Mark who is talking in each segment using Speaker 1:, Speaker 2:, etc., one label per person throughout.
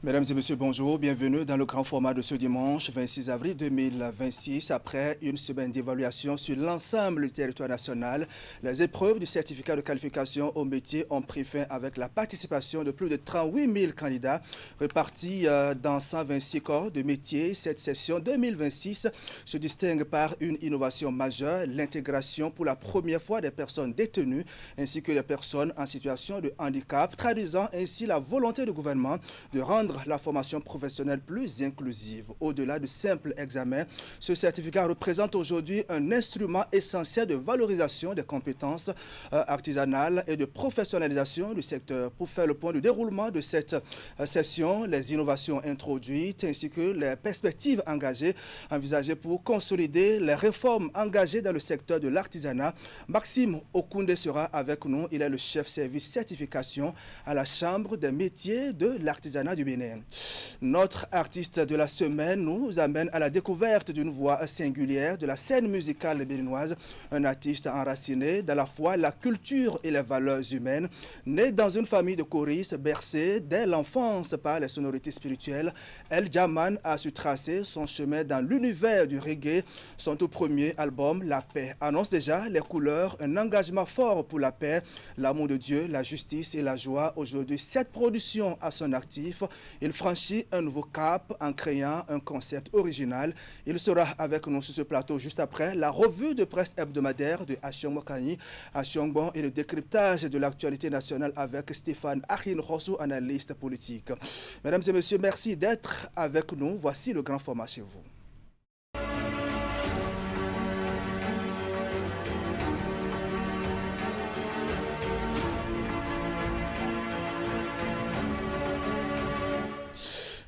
Speaker 1: Mesdames et messieurs, bonjour. Bienvenue dans le grand format de ce dimanche 26 avril 2026. Après une semaine d'évaluation sur l'ensemble du territoire national, les épreuves du certificat de qualification au métier ont pris fin avec la participation de plus de 38 000 candidats répartis dans 126 corps de métiers. Cette session 2026 se distingue par une innovation majeure, l'intégration pour la première fois des personnes détenues ainsi que des personnes en situation de handicap, traduisant ainsi la volonté du gouvernement de rendre la formation professionnelle plus inclusive. Au-delà du simple examen, ce certificat représente aujourd'hui un instrument essentiel de valorisation des compétences artisanales et de professionnalisation du secteur. Pour faire le point du déroulement de cette session, les innovations introduites ainsi que les perspectives envisagées pour consolider les réformes engagées dans le secteur de l'artisanat, Maxime Okoundé sera avec nous. Il est le chef service certification à la Chambre des métiers de l'artisanat du Bénin. Notre artiste de la semaine nous amène à la découverte d'une voix singulière de la scène musicale béninoise, un artiste enraciné dans la foi, la culture et les valeurs humaines. Né dans une famille de choristes, bercé dès l'enfance par les sonorités spirituelles, El Jaman a su tracer son chemin dans l'univers du reggae. Son tout premier album, La Paix, annonce déjà les couleurs, un engagement fort pour la paix, l'amour de Dieu, la justice et la joie. Aujourd'hui, 7 productions à son actif. Il franchit un nouveau cap en créant un concept original. Il sera avec nous sur ce plateau juste après la revue de presse hebdomadaire de Achiong Mokani, Achiong et le décryptage de l'actualité nationale avec Stéphane Achin-Rosso, analyste politique. Mesdames et messieurs, merci d'être avec nous. Voici le grand format chez vous.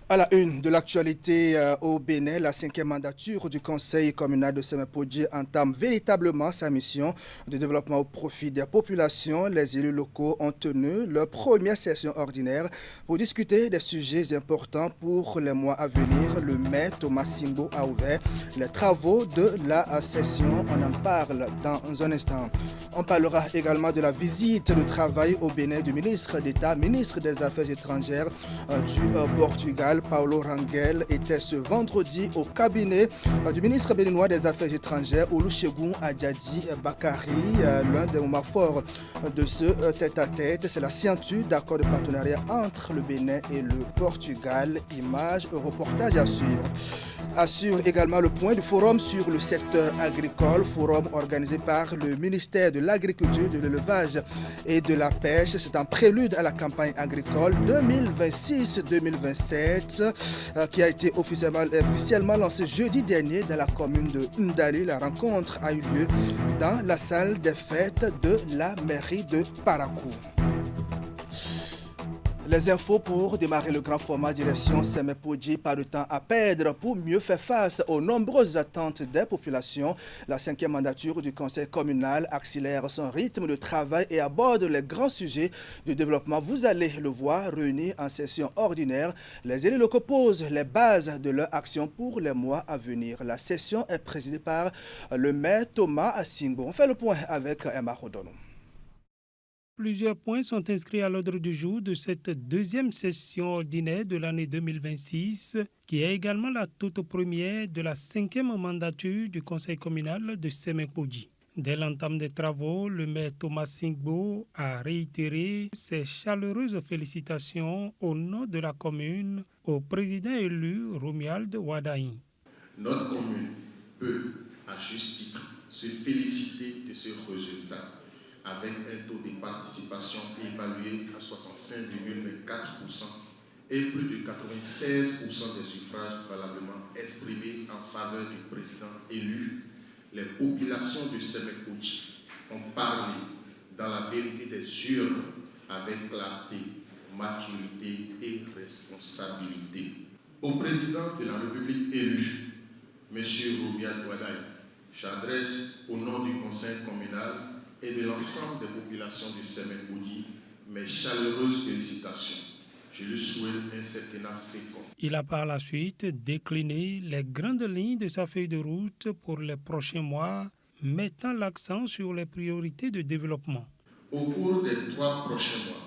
Speaker 1: À la une de l'actualité au Bénin, la 5e mandature du Conseil communal de Semepodji entame véritablement sa mission de développement au profit des populations. Les élus locaux ont tenu leur première session ordinaire pour discuter des sujets importants pour les mois à venir. Le maire Thomas Simbo a ouvert les travaux de la session. On en parle dans un instant. On parlera également de la visite de travail au Bénin du ministre d'État, ministre des Affaires étrangères du Portugal. Paulo Rangel était ce vendredi au cabinet du ministre béninois des Affaires étrangères, Olusegun Adjadi Bakari. L'un des moments forts de ce tête-à-tête, c'est la signature d'accord de partenariat entre le Bénin et le Portugal. Images, reportage à suivre. Assure également le point du forum sur le secteur agricole, forum organisé par le ministère de l'Agriculture, de l'Élevage et de la Pêche. C'est un prélude à la campagne agricole 2026-2027 qui a été officiellement lancée jeudi dernier dans la commune de Ndali. La rencontre a eu lieu dans la salle des fêtes de la mairie de Parakou. Les infos pour démarrer le grand format direction Semepodji, pas de temps à perdre pour mieux faire face aux nombreuses attentes des populations. La 5e mandature du conseil communal accélère son rythme de travail et aborde les grands sujets de développement. Vous allez le voir réunis en session ordinaire. Les élus locaux posent les bases de leur action pour les mois à venir. La session est présidée par le maire Thomas Assingbo. On fait le point avec Emma Rodono.
Speaker 2: Plusieurs points sont inscrits à l'ordre du jour de cette deuxième session ordinaire de l'année 2026, qui est également la toute première de la 5e mandature du conseil communal de Semepodji. Dès l'entame des travaux, le maire Thomas Singbo a réitéré ses chaleureuses félicitations au nom de la commune au président élu Romuald Wadaï.
Speaker 3: Notre commune peut, à juste titre, se féliciter de ce résultat, avec un taux de participation évalué à 65,24% et plus de 96% des suffrages valablement exprimés en faveur du président élu. Les populations de Semepodji ont parlé dans la vérité des urnes avec clarté, maturité et responsabilité. Au président de la République élu, M. Romuald Wadaï, j'adresse au nom du conseil communal et de l'ensemble des populations de Semepodji mes chaleureuses félicitations. Je lui souhaite un septennat fécond.
Speaker 2: Il a par la suite décliné les grandes lignes de sa feuille de route pour les prochains mois, mettant l'accent sur les priorités de développement.
Speaker 3: Au cours des 3 prochains mois,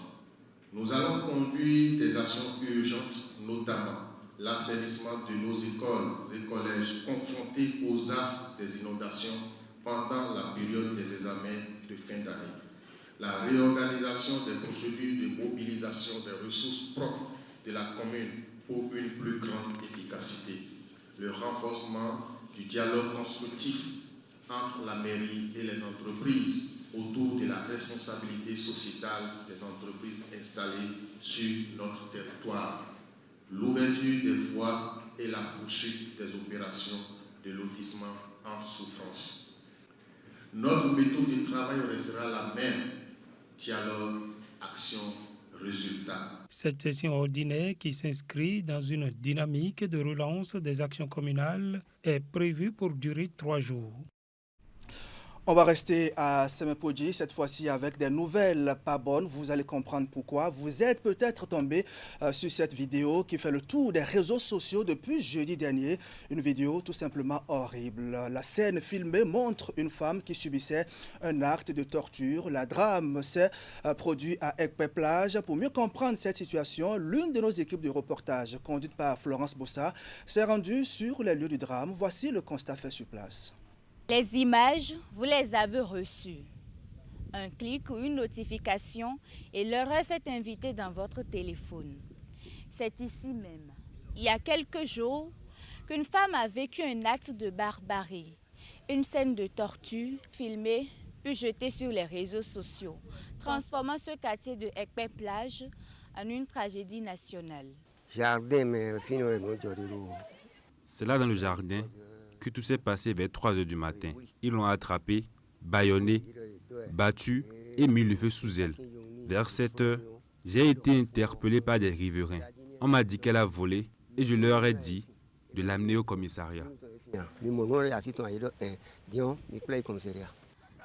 Speaker 3: Nous allons conduire des actions urgentes, notamment l'assainissement de nos écoles et collèges confrontés aux affres des inondations pendant la période des examens de fin d'année. La réorganisation des procédures de mobilisation des ressources propres de la commune pour une plus grande efficacité. Le renforcement du dialogue constructif entre la mairie et les entreprises autour de la responsabilité sociétale des entreprises installées sur notre territoire. L'ouverture des voies et la poursuite des opérations de lotissement en souffrance. Notre méthode de travail restera la même: dialogue, action, résultat.
Speaker 2: Cette session ordinaire, qui s'inscrit dans une dynamique de relance des actions communales, est prévue pour durer 3 jours.
Speaker 1: On va rester à Semepodji, cette fois-ci avec des nouvelles pas bonnes. Vous allez comprendre pourquoi. Vous êtes peut-être tombé sur cette vidéo qui fait le tour des réseaux sociaux depuis jeudi dernier. Une vidéo tout simplement horrible. La scène filmée montre une femme qui subissait un acte de torture. Le drame s'est produit à Ekpe-Plage. Pour mieux comprendre cette situation, l'une de nos équipes de reportage, conduite par Florence Bossa, s'est rendue sur les lieux du drame. Voici le constat fait sur place.
Speaker 4: Les images, vous les avez reçues. Un clic ou une notification et le reste est invité dans votre téléphone. C'est ici même, il y a quelques jours, qu'une femme a vécu un acte de barbarie. Une scène de torture filmée puis jetée sur les réseaux sociaux, transformant ce quartier de Ekpe-Plage en une tragédie nationale.
Speaker 5: C'est là dans le jardin que tout s'est passé vers 3 h du matin. Ils l'ont attrapé, bâillonné, battu et mis le feu sous elle. Vers 7 h, j'ai été interpellé par des riverains. On m'a dit qu'elle a volé et je leur ai dit de l'amener au commissariat.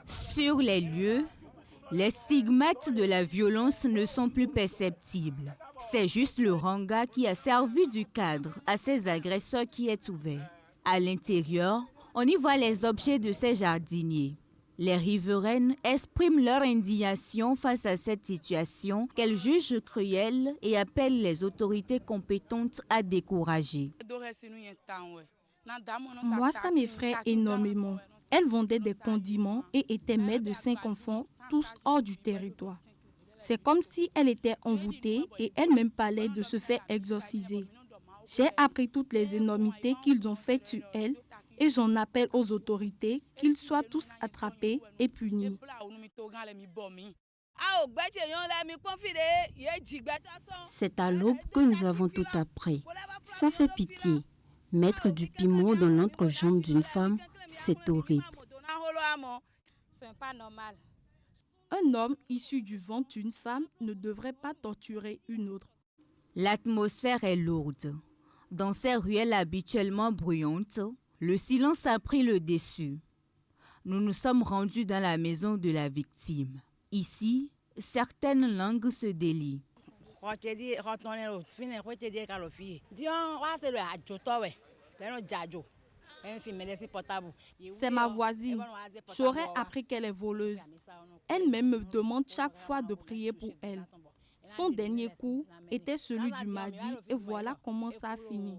Speaker 4: Sur les lieux, les stigmates de la violence ne sont plus perceptibles. C'est juste le ranga qui a servi du cadre à ces agresseurs qui est ouvert. À l'intérieur, on y voit les objets de ces jardiniers. Les riveraines expriment leur indignation face à cette situation qu'elles jugent cruelle et appellent les autorités compétentes à décourager.
Speaker 6: Moi, ça m'effraie énormément. Elles vendaient des condiments et étaient mères de 5 enfants, tous hors du territoire. C'est comme si elles étaient envoûtées et elles-mêmes parlaient de se faire exorciser. J'ai appris toutes les énormités qu'ils ont faites sur elles et j'en appelle aux autorités qu'ils soient tous attrapés et punis.
Speaker 7: C'est à l'aube que nous avons tout appris. Ça fait pitié. Mettre du piment dans l'entrejambe d'une femme, c'est horrible.
Speaker 6: Un homme issu du ventre d'une femme ne devrait pas torturer une autre.
Speaker 4: L'atmosphère est lourde. Dans ces ruelles habituellement bruyantes, le silence a pris le dessus. Nous nous sommes rendus dans la maison de la victime. Ici, certaines langues se délient.
Speaker 6: C'est ma voisine. J'aurais appris qu'elle est voleuse. Elle-même me demande chaque fois de prier pour elle. Son dernier coup était celui du mardi et voilà comment ça a fini.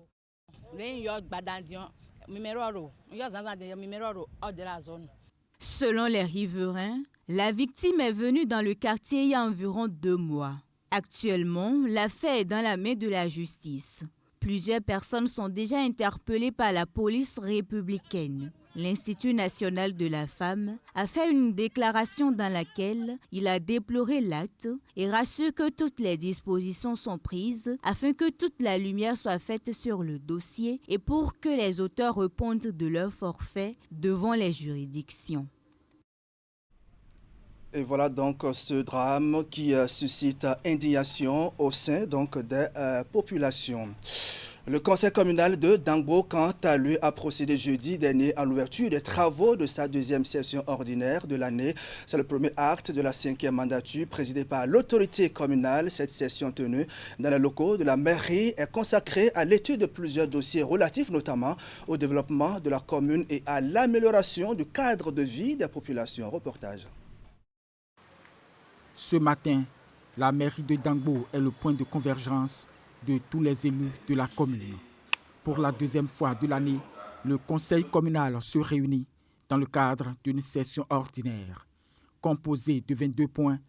Speaker 4: Selon les riverains, la victime est venue dans le quartier il y a environ 2 mois. Actuellement, l'affaire est dans la main de la justice. Plusieurs personnes sont déjà interpellées par la police républicaine. L'Institut national de la femme a fait une déclaration dans laquelle il a déploré l'acte et rassure que toutes les dispositions sont prises afin que toute la lumière soit faite sur le dossier et pour que les auteurs répondent de leur forfait devant les juridictions.
Speaker 1: Et voilà donc ce drame qui suscite indignation au sein donc des populations. Le conseil communal de Dangbo, quant à lui, a procédé jeudi dernier à l'ouverture des travaux de sa 2e session ordinaire de l'année. C'est le premier acte de la 5e mandature présidée par l'autorité communale. Cette session tenue dans les locaux de la mairie est consacrée à l'étude de plusieurs dossiers relatifs notamment au développement de la commune et à l'amélioration du cadre de vie des populations. Reportage.
Speaker 8: Ce matin, La mairie de Dangbo est le point de convergence de tous les élus de la commune. Pour la deuxième fois de l'année, le conseil communal se réunit dans le cadre d'une session ordinaire. Composée de 22 points,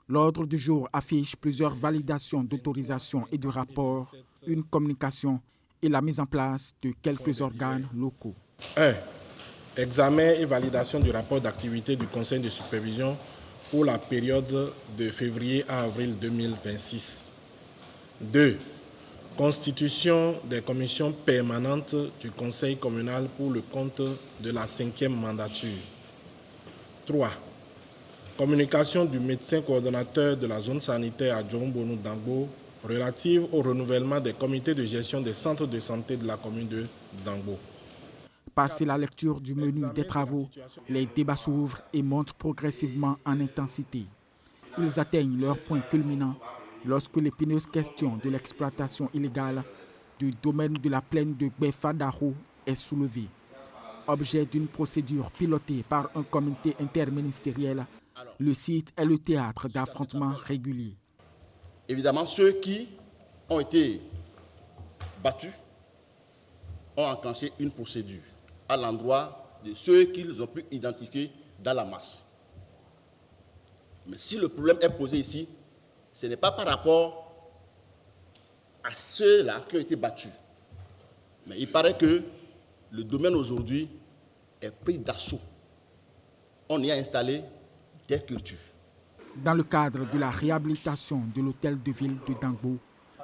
Speaker 8: l'ordre du jour affiche plusieurs validations d'autorisation et de rapports, une communication et la mise en place de quelques organes locaux.
Speaker 9: 1. Examen et validation du rapport d'activité du conseil de supervision pour la période de février à avril 2026. 2. Constitution des commissions permanentes du conseil communal pour le compte de la 5e mandature. 3. Communication du médecin coordonnateur de la zone sanitaire à Djombonou Dangbo relative au renouvellement des comités de gestion des centres de santé de la commune de Dangbo.
Speaker 8: Passé la lecture du menu des travaux, les débats s'ouvrent et montent progressivement en intensité. Ils atteignent leur point culminant lorsque l'épineuse question de l'exploitation illégale du domaine de la plaine de Gbefadaro est soulevée. Objet d'une procédure pilotée par un comité interministériel, le site est le théâtre d'affrontements réguliers.
Speaker 10: Évidemment, ceux qui ont été battus ont enclenché une procédure à l'endroit de ceux qu'ils ont pu identifier dans la masse. Mais si le problème est posé ici, ce n'est pas par rapport à ceux-là qui ont été battus. Mais il paraît que le domaine aujourd'hui est pris d'assaut. On y a installé des cultures.
Speaker 8: Dans le cadre de la réhabilitation de l'hôtel de ville de Dangbo,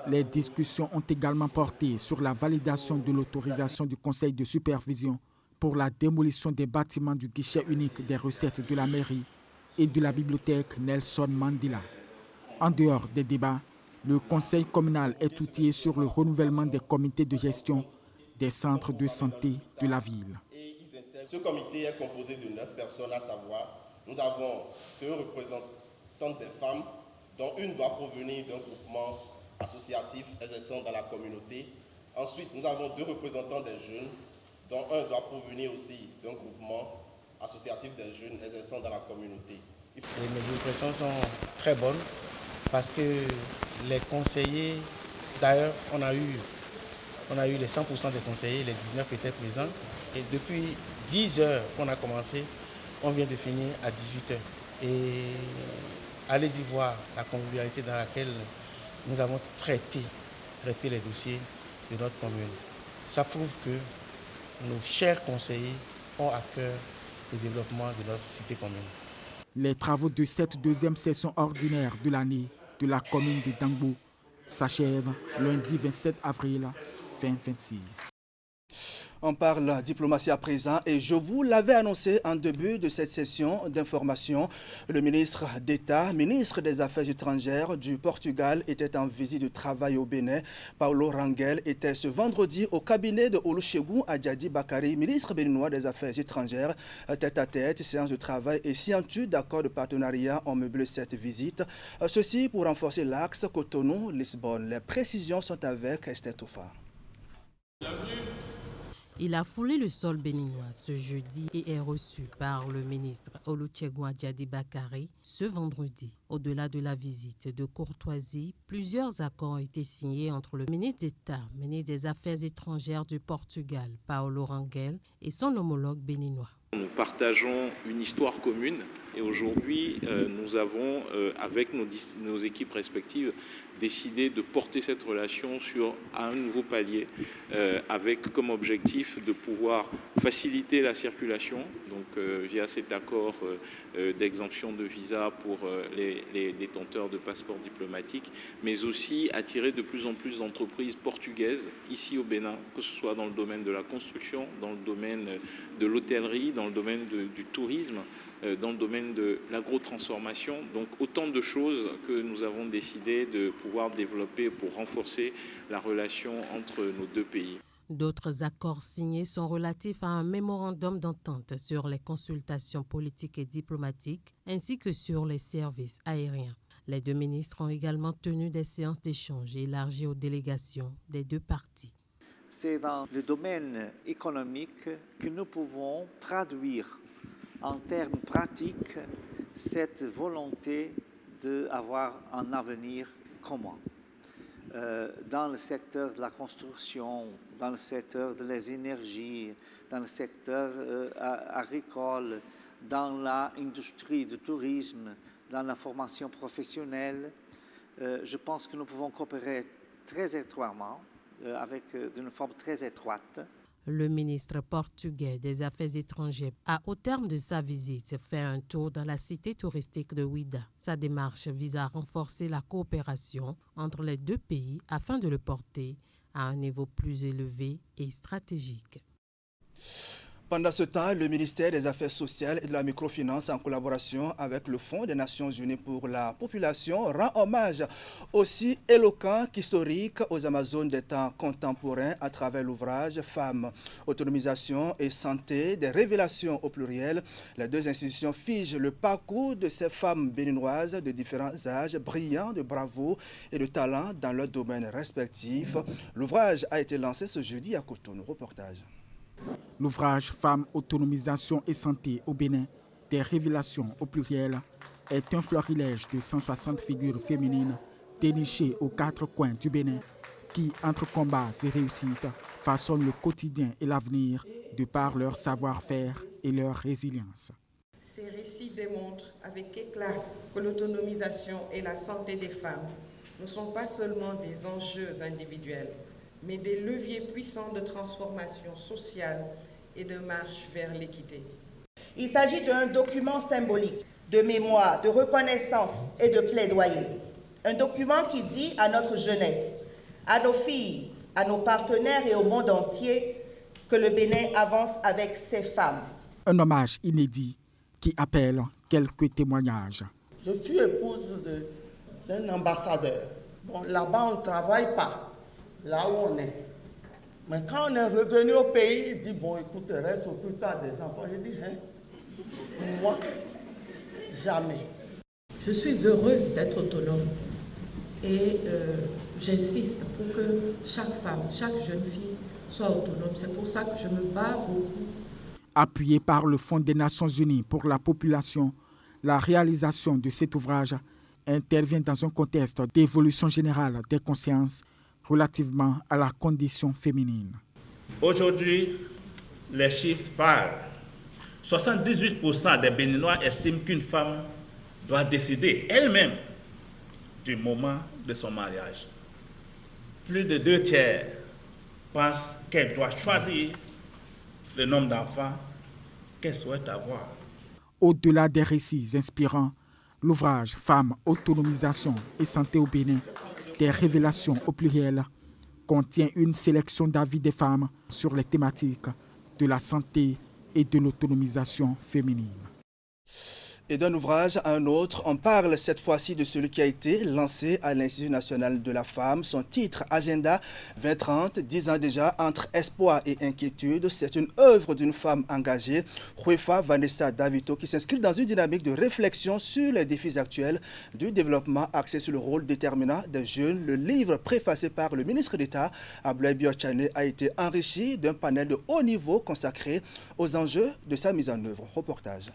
Speaker 8: les discussions ont également porté sur la validation de l'autorisation du conseil de supervision pour la démolition des bâtiments du guichet unique des recettes de la mairie et de la bibliothèque Nelson Mandela. En dehors des débats, le conseil communal est outillé sur le renouvellement des comités de gestion des centres de santé de la ville.
Speaker 10: Ce comité est composé de 9 personnes, à savoir, nous avons 2 représentantes des femmes, dont une doit provenir d'un groupement associatif exerçant dans la communauté. Ensuite, nous avons 2 représentants des jeunes, dont un doit provenir aussi d'un groupement associatif des jeunes exerçant dans la communauté.
Speaker 11: Et mes impressions sont très bonnes parce que les conseillers, d'ailleurs, on a eu les 100% des conseillers, les 19 étaient présents. Et depuis 10 heures qu'on a commencé, on vient de finir à 18 heures. Et allez-y voir la convivialité dans laquelle nous avons traité les dossiers de notre commune. Ça prouve que nos chers conseillers ont à cœur le développement de notre cité commune.
Speaker 8: Les travaux de cette deuxième session ordinaire de l'année de la commune de Dangbo s'achèvent lundi 27 avril 2026.
Speaker 1: On parle diplomatie à présent et je vous l'avais annoncé en début de cette session d'information. Le ministre d'État, ministre des Affaires étrangères du Portugal était en visite de travail au Bénin. Paulo Rangel était ce vendredi au cabinet de Olusegun Adjadi Bakari, ministre béninois des Affaires étrangères. Tête à tête, séance de travail et signature d'accords de partenariat ont meublé cette visite. Ceci pour renforcer l'axe Cotonou-Lisbonne. Les précisions sont avec Esther Toufa.
Speaker 12: Il a foulé le sol béninois ce jeudi et est reçu par le ministre Olusegun Adjadi Bakari ce vendredi. Au-delà de la visite de courtoisie, plusieurs accords ont été signés entre le ministre d'État, ministre des Affaires étrangères du Portugal, Paulo Rangel, et son homologue béninois.
Speaker 13: Nous partageons une histoire commune et aujourd'hui, nous avons, avec nos équipes respectives, décidé de porter cette relation à un nouveau palier avec comme objectif de pouvoir faciliter la circulation, donc via cet accord d'exemption de visa pour les détenteurs de passeports diplomatiques, mais aussi attirer de plus en plus d'entreprises portugaises ici au Bénin, que ce soit dans le domaine de la construction, dans le domaine de l'hôtellerie, dans le domaine du tourisme, dans le domaine de l'agrotransformation. Donc autant de choses que nous avons décidé de pouvoir développer pour renforcer la relation entre nos deux pays.
Speaker 12: D'autres accords signés sont relatifs à un mémorandum d'entente sur les consultations politiques et diplomatiques ainsi que sur les services aériens. Les deux ministres ont également tenu des séances d'échange élargies aux délégations des deux parties.
Speaker 14: C'est dans le domaine économique que nous pouvons traduire en termes pratiques cette volonté d'avoir un avenir commun. Dans le secteur de la construction, dans le secteur de les énergies, dans le secteur agricole, dans l'industrie du tourisme, dans la formation professionnelle, je pense que nous pouvons coopérer très étroitement, d'une forme très étroite.
Speaker 12: Le ministre portugais des Affaires étrangères a, au terme de sa visite, fait un tour dans la cité touristique de Ouidah. Sa démarche vise à renforcer la coopération entre les deux pays afin de le porter à un niveau plus élevé et stratégique.
Speaker 1: Pendant ce temps, le ministère des Affaires sociales et de la microfinance, en collaboration avec le Fonds des Nations Unies pour la population, rend hommage aussi éloquent qu'historique aux Amazones des temps contemporains à travers l'ouvrage Femmes, autonomisation et santé, des révélations au pluriel. Les deux institutions figent le parcours de ces femmes béninoises de différents âges, brillants de bravoure et de talent dans leurs domaines respectifs. L'ouvrage a été lancé ce jeudi à Cotonou. Reportage.
Speaker 8: L'ouvrage Femmes, autonomisation et santé au Bénin, des révélations au pluriel, est un florilège de 160 figures féminines dénichées aux quatre coins du Bénin qui, entre combats et réussites, façonnent le quotidien et l'avenir de par leur savoir-faire et leur résilience.
Speaker 15: Ces récits démontrent avec éclat que l'autonomisation et la santé des femmes ne sont pas seulement des enjeux individuels, mais des leviers puissants de transformation sociale et de marche vers l'équité.
Speaker 16: Il s'agit d'un document symbolique, de mémoire, de reconnaissance et de plaidoyer. Un document qui dit à notre jeunesse, à nos filles, à nos partenaires et au monde entier que le Bénin avance avec ses femmes.
Speaker 8: Un hommage inédit qui appelle quelques témoignages.
Speaker 17: Je suis épouse d'un ambassadeur. Bon, là-bas, on ne travaille pas. Là où on est. Mais quand on est revenu au pays, il dit, bon, écoute, reste au plus tard des enfants. J'ai dit, hein, moi, jamais.
Speaker 15: Je suis heureuse d'être autonome et j'insiste pour que chaque femme, chaque jeune fille soit autonome. C'est pour ça que je me bats beaucoup.
Speaker 8: Appuyé par le Fonds des Nations Unies pour la population, la réalisation de cet ouvrage intervient dans un contexte d'évolution générale des consciences relativement à la condition féminine.
Speaker 18: Aujourd'hui, les chiffres parlent. 78% des Béninois estiment qu'une femme doit décider elle-même du moment de son mariage. Plus de 2/3 pensent qu'elle doit choisir le nombre d'enfants qu'elle souhaite avoir.
Speaker 8: Au-delà des récits inspirants, l'ouvrage Femmes, autonomisation et santé au Bénin, des révélations au pluriel, contient une sélection d'avis des femmes sur les thématiques de la santé et de l'autonomisation féminine.
Speaker 1: Et d'un ouvrage à un autre, on parle cette fois-ci de celui qui a été lancé à l'Institut national de la femme. Son titre, Agenda 2030, 10 ans déjà, entre espoir et inquiétude. C'est une œuvre d'une femme engagée, Huefa Vanessa Davito, qui s'inscrit dans une dynamique de réflexion sur les défis actuels du développement axé sur le rôle déterminant des jeunes. Le livre, préfacé par le ministre d'État, Abdoulaye Biotchane, a été enrichi d'un panel de haut niveau consacré aux enjeux de sa mise en œuvre. Reportage.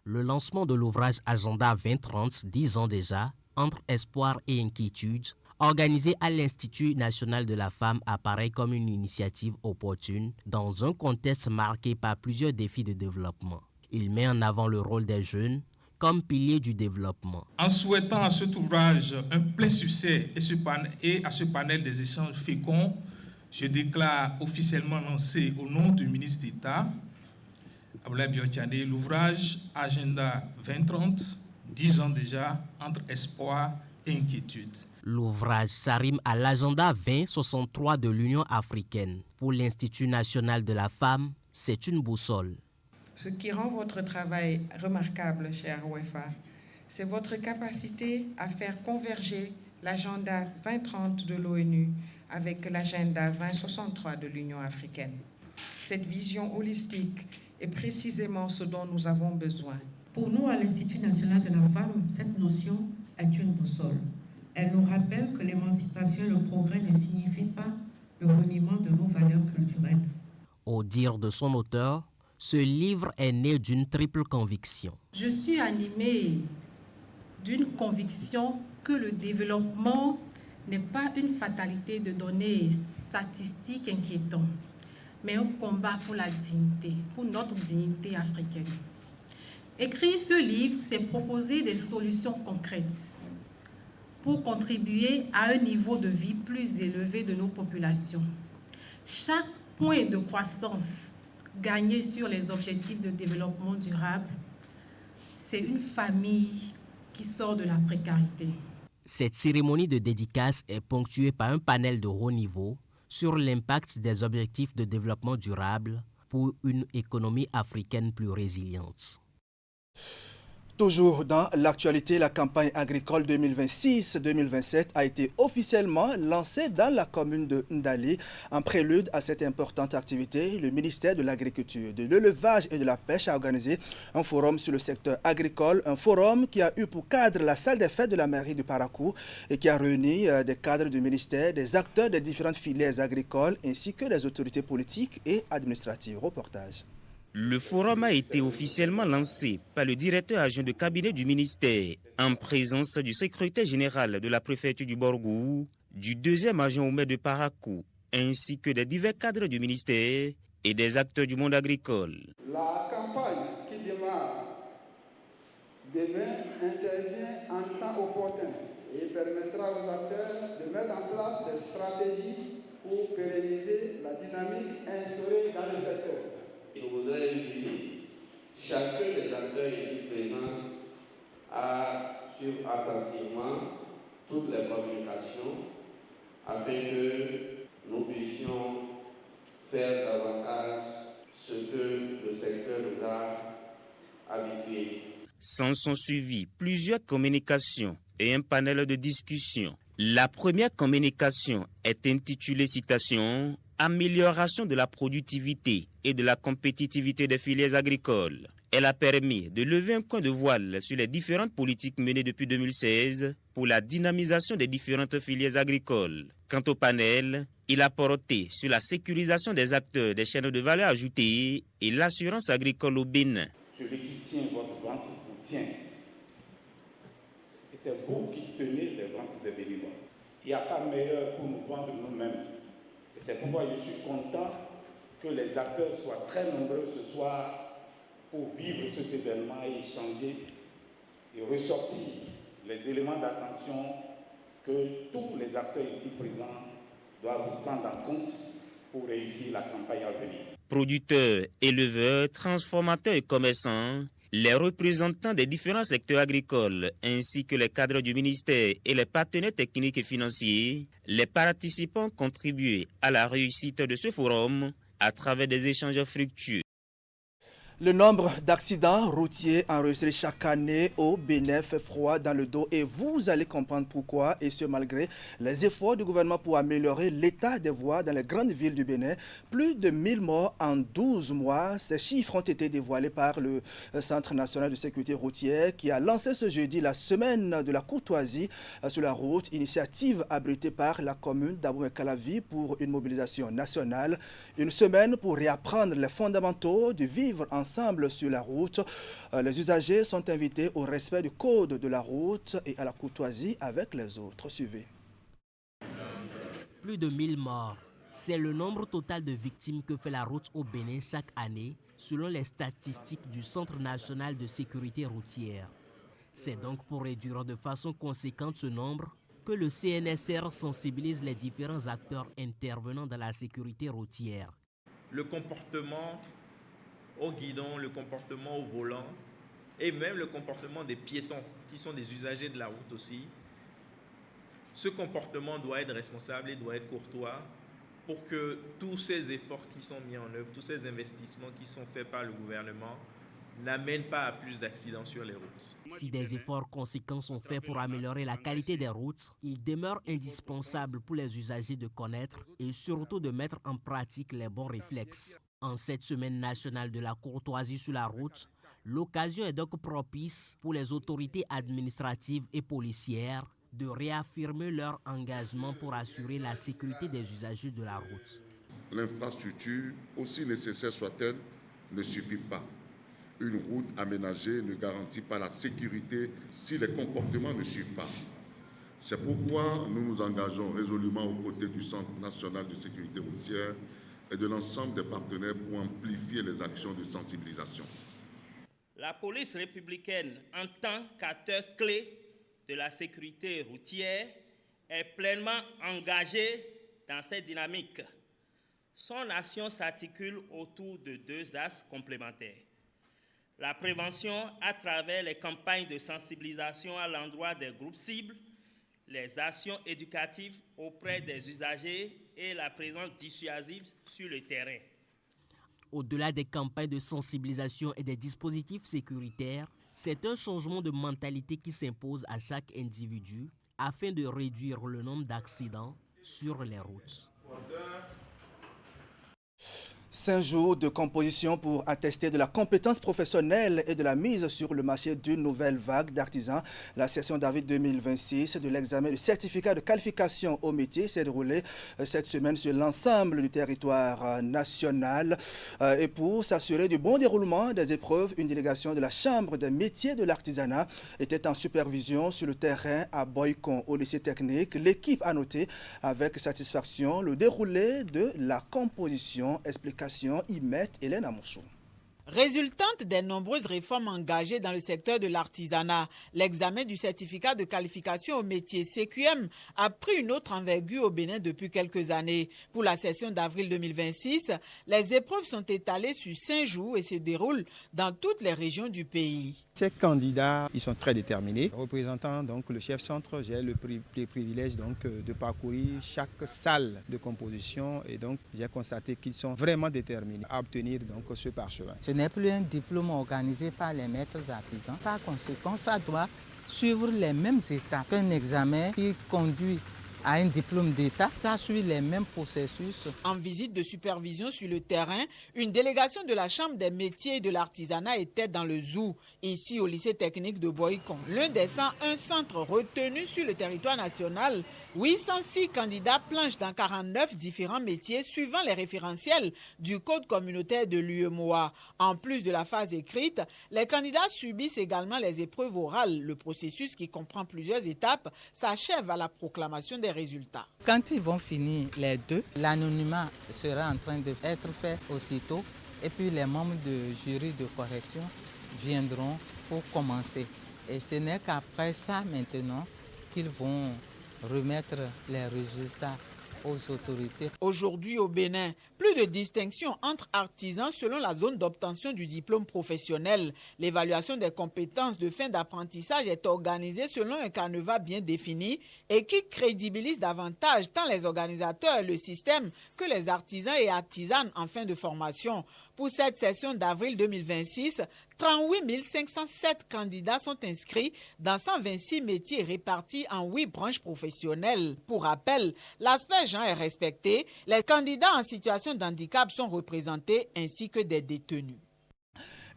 Speaker 19: Le lancement de l'ouvrage Agenda 2030, 10 ans déjà, entre espoir et inquiétude, organisé à l'Institut national de la femme, apparaît comme une initiative opportune dans un contexte marqué par plusieurs défis de développement. Il met en avant le rôle des jeunes comme pilier du développement.
Speaker 20: En souhaitant à cet ouvrage un plein succès et à ce panel des échanges féconds, je déclare officiellement lancé au nom du ministre d'État, Abdoulaye Biotchane, l'ouvrage Agenda 2030, 10 ans déjà, entre espoir et inquiétude.
Speaker 19: L'ouvrage s'arrime à l'agenda 2063 de l'Union africaine. Pour l'Institut national de la femme, c'est une boussole.
Speaker 15: Ce qui rend votre travail remarquable, chère Huefa, c'est votre capacité à faire converger l'agenda 2030 de l'ONU avec l'agenda 2063 de l'Union africaine. Cette vision holistique est précisément ce dont nous avons besoin.
Speaker 21: Pour nous, à l'Institut national de la femme, cette notion est une boussole. Elle nous rappelle que l'émancipation et le progrès ne signifient pas le reniement de nos valeurs culturelles.
Speaker 19: Au dire de son auteur, ce livre est né d'une triple conviction.
Speaker 21: Je suis animée d'une conviction que le développement n'est pas une fatalité de données statistiques inquiétantes, mais un combat pour la dignité, pour notre dignité africaine. Écrire ce livre, c'est proposer des solutions concrètes pour contribuer à un niveau de vie plus élevé de nos populations. Chaque point de croissance gagné sur les objectifs de développement durable, c'est une famille qui sort de la précarité.
Speaker 19: Cette cérémonie de dédicace est ponctuée par un panel de haut niveau sur l'impact des objectifs de développement durable pour une économie africaine plus résiliente.
Speaker 1: Toujours dans l'actualité, la campagne agricole 2026-2027 a été officiellement lancée dans la commune de Ndali. En prélude à cette importante activité, le ministère de l'Agriculture, de l'Élevage et de la Pêche a organisé un forum sur le secteur agricole, un forum qui a eu pour cadre la salle des fêtes de la mairie de Parakou et qui a réuni des cadres du ministère, des acteurs des différentes filières agricoles ainsi que des autorités politiques et administratives. Reportage.
Speaker 3: Le forum a été officiellement lancé par le directeur adjoint de cabinet du ministère, en présence du secrétaire général de la préfecture du Borgou, du deuxième adjoint au maire de Parakou, ainsi que des divers cadres du ministère et des acteurs du monde agricole.
Speaker 22: La campagne qui démarre demain intervient en temps opportun et permettra aux acteurs de mettre en place des stratégies pour pérenniser la dynamique instaurée dans le secteur.
Speaker 23: Je voudrais inviter chacun des acteurs ici présents à suivre attentivement toutes les communications afin que nous puissions faire davantage ce que le secteur nous a habitués.
Speaker 3: S'en sont suivis plusieurs communications et un panel de discussion. La première communication est intitulée citation « Amélioration de la productivité et de la compétitivité des filières agricoles ». Elle a permis de lever un coin de voile sur les différentes politiques menées depuis 2016 pour la dynamisation des différentes filières agricoles. Quant au panel, il a porté sur la sécurisation des acteurs des chaînes de valeur ajoutée et l'assurance agricole au Bénin.
Speaker 24: Celui qui tient votre ventre vous tient. Et c'est vous qui tenez les ventres des Béninois. Il n'y a pas meilleur pour nous vendre nous-mêmes. Et c'est pourquoi je suis content que les acteurs soient très nombreux ce soir pour vivre cet événement et échanger et ressortir les éléments d'attention que tous les acteurs ici présents doivent prendre en compte pour réussir la campagne à venir.
Speaker 3: Producteurs, éleveurs, transformateurs et commerçants, les représentants des différents secteurs agricoles ainsi que les cadres du ministère et les partenaires techniques et financiers, les participants ont contribué à la réussite de ce forum à travers des échanges fructueux.
Speaker 1: Le nombre d'accidents routiers enregistrés chaque année au Bénin fait froid dans le dos et vous allez comprendre pourquoi, et ce malgré les efforts du gouvernement pour améliorer l'état des voies dans les grandes villes du Bénin. Plus de 1000 morts en 12 mois. Ces chiffres ont été dévoilés par le Centre national de sécurité routière qui a lancé ce jeudi la semaine de la courtoisie sur la route, initiative abritée par la commune d'Abomey-Calavi pour une mobilisation nationale. Une semaine pour réapprendre les fondamentaux du vivre ensemble sur la route. Les usagers sont invités au respect du code de la route et à la courtoisie avec les autres. Suivez.
Speaker 19: Plus de 1000 morts. C'est le nombre total de victimes que fait la route au Bénin chaque année, selon les statistiques du Centre national de sécurité routière. C'est donc pour réduire de façon conséquente ce nombre que le CNSR sensibilise les différents acteurs intervenant dans la sécurité routière.
Speaker 25: Le comportement au guidon, le comportement au volant et même le comportement des piétons qui sont des usagers de la route aussi. Ce comportement doit être responsable et doit être courtois pour que tous ces efforts qui sont mis en œuvre, tous ces investissements qui sont faits par le gouvernement n'amènent pas à plus d'accidents sur les routes.
Speaker 19: Si des efforts conséquents sont faits pour améliorer la qualité des routes, il demeure indispensable pour les usagers de connaître et surtout de mettre en pratique les bons réflexes. En cette semaine nationale de la courtoisie sur la route, l'occasion est donc propice pour les autorités administratives et policières de réaffirmer leur engagement pour assurer la sécurité des usagers de la route.
Speaker 26: L'infrastructure, aussi nécessaire soit-elle, ne suffit pas.
Speaker 2: Une route aménagée ne garantit pas la sécurité si les comportements ne suivent pas. C'est pourquoi nous nous engageons résolument aux côtés du Centre national de sécurité routière et de l'ensemble des partenaires pour amplifier les actions de sensibilisation.
Speaker 4: La police républicaine, en tant qu'acteur clé de la sécurité routière, est pleinement engagée dans cette dynamique. Son action s'articule autour de deux axes complémentaires. La prévention à travers les campagnes de sensibilisation à l'endroit des groupes cibles, les actions éducatives auprès des usagers et la présence dissuasive sur le terrain.
Speaker 19: Au-delà des campagnes de sensibilisation et des dispositifs sécuritaires, c'est un changement de mentalité qui s'impose à chaque individu afin de réduire le nombre d'accidents sur les routes.
Speaker 1: 5 jours de composition pour attester de la compétence professionnelle et de la mise sur le marché d'une nouvelle vague d'artisans. La session d'avril 2026 de l'examen du certificat de qualification au métier s'est déroulée cette semaine sur l'ensemble du territoire national. Et pour s'assurer du bon déroulement des épreuves, une délégation de la Chambre des métiers de l'artisanat était en supervision sur le terrain à Boycon, au lycée technique. L'équipe a noté avec satisfaction le déroulé de la composition. Explication Imet Hélène Amoussou.
Speaker 5: Résultante des nombreuses réformes engagées dans le secteur de l'artisanat, l'examen du certificat de qualification au métier CQM a pris une autre envergure au Bénin depuis quelques années. Pour la session d'avril 2026, les épreuves sont étalées sur 5 jours et se déroulent dans toutes les régions du pays.
Speaker 6: Ces candidats, ils sont très déterminés. Représentant donc le chef centre, j'ai le privilège donc de parcourir chaque salle de composition et donc j'ai constaté qu'ils sont vraiment déterminés à obtenir donc ce parchemin.
Speaker 7: Ce n'est plus un diplôme organisé par les maîtres artisans. Par conséquent, ça doit suivre les mêmes étapes qu'un examen qui conduit à un diplôme d'État, ça suit les mêmes processus.
Speaker 5: En visite de supervision sur le terrain, une délégation de la Chambre des métiers et de l'artisanat était dans le zoo, ici au lycée technique de Boycon. L'un des 101 centres retenus sur le territoire national, 806 candidats planchent dans 49 différents métiers suivant les référentiels du Code communautaire de l'UEMOA. En plus de la phase écrite, les candidats subissent également les épreuves orales. Le processus, qui comprend plusieurs étapes, s'achève à la proclamation des résultats.
Speaker 7: Quand ils vont finir les deux, l'anonymat sera en train d'être fait aussitôt et puis les membres du jury de correction viendront pour commencer. Et ce n'est qu'après ça maintenant qu'ils vont remettre les résultats aux autorités.
Speaker 5: Aujourd'hui au Bénin, plus de distinction entre artisans selon la zone d'obtention du diplôme professionnel. L'évaluation des compétences de fin d'apprentissage est organisée selon un canevas bien défini et qui crédibilise davantage tant les organisateurs et le système que les artisans et artisanes en fin de formation. Pour cette session d'avril 2026, 38 507 candidats sont inscrits dans 126 métiers répartis en 8 branches professionnelles. Pour rappel, l'aspect genre est respecté. Les candidats en situation de handicap sont représentés ainsi que des détenus.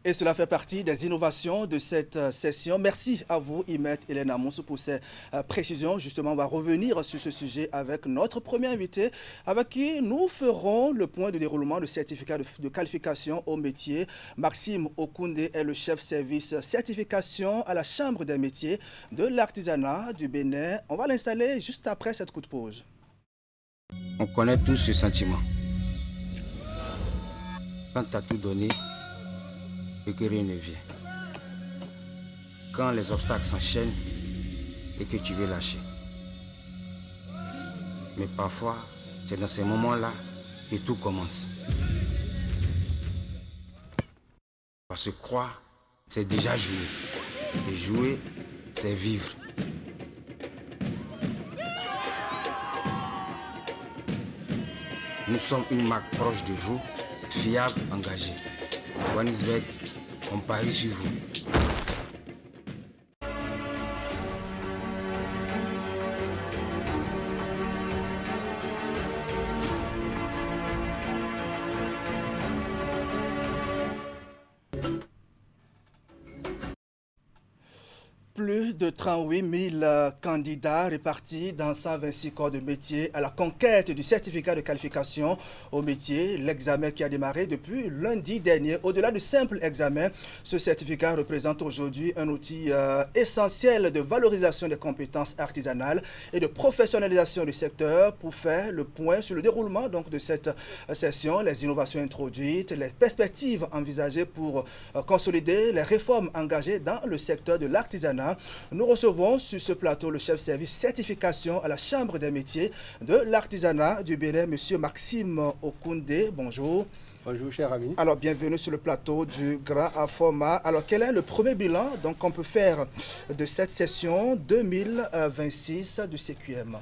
Speaker 1: Et cela fait partie des innovations de cette session. Merci à vous, Imet Hélène Amoussou, pour ces précisions. Justement, on va revenir sur ce sujet avec notre premier invité, avec qui nous ferons le point de déroulement du certificat de qualification au métier. Maxime Okoundé est le chef service certification à la Chambre des métiers de l'artisanat du Bénin. On va l'installer juste après cette coup de pause.
Speaker 26: On connaît tous ce sentiment. Quand tu as tout donné, et que rien ne vient. Quand les obstacles s'enchaînent et que tu veux lâcher. Mais parfois, c'est dans ces moments-là que tout commence. Parce que croire, c'est déjà jouer. Et jouer, c'est vivre. Nous sommes une marque proche de vous, fiable, engagée. Johannesburg, on parie sur vous.
Speaker 1: Plus de 38 000 candidats répartis dans 126 corps de métier à la conquête du certificat de qualification au métier. L'examen qui a démarré depuis lundi dernier. Au-delà du simple examen, ce certificat représente aujourd'hui un outil essentiel de valorisation des compétences artisanales et de professionnalisation du secteur. Pour faire le point sur le déroulement donc, de cette session, les innovations introduites, les perspectives envisagées pour consolider les réformes engagées dans le secteur de l'artisanat. Nous recevons sur ce plateau le chef service certification à la Chambre des métiers de l'artisanat du Bénin, M. Maxime Okoundé. Bonjour.
Speaker 9: Bonjour, cher ami.
Speaker 1: Alors, bienvenue sur le plateau du Grand format. Alors, quel est le premier bilan qu'on peut faire de cette session 2026 du CQM?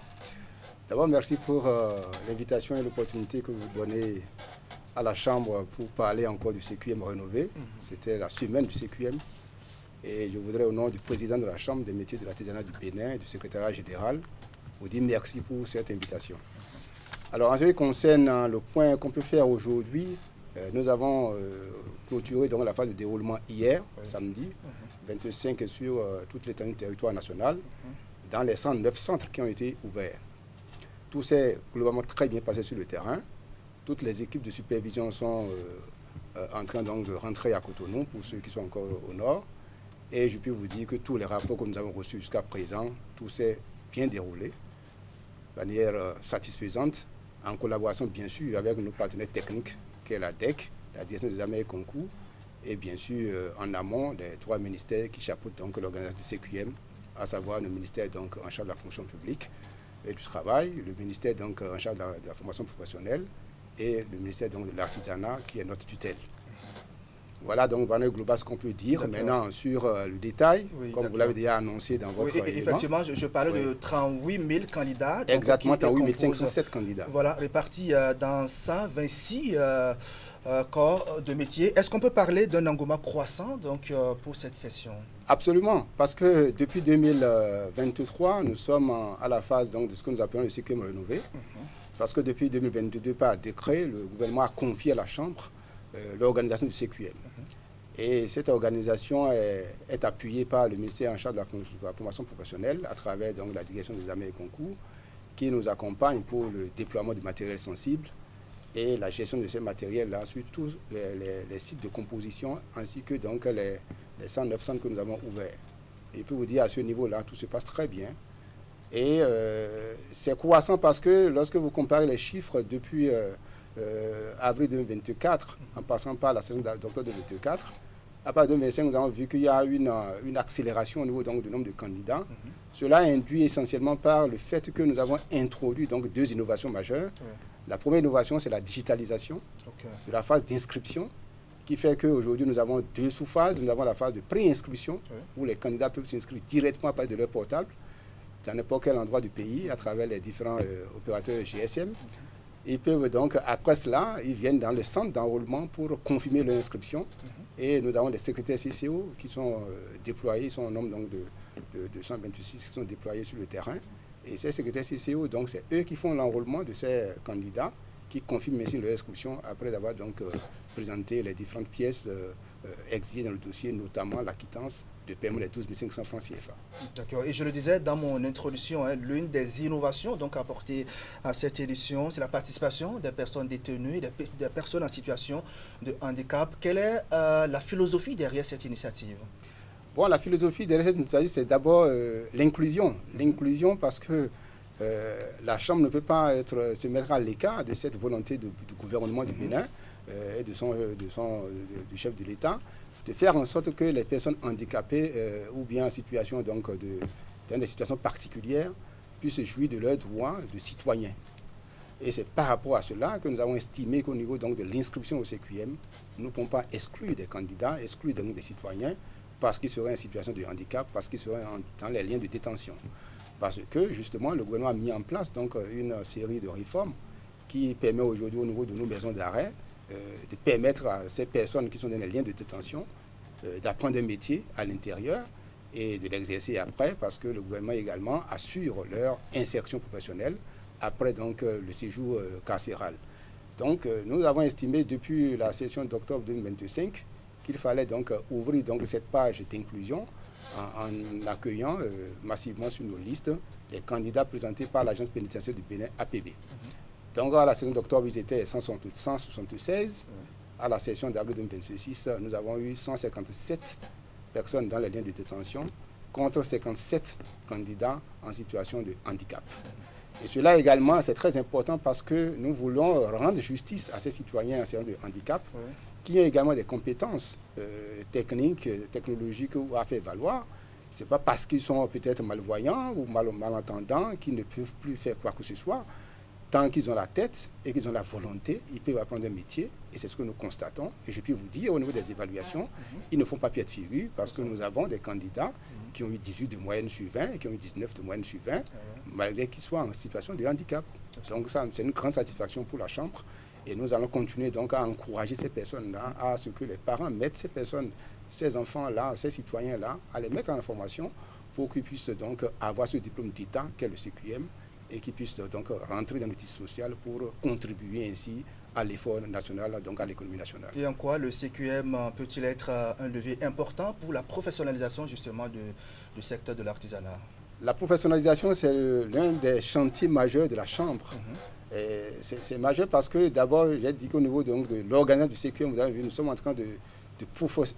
Speaker 9: D'abord, merci pour l'invitation et l'opportunité que vous donnez à la Chambre pour parler encore du CQM rénové. C'était la semaine du CQM. Et je voudrais, au nom du président de la Chambre des métiers de l'artisanat du Bénin et du secrétariat général, vous dire merci pour cette invitation. Alors, en ce qui concerne le point qu'on peut faire aujourd'hui, nous avons clôturé donc, la phase de déroulement hier, samedi, 25 sur toute l'étendue du territoire national, dans les 109 centres qui ont été ouverts. Tout s'est globalement très bien passé sur le terrain. Toutes les équipes de supervision sont en train donc, de rentrer à Cotonou pour ceux qui sont encore au nord. Et je peux vous dire que tous les rapports que nous avons reçus jusqu'à présent, tout s'est bien déroulé de manière satisfaisante, en collaboration bien sûr avec nos partenaires techniques, qui est la DEC, la Direction des examens et concours, et bien sûr en amont des 3 ministères qui chapeautent donc l'organisation du CQM, à savoir le ministère donc, en charge de la fonction publique et du travail, le ministère donc, en charge de la formation professionnelle et le ministère donc, de l'artisanat qui est notre tutelle. Voilà donc dans le global ce qu'on peut dire. Maintenant sur le détail, comme vous l'avez déjà annoncé dans votre élément.
Speaker 1: Effectivement, je parlais de 38 000 candidats.
Speaker 9: Exactement, 38 507 candidats.
Speaker 1: Voilà, répartis dans 126 corps de métier. Est-ce qu'on peut parler d'un engouement croissant donc, pour cette session?
Speaker 9: Absolument, parce que depuis 2023, nous sommes à la phase donc, de ce que nous appelons le CQM rénové. Parce que depuis 2022, par décret, le gouvernement a confié à la Chambre l'organisation du CQM. Et cette organisation est appuyée par le ministère en charge de la formation professionnelle à travers donc, la direction des examens et concours qui nous accompagne pour le déploiement du matériel sensible et la gestion de ces matériels-là sur tous les sites de composition ainsi que donc, les 109 centres que nous avons ouverts. Et je peux vous dire à ce niveau-là, tout se passe très bien. Et c'est croissant parce que lorsque vous comparez les chiffres depuis avril 2024, en passant par la saison d'octobre 2024, à partir de 2025, nous avons vu qu'il y a une accélération au niveau donc, du nombre de candidats. Cela est induit essentiellement par le fait que nous avons introduit donc, 2 innovations majeures. La première innovation, c'est la digitalisation de la phase d'inscription, qui fait qu'aujourd'hui, nous avons 2 sous-phases. Nous avons la phase de pré-inscription, où les candidats peuvent s'inscrire directement à partir de leur portable, dans n'importe quel endroit du pays, à travers les différents opérateurs GSM. Ils peuvent donc, après cela, ils viennent dans le centre d'enrôlement pour confirmer leur inscription. Et nous avons des secrétaires CCO qui sont déployés, ils sont au nombre donc, de 126 qui sont déployés sur le terrain. Et ces secrétaires CCO, donc c'est eux qui font l'enrôlement de ces candidats, qui confirment ainsi leur inscription après avoir donc présenté les différentes pièces exigées dans le dossier, notamment la quittance de paiement des 12 500 francs CFA.
Speaker 1: D'accord. Et je le disais dans mon introduction, l'une des innovations donc apportées à cette édition, c'est la participation des personnes détenues, des personnes en situation de handicap. Quelle est la philosophie derrière cette initiative?
Speaker 9: Bon, la philosophie derrière cette initiative, c'est d'abord l'inclusion. L'inclusion parce que la Chambre ne peut pas se mettre à l'écart de cette volonté du gouvernement du Bénin et du chef de l'État, de faire en sorte que les personnes handicapées ou bien en situation donc, dans des situations particulières puissent jouir de leurs droits de citoyens. Et c'est par rapport à cela que nous avons estimé qu'au niveau donc, de l'inscription au CQM, nous ne pouvons pas exclure des candidats, exclure donc, des citoyens parce qu'ils seraient en situation de handicap, parce qu'ils seraient dans les liens de détention. Parce que justement, le gouvernement a mis en place donc, une série de réformes qui permet aujourd'hui au niveau de nos maisons d'arrêt de permettre à ces personnes qui sont dans les liens de détention d'apprendre un métier à l'intérieur et de l'exercer après, parce que le gouvernement également assure leur insertion professionnelle après donc, le séjour carcéral. Donc nous avons estimé depuis la session d'octobre 2025 qu'il fallait donc ouvrir donc, cette page d'inclusion en accueillant massivement sur nos listes les candidats présentés par l'agence pénitentiaire du Bénin, APB. Donc à la session d'octobre, ils étaient 176. À la session d'avril 2026, nous avons eu 157 personnes dans les liens de détention contre 57 candidats en situation de handicap. Et cela également, c'est très important parce que nous voulons rendre justice à ces citoyens en situation de handicap qui ont également des compétences techniques, technologiques ou à faire valoir. Ce n'est pas parce qu'ils sont peut-être malvoyants ou malentendants qu'ils ne peuvent plus faire quoi que ce soit. Tant qu'ils ont la tête et qu'ils ont la volonté, ils peuvent apprendre un métier. Et c'est ce que nous constatons. Et je peux vous dire, au niveau des évaluations, ils ne font pas pied de figure parce que nous avons des candidats qui ont eu 18 de moyenne sur 20 et qui ont eu 19 de moyenne sur 20, malgré qu'ils soient en situation de handicap. Donc ça, c'est une grande satisfaction pour la Chambre. Et nous allons continuer donc à encourager ces personnes-là, à ce que les parents mettent ces personnes, ces enfants-là, ces citoyens-là, à les mettre en formation pour qu'ils puissent donc avoir ce diplôme d'État qu'est le CQM et qu'ils puissent donc rentrer dans le tissu social pour contribuer ainsi à l'effort national, donc à l'économie nationale.
Speaker 1: Et en quoi le CQM peut-il être un levier important pour la professionnalisation justement du secteur de l'artisanat?
Speaker 9: La professionnalisation, c'est l'un des chantiers majeurs de la Chambre. C'est majeur parce que d'abord, j'ai dit qu'au niveau donc, de l'organisation du CQM, vous avez vu, nous sommes en train de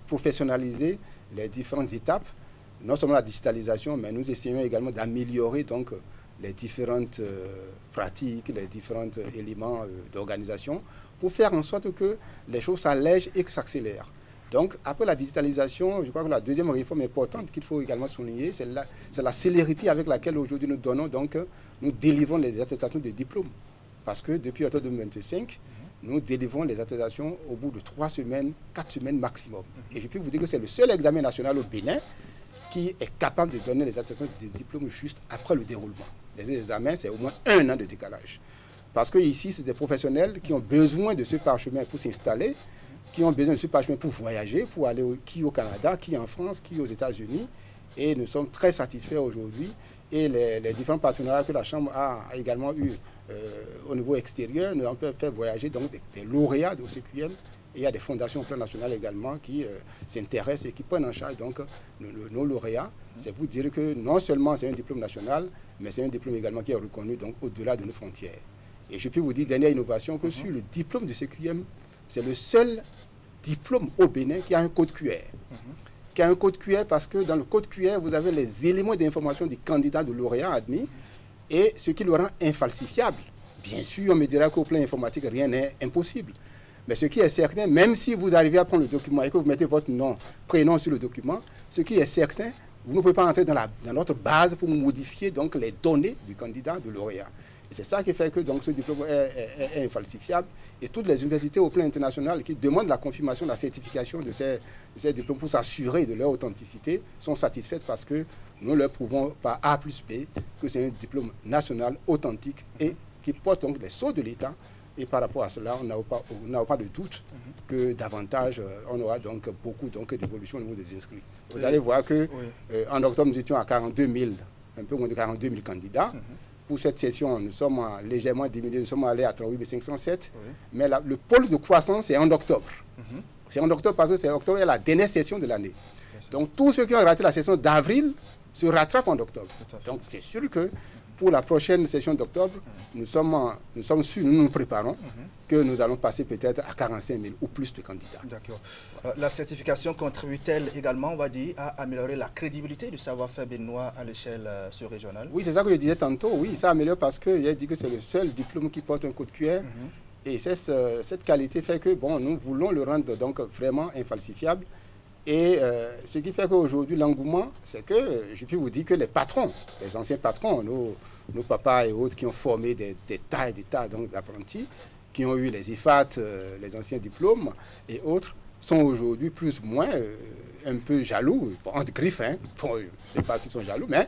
Speaker 9: professionnaliser les différentes étapes, non seulement la digitalisation, mais nous essayons également d'améliorer donc les différentes pratiques, les différents éléments d'organisation pour faire en sorte que les choses s'allègent et que s'accélèrent. Donc, après la digitalisation, je crois que la deuxième réforme importante qu'il faut également souligner, c'est la célérité avec laquelle aujourd'hui nous donnons, donc nous délivrons les attestations de diplôme. Parce que depuis octobre 2025, nous délivrons les attestations au bout de 3 semaines, 4 semaines maximum. Et je peux vous dire que c'est le seul examen national au Bénin qui est capable de donner les attestations de diplôme juste après le déroulement. Les examens, c'est au moins 1 an de décalage. Parce que ici, c'est des professionnels qui ont besoin de ce parchemin pour s'installer, qui ont besoin de ce parchemin pour voyager, pour aller qui au Canada, qui en France, qui aux États-Unis. Et nous sommes très satisfaits aujourd'hui. Et les différents partenariats que la Chambre a également eu au niveau extérieur, nous avons fait voyager donc des lauréats au CQM. Et il y a des fondations au plan national également qui s'intéressent et qui prennent en charge donc nos lauréats. C'est vous dire que non seulement c'est un diplôme national, mais c'est un diplôme également qui est reconnu donc au-delà de nos frontières. Et je peux vous dire, dernière innovation, que sur le diplôme de CQM, c'est le seul diplôme au Bénin qui a un code QR. Qui a un code QR parce que dans le code QR, vous avez les éléments d'information du candidat, de lauréat admis, et ce qui le rend infalsifiable. Bien sûr, on me dira qu'au plan informatique, rien n'est impossible. Mais ce qui est certain, même si vous arrivez à prendre le document et que vous mettez votre nom, prénom sur le document, ce qui est certain, vous ne pouvez pas entrer dans notre base pour modifier donc, les données du candidat, du lauréat. Et c'est ça qui fait que donc, ce diplôme est infalsifiable. Et toutes les universités au plan international qui demandent la confirmation, la certification de ces diplômes pour s'assurer de leur authenticité sont satisfaites parce que nous leur prouvons par A plus B que c'est un diplôme national authentique et qui porte donc les sceaux de l'État. Et par rapport à cela, on n'a pas de doute que davantage, on aura donc beaucoup d'évolution au niveau des inscrits. Vous allez voir qu'en octobre, nous étions à 42 000, un peu moins de 42 000 candidats. Pour cette session, nous sommes légèrement diminués, nous sommes allés à 38 507. Mais le pôle de croissance, c'est en octobre. C'est en octobre parce que c'est octobre est la dernière session de l'année. Donc tous ceux qui ont raté la session d'avril se rattrapent en octobre. Donc c'est sûr que pour la prochaine session d'octobre, nous sommes sûrs, nous nous préparons, que nous allons passer peut-être à 45 000 ou plus de candidats.
Speaker 1: D'accord. La certification contribue-t-elle également, on va dire, à améliorer la crédibilité du savoir-faire béninois à l'échelle sur-régionale?
Speaker 9: Oui, c'est ça que je disais tantôt. Oui, ça améliore parce que j'ai dit que c'est le seul diplôme qui porte un code QR. Et cette qualité fait que nous voulons le rendre donc vraiment infalsifiable. Et ce qui fait qu'aujourd'hui, l'engouement, c'est que je peux vous dire que les patrons, les anciens patrons, nos papas et autres qui ont formé des tas et des tas d'apprentis, qui ont eu les IFAT, les anciens diplômes et autres, sont aujourd'hui plus ou moins un peu jaloux, entre griffes, je ne sais pas qu'ils sont jaloux, mais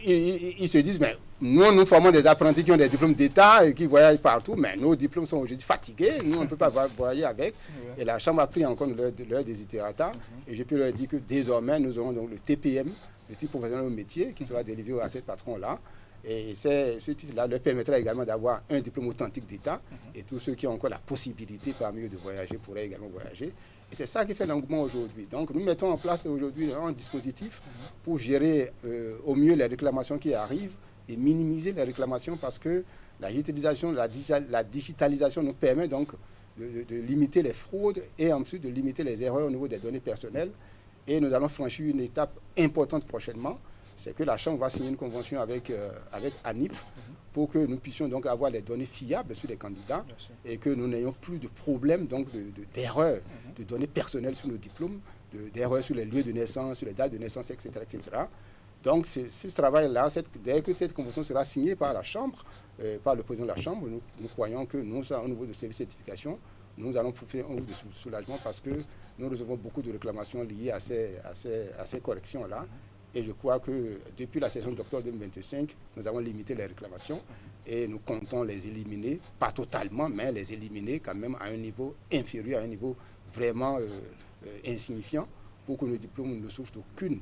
Speaker 9: ils se disent, mais nous formons des apprentis qui ont des diplômes d'État et qui voyagent partout, mais nos diplômes sont aujourd'hui fatigués, nous on ne peut pas voyager avec. Et la Chambre a pris en compte leur desiderata. Et je peux leur dire que désormais, nous aurons donc le TPM, le titre professionnel au métier, qui sera délivré à ces patrons-là. Et ce titre-là leur permettra également d'avoir un diplôme authentique d'État. Et tous ceux qui ont encore la possibilité parmi eux de voyager pourraient également voyager. Et c'est ça qui fait l'engouement aujourd'hui. Donc nous mettons en place aujourd'hui un dispositif pour gérer au mieux les réclamations qui arrivent et minimiser les réclamations, parce que la digitalisation nous permet donc de limiter les fraudes et ensuite de limiter les erreurs au niveau des données personnelles. Et nous allons franchir une étape importante prochainement. C'est que la Chambre va signer une convention avec ANIP pour que nous puissions donc avoir les données fiables sur les candidats et que nous n'ayons plus de problèmes donc d'erreurs de données personnelles sur nos diplômes, d'erreurs sur les lieux de naissance, sur les dates de naissance, etc. etc. Donc ce travail-là, dès que cette convention sera signée par la Chambre, par le président de la Chambre, nous croyons que nous, au niveau de service certification, nous allons faire un ouf de soulagement, parce que nous recevons beaucoup de réclamations liées à ces corrections-là. Et je crois que depuis la session d'octobre 2025, nous avons limité les réclamations et nous comptons les éliminer, pas totalement, mais les éliminer quand même à un niveau inférieur, à un niveau vraiment insignifiant, pour que nos diplômes ne souffrent d'aucune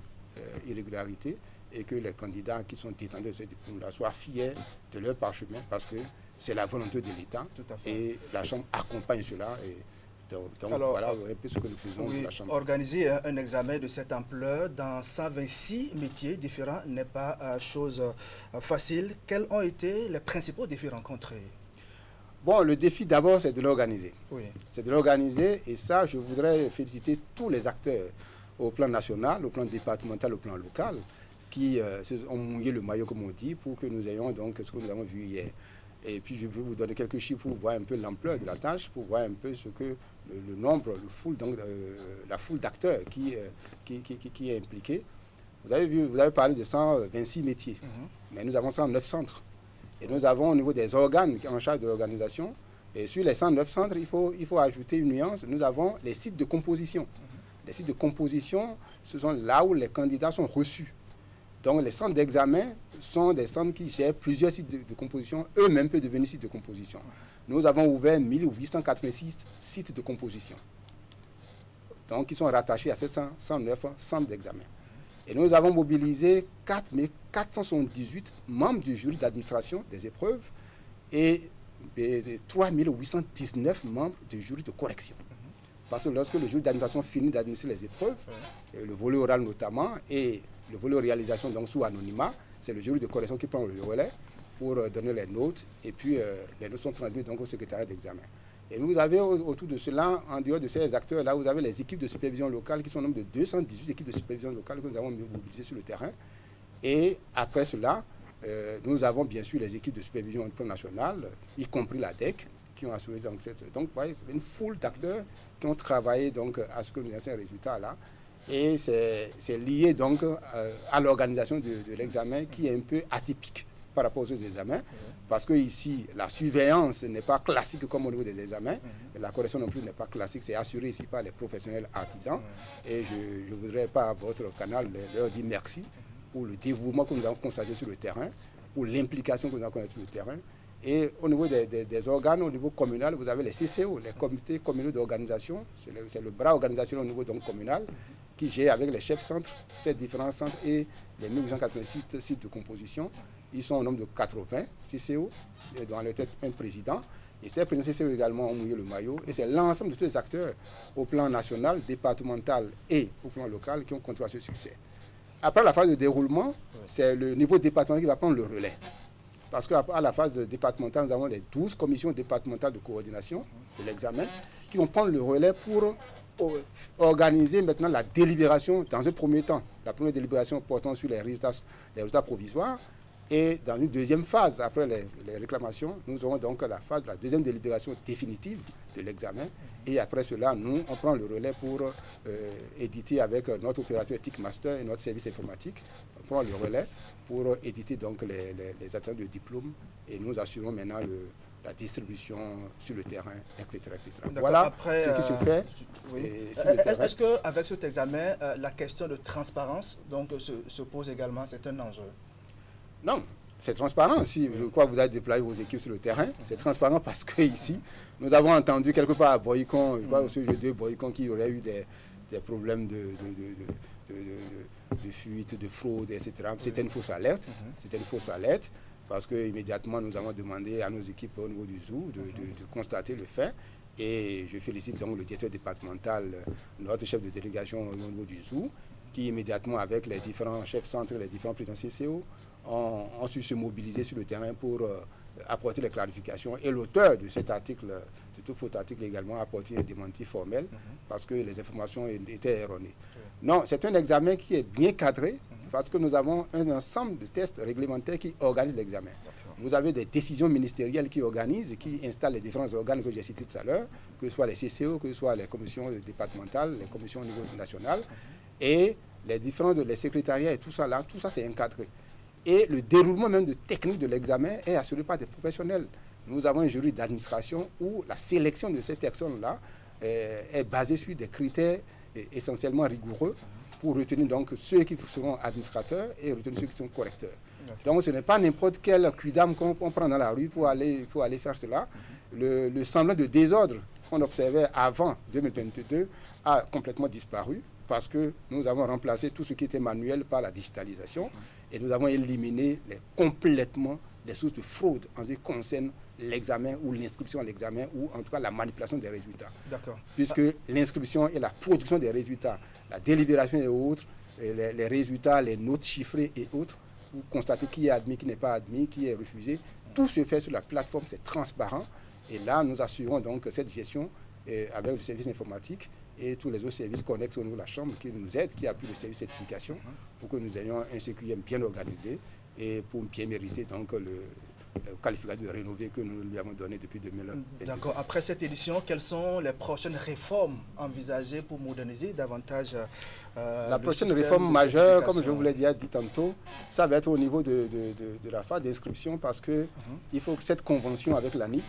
Speaker 9: irrégularité et que les candidats qui sont détenteurs de ce diplôme-là soient fiers de leur parchemin, parce que c'est la volonté de l'État et la Chambre accompagne cela. Donc alors, voilà un peu ce que nous faisons dans la Chambre.
Speaker 1: Organiser un examen de cette ampleur dans 126 métiers différents n'est pas chose facile. Quels ont été les principaux défis rencontrés?
Speaker 9: Bon, le défi d'abord, c'est de l'organiser. Oui. C'est de l'organiser, et ça, je voudrais féliciter tous les acteurs au plan national, au plan départemental, au plan local, qui ont mouillé le maillot, comme on dit, pour que nous ayons donc ce que nous avons vu hier. Et puis je vais vous donner quelques chiffres pour voir un peu l'ampleur de la tâche, pour voir un peu ce que le nombre, la foule d'acteurs qui est impliquée. Vous avez parlé de 126 métiers, mais nous avons 109 centres. Et nous avons au niveau des organes en charge de l'organisation, et sur les 109 centres, il faut ajouter une nuance, nous avons les sites de composition. Les sites de composition, ce sont là où les candidats sont reçus. Donc les centres d'examen sont des centres qui gèrent plusieurs sites de composition, eux-mêmes peuvent devenir sites de composition. Nous avons ouvert 1886 sites de composition, donc qui sont rattachés à ces 109 centres d'examen. Et nous avons mobilisé 478 membres du jury d'administration des épreuves et 3819 membres du jury de correction. Parce que lorsque le jury d'administration finit d'administrer les épreuves, le volet oral notamment, et le volet réalisation donc sous anonymat, c'est le jury de correction qui prend le relais pour donner les notes, et puis les notes sont transmises donc au secrétariat d'examen. Et vous avez autour de cela, en dehors de ces acteurs-là, vous avez les équipes de supervision locale qui sont au nombre de 218 équipes de supervision locale que nous avons mobilisées sur le terrain. Et après cela, nous avons bien sûr les équipes de supervision au plan national, y compris la DEC, qui ont assuré donc cette... Donc vous voyez, c'est une foule d'acteurs qui ont travaillé donc à ce que nous ayons ces résultats-là. Et c'est lié donc à l'organisation de l'examen qui est un peu atypique par rapport aux autres examens, parce que ici la surveillance n'est pas classique comme au niveau des examens, et la correction non plus n'est pas classique, c'est assuré ici par les professionnels artisans. Et je voudrais par votre canal leur dire merci pour le dévouement que nous avons constaté sur le terrain, pour l'implication que nous avons constatée sur le terrain. Et au niveau des organes, au niveau communal, vous avez les CCO, les comités communaux d'organisation, c'est le bras organisationnel au niveau donc communal, qui gère avec les chefs centres, ces différents centres et les 1886 sites de composition. Ils sont au nombre de 80 CCO, et dans leur tête un président. Et ces présidents CCO également ont mouillé le maillot. Et c'est l'ensemble de tous les acteurs au plan national, départemental et au plan local qui ont contribué à ce succès. Après la phase de déroulement, c'est le niveau départemental qui va prendre le relais. Parce qu'à la phase départementale, nous avons les 12 commissions départementales de coordination de l'examen qui vont prendre le relais pour organiser maintenant la délibération dans un premier temps. La première délibération portant sur les résultats provisoires. Et dans une deuxième phase, après les réclamations, nous aurons donc la phase de la deuxième délibération définitive de l'examen. Et après cela, nous, on prend le relais pour éditer avec notre opérateur Tickmaster et notre service informatique. On prend le relais pour éditer donc les atteintes de diplôme. Et nous assurons maintenant la distribution sur le terrain, etc. Voilà
Speaker 1: après,
Speaker 9: ce qui se fait.
Speaker 1: Oui. Est-ce qu'avec cet examen, la question de transparence donc, se pose également? C'est un enjeu?
Speaker 9: Non, c'est transparent. Si je crois que vous avez déployé vos équipes sur le terrain, c'est transparent parce que ici, nous avons entendu quelque part à Boycon, je crois au sujet de Boycon, qu'il y aurait eu des problèmes de fuite, de fraude, etc. C'était une fausse alerte. C'était une fausse alerte. parce qu'immédiatement, nous avons demandé à nos équipes au niveau du zoo de constater le fait. Et je félicite donc le directeur départemental, notre chef de délégation au niveau du zoo, qui immédiatement, avec les différents chefs centres, les différents présidents CCO, ont su se mobiliser sur le terrain pour apporter les clarifications. Et l'auteur de cet article, de tout faux article également, a apporté un démenti formel parce que les informations étaient erronées. Non, c'est un examen qui est bien cadré parce que nous avons un ensemble de tests réglementaires qui organisent l'examen. Vous avez des décisions ministérielles qui organisent, qui installent les différents organes que j'ai cités tout à l'heure, que ce soit les CCO, que ce soit les commissions départementales, les commissions au niveau national, et les secrétariats et tout ça là, tout ça c'est encadré. Et le déroulement même de technique de l'examen est assuré par des professionnels. Nous avons un jury d'administration où la sélection de ces personnes-là est basée sur des critères essentiellement rigoureux pour retenir donc ceux qui seront administrateurs et retenir ceux qui sont correcteurs. Donc ce n'est pas n'importe quel quidam qu'on prend dans la rue pour aller faire cela. Le semblant de désordre qu'on observait avant 2022 a complètement disparu parce que nous avons remplacé tout ce qui était manuel par la digitalisation et nous avons éliminé complètement les sources de fraude en ce qui concerne l'examen ou l'inscription à l'examen ou en tout cas la manipulation des résultats.
Speaker 1: D'accord.
Speaker 9: Puisque l'inscription et la production des résultats, la délibération et autres, les résultats, les notes chiffrées et autres, vous constatez qui est admis, qui n'est pas admis, qui est refusé. Tout se fait sur la plateforme, c'est transparent. Et là, nous assurons donc cette gestion avec le service informatique et tous les autres services connexes au niveau de la Chambre qui nous aident, qui appuient le service certification pour que nous ayons un CQM bien organisé et pour bien mériter donc le qualificatif de rénové que nous lui avons donné depuis 2001.
Speaker 1: D'accord. Après cette édition, quelles sont les prochaines réformes envisagées pour moderniser davantage
Speaker 9: la prochaine réforme majeure, comme je vous l'ai dit tantôt, ça va être au niveau de la phase d'inscription parce que il faut que cette convention avec l'ANIP,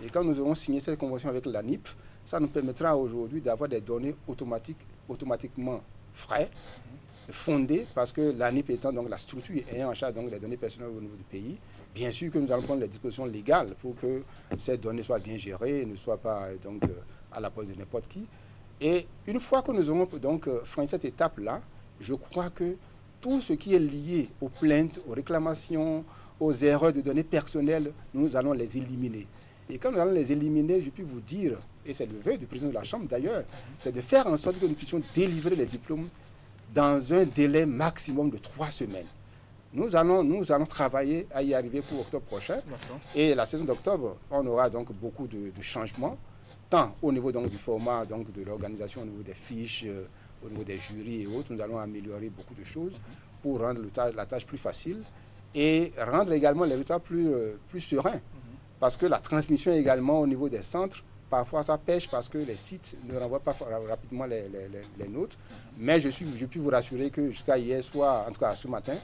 Speaker 9: et quand nous aurons signé cette convention avec l'ANIP, ça nous permettra aujourd'hui d'avoir des données automatiquement frais, fondées, parce que l'ANIP étant donc la structure ayant en charge donc les données personnelles au niveau du pays, bien sûr que nous allons prendre les dispositions légales pour que ces données soient bien gérées et ne soient pas donc à la porte de n'importe qui. Et une fois que nous aurons donc franchi cette étape-là, je crois que tout ce qui est lié aux plaintes, aux réclamations, aux erreurs de données personnelles, nous allons les éliminer. Et quand nous allons les éliminer, je puis vous dire, et c'est le vœu du président de la Chambre d'ailleurs, c'est de faire en sorte que nous puissions délivrer les diplômes dans un délai maximum de 3 semaines. Nous allons travailler à y arriver pour octobre prochain. Et la saison d'octobre, on aura donc beaucoup de changements, tant au niveau donc, du format donc, de l'organisation, au niveau des fiches, au niveau des jurys et autres. Nous allons améliorer beaucoup de choses pour rendre la tâche plus facile et rendre également les résultats plus sereins. Parce que la transmission également au niveau des centres, parfois ça pêche parce que les sites ne renvoient pas rapidement les notes. Mais je puis vous rassurer que jusqu'à hier soir, en tout cas ce matin,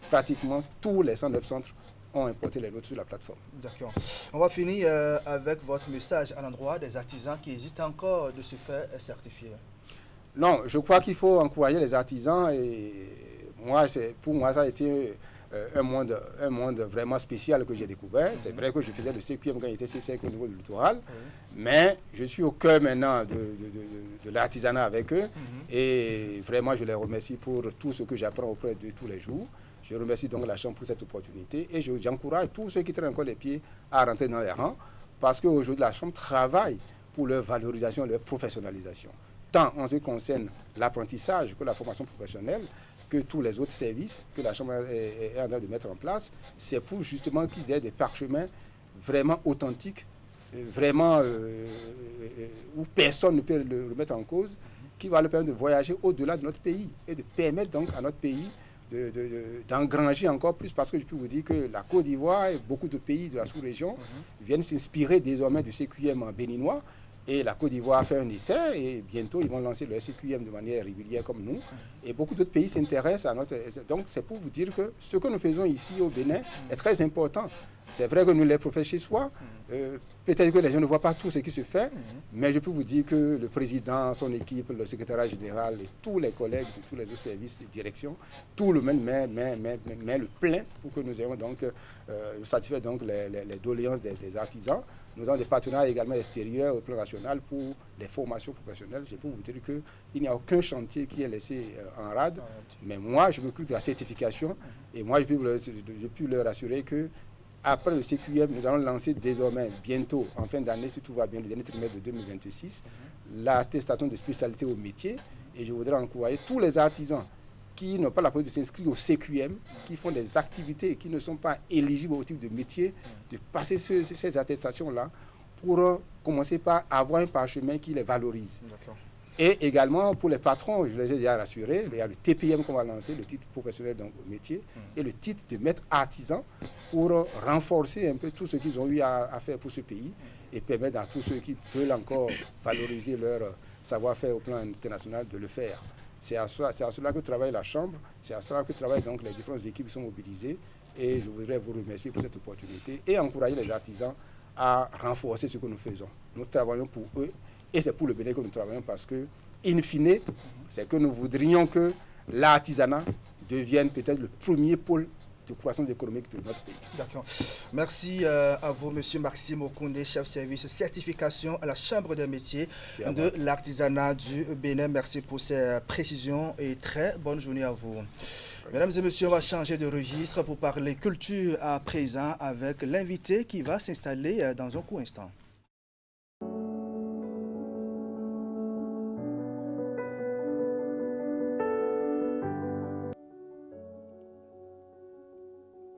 Speaker 9: pratiquement tous les 109 centres ont importé les notes sur la plateforme.
Speaker 1: D'accord. On va finir avec votre message à l'endroit des artisans qui hésitent encore de se faire certifier.
Speaker 9: Non, je crois qu'il faut encourager les artisans et pour moi ça a été un monde vraiment spécial que j'ai découvert. C'est vrai que je faisais le CQM quand j'étais C5 au niveau du littoral, mais je suis au cœur maintenant de l'artisanat avec eux et vraiment je les remercie pour tout ce que j'apprends auprès d'eux tous les jours. Je remercie donc la Chambre pour cette opportunité et j'encourage tous ceux qui traînent encore les pieds à rentrer dans les rangs parce qu'aujourd'hui la Chambre travaille pour leur valorisation, leur professionnalisation, tant en ce qui concerne l'apprentissage que la formation professionnelle, que tous les autres services que la Chambre est en train de mettre en place. C'est pour justement qu'ils aient des parchemins vraiment authentiques, vraiment où personne ne peut le remettre en cause, qui va leur permettre de voyager au-delà de notre pays et de permettre donc à notre pays d'engranger encore plus, parce que je peux vous dire que la Côte d'Ivoire et beaucoup de pays de la sous-région viennent s'inspirer désormais du CQM béninois. Et la Côte d'Ivoire a fait un essai et bientôt ils vont lancer le CQM de manière régulière comme nous. Et beaucoup d'autres pays s'intéressent à notre... Donc c'est pour vous dire que ce que nous faisons ici au Bénin est très important. C'est vrai que nous les faisons chez soi. Peut-être que les gens ne voient pas tout ce qui se fait, mais je peux vous dire que le président, son équipe, le secrétariat général et tous les collègues de tous les autres services de direction, tout le monde met le plein pour que nous ayons donc satisfait donc les doléances des artisans. Nous avons des partenaires également extérieurs au plan national pour les formations professionnelles. Je peux vous dire qu'il n'y a aucun chantier qui est laissé en rade. Mais moi, je m'occupe de la certification et moi, je peux leur assurer que après le CQM, nous allons lancer désormais, bientôt, en fin d'année, si tout va bien, le dernier trimestre de 2026, l'attestation de spécialité au métier. Et je voudrais encourager tous les artisans qui n'ont pas la possibilité de s'inscrire au CQM, qui font des activités, qui ne sont pas éligibles au type de métier, de passer ces attestations-là pour commencer par avoir un parchemin qui les valorise. Et également pour les patrons, je les ai déjà rassurés, il y a le TPM qu'on va lancer, le titre professionnel donc, au métier, et le titre de maître artisan pour renforcer un peu tout ce qu'ils ont eu à faire pour ce pays et permettre à tous ceux qui veulent encore valoriser leur savoir-faire au plan international de le faire. C'est à cela que travaille la Chambre, c'est à cela que travaillent donc les différentes équipes qui sont mobilisées et je voudrais vous remercier pour cette opportunité et encourager les artisans à renforcer ce que nous faisons. Nous travaillons pour eux et c'est pour le Bénin que nous travaillons parce que, in fine, c'est que nous voudrions que l'artisanat devienne peut-être le premier pôle de croissance économique de notre pays.
Speaker 1: D'accord. Merci à vous, M. Maxime Okoundé, chef service certification à la Chambre des métiers de l'artisanat du Bénin. Merci pour ces précisions et très bonne journée à vous. Mesdames et messieurs, on va changer de registre pour parler culture à présent avec l'invité qui va s'installer dans un court instant.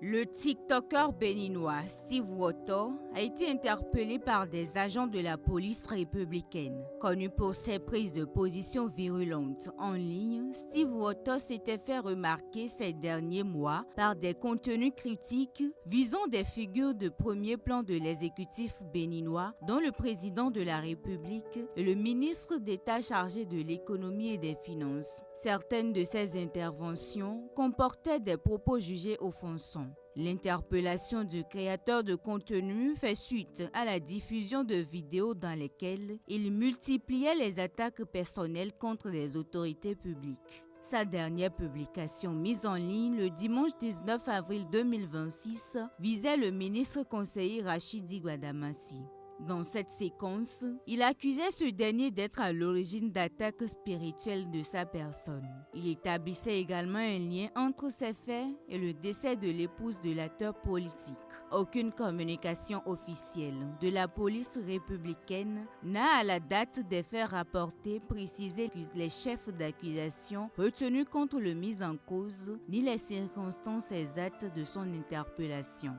Speaker 10: Le TikToker béninois Steve Woto a été interpellé par des agents de la police républicaine. Connu pour ses prises de position virulentes en ligne, Steve Woto s'était fait remarquer ces derniers mois par des contenus critiques visant des figures de premier plan de l'exécutif béninois, dont le président de la République et le ministre d'État chargé de l'économie et des finances. Certaines de ces interventions comportaient des propos jugés offensants. L'interpellation du créateur de contenu fait suite à la diffusion de vidéos dans lesquelles il multipliait les attaques personnelles contre les autorités publiques. Sa dernière publication mise en ligne le dimanche 19 avril 2026 visait le ministre conseiller Rachidi Guadamassi. Dans cette séquence, il accusait ce dernier d'être à l'origine d'attaques spirituelles de sa personne. Il établissait également un lien entre ces faits et le décès de l'épouse de l'acteur politique. Aucune communication officielle de la police républicaine n'a, à la date des faits rapportés, précisé les chefs d'accusation retenus contre le mis en cause, ni les circonstances exactes de son interpellation.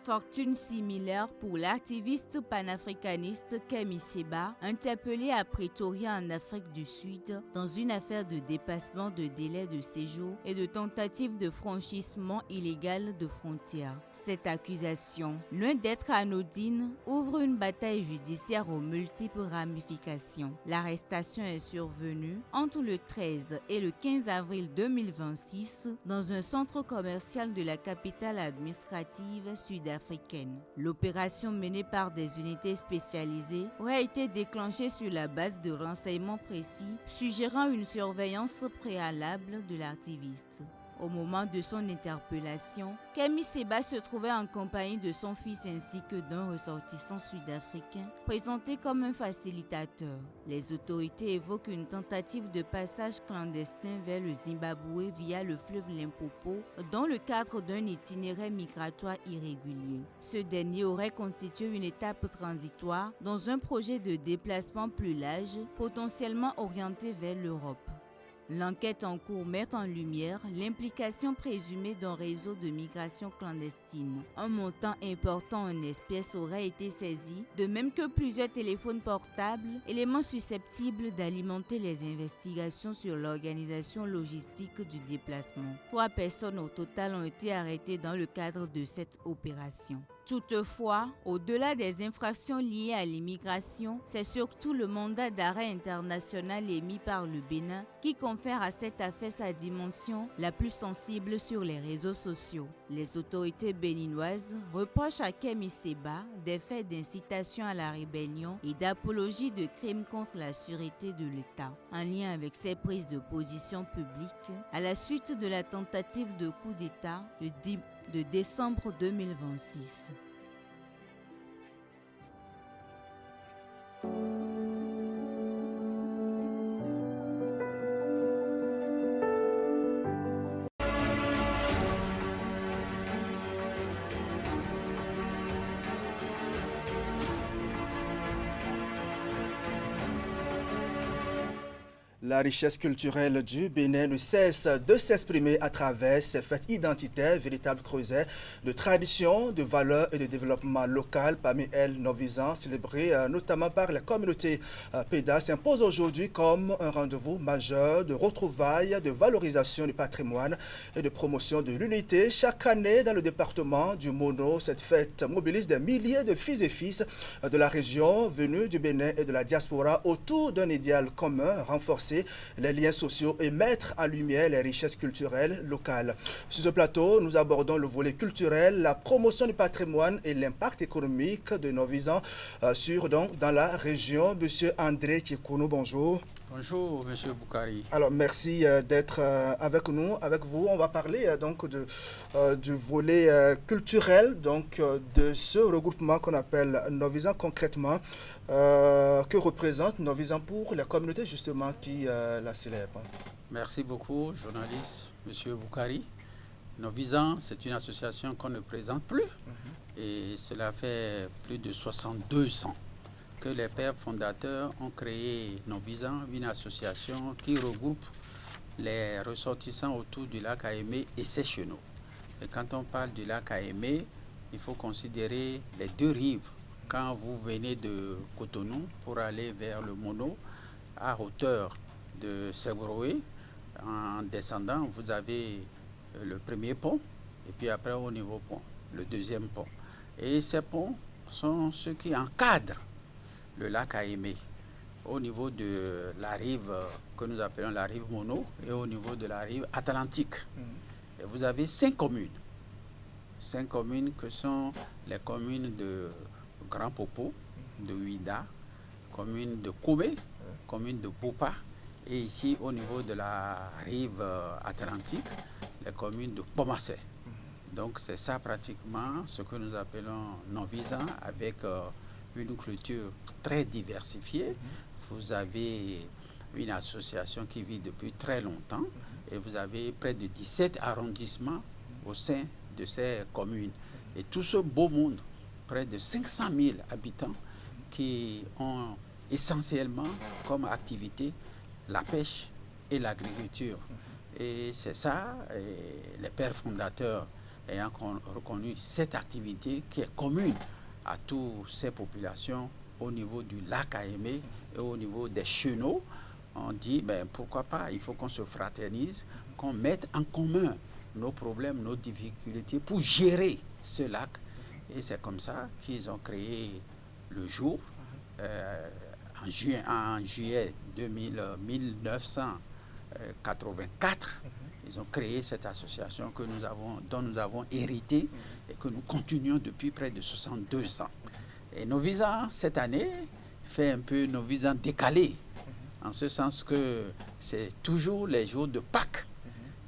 Speaker 10: Fortune similaire pour l'activiste panafricaniste Kemi Seba, interpellé à Pretoria en Afrique du Sud dans une affaire de dépassement de délai de séjour et de tentative de franchissement illégal de frontières. Cette accusation, loin d'être anodine, ouvre une bataille judiciaire aux multiples ramifications. L'arrestation est survenue entre le 13 et le 15 avril 2026 dans un centre commercial de la capitale administrative sud-africaine. L'opération menée par des unités spécialisées aurait été déclenchée sur la base de renseignements précis suggérant une surveillance préalable de l'activiste. Au moment de son interpellation, Kemi Seba se trouvait en compagnie de son fils ainsi que d'un ressortissant sud-africain présenté comme un facilitateur. Les autorités évoquent une tentative de passage clandestin vers le Zimbabwe via le fleuve Limpopo dans le cadre d'un itinéraire migratoire irrégulier. Ce dernier aurait constitué une étape transitoire dans un projet de déplacement plus large, potentiellement orienté vers l'Europe. L'enquête en cours met en lumière l'implication présumée d'un réseau de migration clandestine. Un montant important en espèces aurait été saisi, de même que plusieurs téléphones portables, éléments susceptibles d'alimenter les investigations sur l'organisation logistique du déplacement. 3 personnes au total ont été arrêtées dans le cadre de cette opération. Toutefois, au-delà des infractions liées à l'immigration, c'est surtout le mandat d'arrêt international émis par le Bénin qui confère à cette affaire sa dimension la plus sensible sur les réseaux sociaux. Les autorités béninoises reprochent à Kemi Seba des faits d'incitation à la rébellion et d'apologie de crimes contre la sûreté de l'État, en lien avec ses prises de position publiques à la suite de la tentative de coup d'État de décembre 2026.
Speaker 1: La richesse culturelle du Bénin ne cesse de s'exprimer à travers ses fêtes identitaires, véritables creusets de traditions, de valeurs et de développement local. Parmi elles, Novisan, célébré notamment par la communauté PEDA, s'impose aujourd'hui comme un rendez-vous majeur de retrouvailles, de valorisation du patrimoine et de promotion de l'unité. Chaque année, dans le département du Mono, cette fête mobilise des milliers de filles et fils de la région venus du Bénin et de la diaspora autour d'un idéal commun, renforcer les liens sociaux et mettre en lumière les richesses culturelles locales. Sur ce plateau, nous abordons le volet culturel, la promotion du patrimoine et l'impact économique de Novisan dans la région. Monsieur André Tchekounou, bonjour.
Speaker 11: Bonjour, Monsieur Boukari.
Speaker 1: Alors, merci d'être avec nous. Avec vous, on va parler donc du volet culturel de ce regroupement qu'on appelle Novisan concrètement. Que représente Novisan pour la communauté justement qui la célèbre?
Speaker 11: Merci beaucoup, journaliste Monsieur Boukari. Novisan, c'est une association qu'on ne présente plus et cela fait plus de 62 ans que les pères fondateurs ont créé Novisan, une association qui regroupe les ressortissants autour du lac Aémé et ses chenaux. Et quand on parle du lac Aémé, il faut considérer les deux rives. Quand vous venez de Cotonou pour aller vers le Mono, à hauteur de Sebroé, en descendant, vous avez le premier pont, et puis après au niveau pont, le deuxième pont. Et ces ponts sont ceux qui encadrent le lac Aémé, au niveau de la rive que nous appelons la rive Mono et au niveau de la rive Atlantique. Et vous avez 5 communes. 5 communes que sont les communes de Grand Popo, de Ouida, commune de Koubé, commune de Boupa, et ici au niveau de la rive Atlantique, les communes de Pomassé. Donc c'est ça pratiquement ce que nous appelons Novisan avec une culture très diversifiée. Vous avez une association qui vit depuis très longtemps et vous avez près de 17 arrondissements au sein de ces communes. Et tout ce beau monde, près de 500 000 habitants qui ont essentiellement comme activité la pêche et l'agriculture. Et c'est ça, les pères fondateurs ayant reconnu cette activité qui est commune à toutes ces populations au niveau du lac Aémé et au niveau des chenaux, on dit pourquoi pas, il faut qu'on se fraternise, qu'on mette en commun nos problèmes, nos difficultés pour gérer ce lac. Et c'est comme ça qu'ils ont créé le jour en juillet 1984. Ils ont créé cette association dont nous avons hérité et que nous continuons depuis près de 62 ans. Et Novisan, cette année, fait un peu Novisan décalé, en ce sens que c'est toujours les jours de Pâques.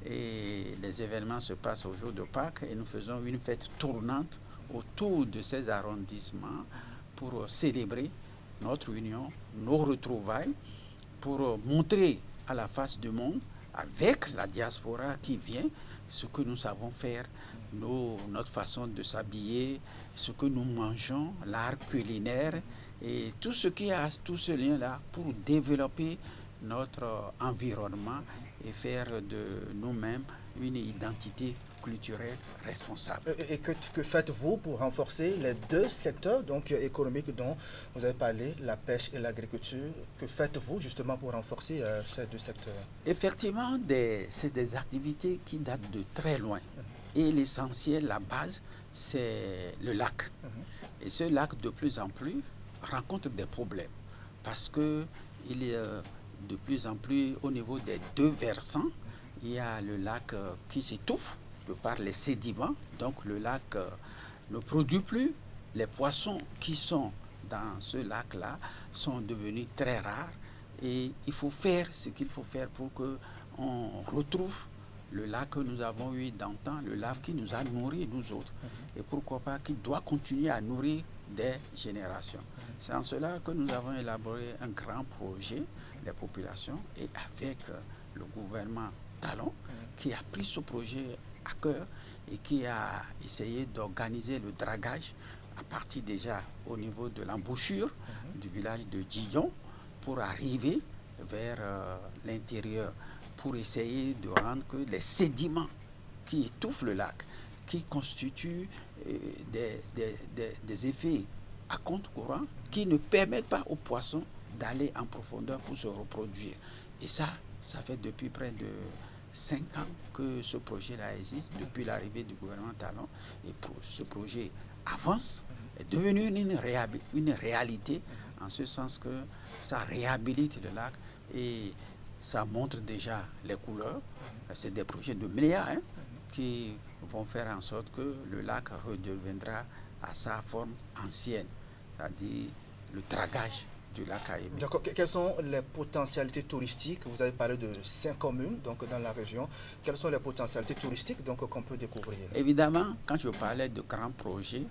Speaker 11: Et les événements se passent au jour de Pâques et nous faisons une fête tournante autour de ces arrondissements pour célébrer notre union, nos retrouvailles, pour montrer à la face du monde, avec la diaspora qui vient, ce que nous savons faire, notre façon de s'habiller, ce que nous mangeons, l'art culinaire et tout ce qui a tout ce lien-là pour développer notre environnement et faire de nous-mêmes une identité culturelle responsable.
Speaker 1: Et que faites-vous pour renforcer les deux secteurs économiques dont vous avez parlé, la pêche et l'agriculture? Que faites-vous justement pour renforcer ces deux secteurs?
Speaker 11: Effectivement, c'est des activités qui datent de très loin. Et l'essentiel, la base, c'est le lac. Et ce lac, de plus en plus, rencontre des problèmes. Parce qu'il est de plus en plus au niveau des deux versants. Il y a le lac qui s'étouffe de par les sédiments. Donc le lac ne produit plus. Les poissons qui sont dans ce lac-là sont devenus très rares. Et il faut faire ce qu'il faut faire pour qu'on retrouve le lac que nous avons eu d'antan, le lac qui nous a nourris, nous autres. Et pourquoi pas, qui doit continuer à nourrir des générations. C'est en cela que nous avons élaboré un grand projet, les populations, et avec le gouvernement Talon, qui a pris ce projet à cœur et qui a essayé d'organiser le dragage à partir déjà au niveau de l'embouchure du village de Djillon pour arriver vers l'intérieur pour essayer de rendre que les sédiments qui étouffent le lac, qui constituent des effets à compte courant, qui ne permettent pas aux poissons d'aller en profondeur pour se reproduire. Et ça fait depuis près de 5 ans que ce projet-là existe, depuis l'arrivée du gouvernement Talon. Et ce projet avance, est devenu une réalité, en ce sens que ça réhabilite le lac et ça montre déjà les couleurs. C'est des projets de milliards qui vont faire en sorte que le lac redeviendra à sa forme ancienne, c'est-à-dire le dragage du lac Aïmé.
Speaker 1: D'accord. Quelles sont les potentialités touristiques? Vous avez parlé de 5 communes donc, dans la région. Quelles sont les potentialités touristiques qu'on peut découvrir?
Speaker 11: Évidemment, quand je parlais de grands projets,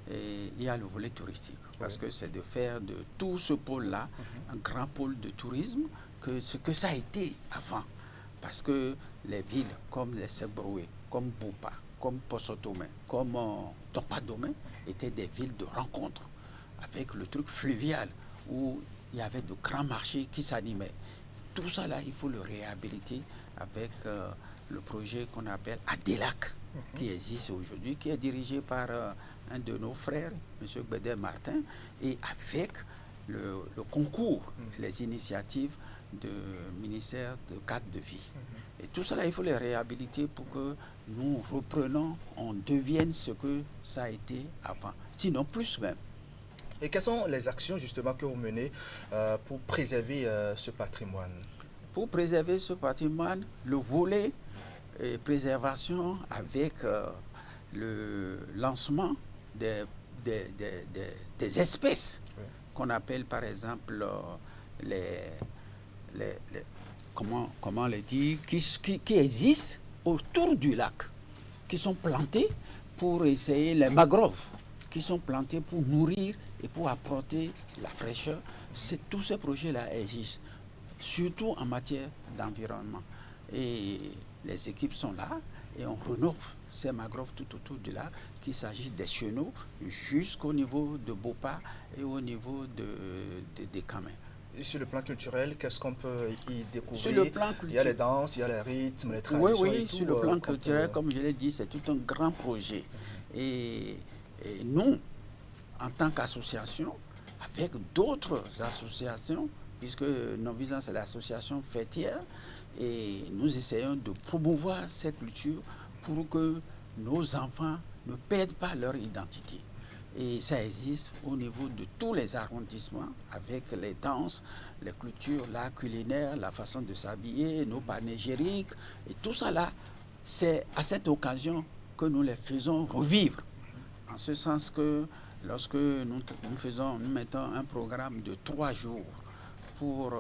Speaker 11: il y a le volet touristique. Parce que c'est de faire de tout ce pôle-là un grand pôle de tourisme, que ce que ça a été avant. Parce que les villes comme les Sebroué, comme Boupa, comme Posotome, comme Topadome étaient des villes de rencontre avec le truc fluvial où il y avait de grands marchés qui s'animaient. Tout ça là, il faut le réhabiliter avec le projet qu'on appelle Adelac, qui existe aujourd'hui, qui est dirigé par un de nos frères, M. Bédé Martin, et avec le concours, les initiatives du ministère de cadre de vie. Et tout cela, il faut les réhabiliter pour que nous reprenons, on devienne ce que ça a été avant, sinon plus même.
Speaker 1: Et quelles sont les actions justement que vous menez pour préserver ce patrimoine?
Speaker 11: Pour préserver ce patrimoine, le volet préservation avec le lancement des espèces qu'on appelle par exemple comment les dire, qui existent autour du lac, qui sont plantés pour essayer les mangroves, qui sont plantés pour nourrir et pour apporter la fraîcheur. Tous ces projets-là existent, surtout en matière d'environnement. Et les équipes sont là et on rénove ces mangroves tout autour du lac, qu'il s'agisse des chenaux jusqu'au niveau de Bopa et au niveau des Camins.
Speaker 1: Et sur le plan culturel, qu'est-ce qu'on peut y découvrir?
Speaker 11: Sur le plan
Speaker 1: il y a les danses, il y a les rythmes, les traditions.
Speaker 11: Oui, sur le plan culturel, comme je l'ai dit, c'est tout un grand projet. Et nous, en tant qu'association, avec d'autres associations, puisque Novisan c'est l'association fêtière, et nous essayons de promouvoir cette culture pour que nos enfants ne perdent pas leur identité. Et ça existe au niveau de tous les arrondissements, avec les danses, les cultures, l'art culinaire, la façon de s'habiller, nos panégyriques, et tout ça là, c'est à cette occasion que nous les faisons revivre. En ce sens que lorsque nous mettons un programme de 3 jours pour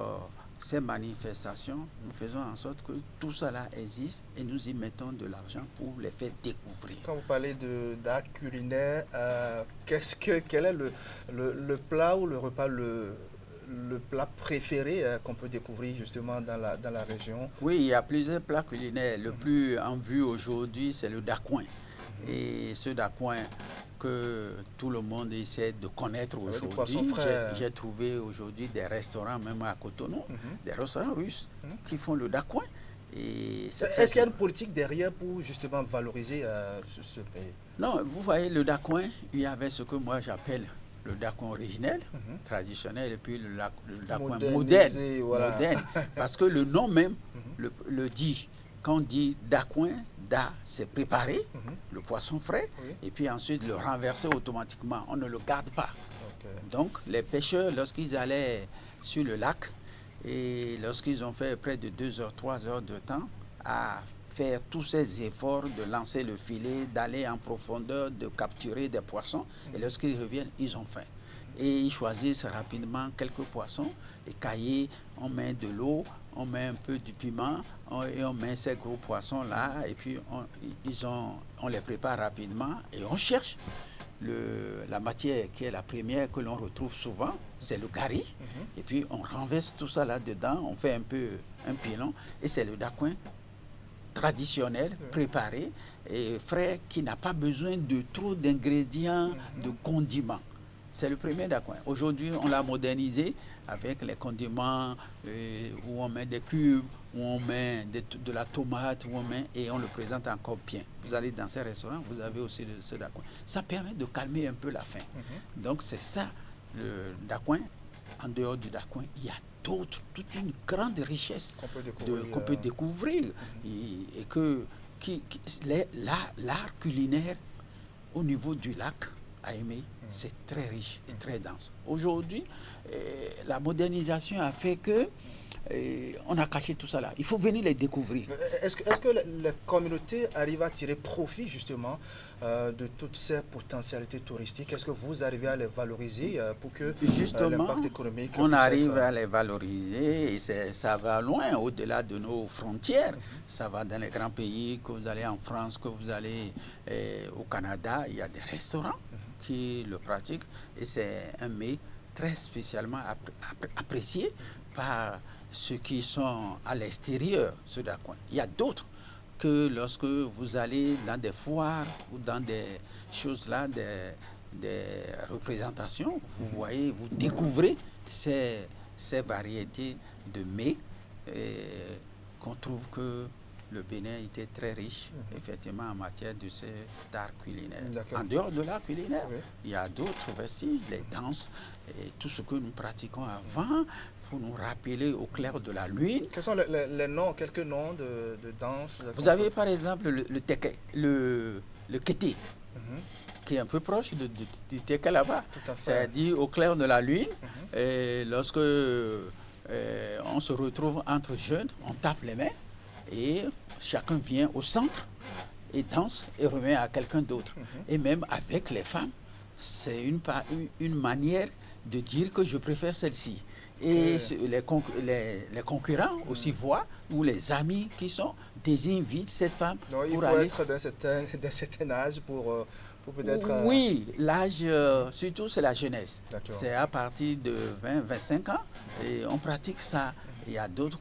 Speaker 11: ces manifestations, nous faisons en sorte que tout cela existe et nous y mettons de l'argent pour les faire découvrir.
Speaker 1: Quand vous parlez d'art culinaire, quel est le plat ou le repas, le plat préféré qu'on peut découvrir justement dans la région?
Speaker 11: Oui, il y a plusieurs plats culinaires. Le plus en vue aujourd'hui, c'est le dacouin. Et ce dacouin que tout le monde essaie de connaître aujourd'hui. J'ai trouvé aujourd'hui des restaurants, même à Cotonou, des restaurants russes qui font le dacouin.
Speaker 1: Est-ce qu'il y a une politique derrière pour justement valoriser ce pays?
Speaker 11: Non, vous voyez, le dacouin, il y avait ce que moi j'appelle le dacouin originel, traditionnel, et puis le dacouin moderne.
Speaker 1: Voilà.
Speaker 11: Moderne, parce que le nom même le dit. Quand on dit dacouin, da, c'est préparer le poisson frais, et puis ensuite le renverser automatiquement. On ne le garde pas. Donc, les pêcheurs, lorsqu'ils allaient sur le lac, et lorsqu'ils ont fait près de 2 heures, 3 heures de temps à faire tous ces efforts de lancer le filet, d'aller en profondeur, de capturer des poissons, et lorsqu'ils reviennent, ils ont faim. Et ils choisissent rapidement quelques poissons, et caillés, on met de l'eau, on met un peu du piment, et on met ces gros poissons-là, et puis on les prépare rapidement, et on cherche la matière qui est la première que l'on retrouve souvent, c'est le gari, et puis on renverse tout ça là-dedans, on fait un peu un pilon, et c'est le dacouin traditionnel, préparé, et frais, qui n'a pas besoin de trop d'ingrédients, de condiments. C'est le premier dacouin. Aujourd'hui, on l'a modernisé avec les condiments où on met des cubes, où on met de la tomate, et on le présente encore bien. Vous allez dans ces restaurants, vous avez aussi ce dacouin. Ça permet de calmer un peu la faim. Donc c'est ça, le dacouin. En dehors du dacouin, il y a toute une grande richesse qu'on peut découvrir. Et que l'art culinaire au niveau du lac Aimé, c'est très riche et très dense. Aujourd'hui, la modernisation a fait que on a caché tout ça là. Il faut venir les découvrir.
Speaker 1: Est-ce que les communautés arrivent à tirer profit justement de toutes ces potentialités touristiques? Est-ce que vous arrivez à les valoriser pour que l'impact économique
Speaker 11: on arrive à les valoriser et ça va loin, au-delà de nos frontières. Ça va dans les grands pays, que vous allez en France, que vous allez au Canada, il y a des restaurants qui le pratiquent et c'est un mets très spécialement apprécié par ceux qui sont à l'extérieur, ceux d'Acoin. Il y a d'autres que lorsque vous allez dans des foires ou dans des choses là, des représentations, vous voyez, vous découvrez ces variétés de mets qu'on trouve que le Bénin était très riche, effectivement, en matière de cet art culinaire. En dehors de l'art culinaire, il y a d'autres vestiges, les danses, et tout ce que nous pratiquons avant, pour nous rappeler au clair de la lune.
Speaker 1: Quels sont les noms, quelques noms de danse?
Speaker 11: Vous avez par exemple le kété, qui est un peu proche du teke là-bas. C'est dit au clair de la lune, et lorsque on se retrouve entre jeunes, on tape les mains, et chacun vient au centre et danse et remet à quelqu'un d'autre. Et même avec les femmes, c'est une manière de dire que je préfère celle-ci. Et les concurrents aussi voient, ou les amis qui sont, désinvitent cette femme.
Speaker 1: Donc, il faut être d'un certain âge pour peut-être...
Speaker 11: Oui, l'âge, surtout c'est la jeunesse. C'est à partir de 20-25 ans et on pratique ça. Il y a d'autres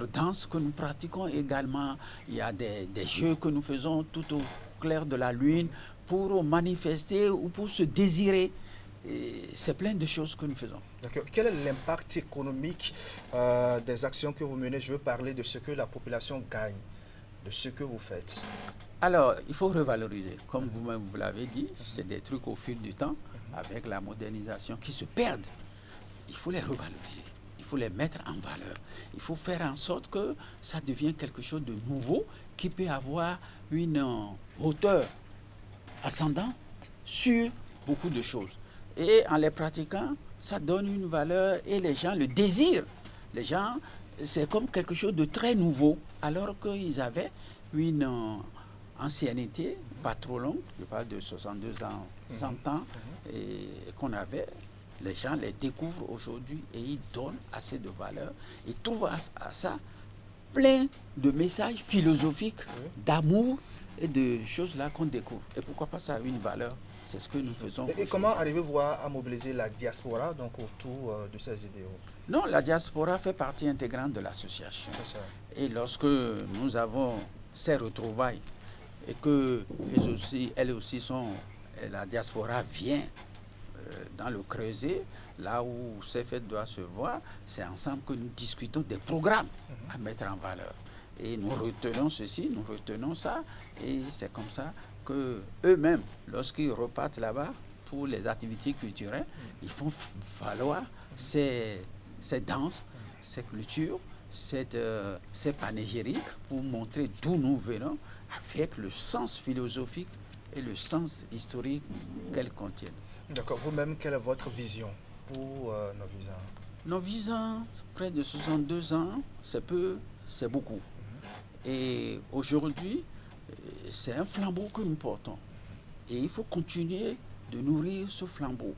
Speaker 11: danses que nous pratiquons également. Il y a des jeux que nous faisons tout au clair de la lune pour manifester ou pour se désirer. C'est plein de choses que nous faisons.
Speaker 1: Quel est l'impact économique des actions que vous menez? Je veux parler de ce que la population gagne, de ce que vous faites.
Speaker 11: Alors, il faut revaloriser. Comme vous-même vous l'avez dit, c'est des trucs au fil du temps, avec la modernisation, qui se perdent. Il faut les revaloriser. Il faut les mettre en valeur. Il faut faire en sorte que ça devienne quelque chose de nouveau qui peut avoir une hauteur ascendante sur beaucoup de choses. Et en les pratiquant, ça donne une valeur et les gens le désirent. Les gens, c'est comme quelque chose de très nouveau, alors qu'ils avaient une ancienneté pas trop longue, je parle de 62 ans, 100 ans, et qu'on avait. Les gens les découvrent aujourd'hui et ils donnent assez de valeur. Ils trouvent à ça plein de messages philosophiques, d'amour et de choses là qu'on découvre. Et pourquoi pas ça a une valeur? C'est ce que nous faisons.
Speaker 1: Et comment arrivez-vous à mobiliser la diaspora donc, autour de ces idéaux?
Speaker 11: Non, la diaspora fait partie intégrante de l'association. Et lorsque nous avons ces retrouvailles et que elles aussi sont, la diaspora vient dans le creuset, là où ces fêtes doivent se voir, c'est ensemble que nous discutons des programmes à mettre en valeur. Et nous retenons ceci, nous retenons ça, et c'est comme ça que eux-mêmes, lorsqu'ils repartent là-bas pour les activités culturelles, ils font valoir ces danses, ces cultures, ces panégyriques pour montrer d'où nous venons avec le sens philosophique et le sens historique qu'elles contiennent.
Speaker 1: D'accord. Vous-même, quelle est votre vision pour Novisan?
Speaker 11: Novisan, près de 62 ans, c'est peu, c'est beaucoup. Et aujourd'hui, c'est un flambeau que nous portons. Et il faut continuer de nourrir ce flambeau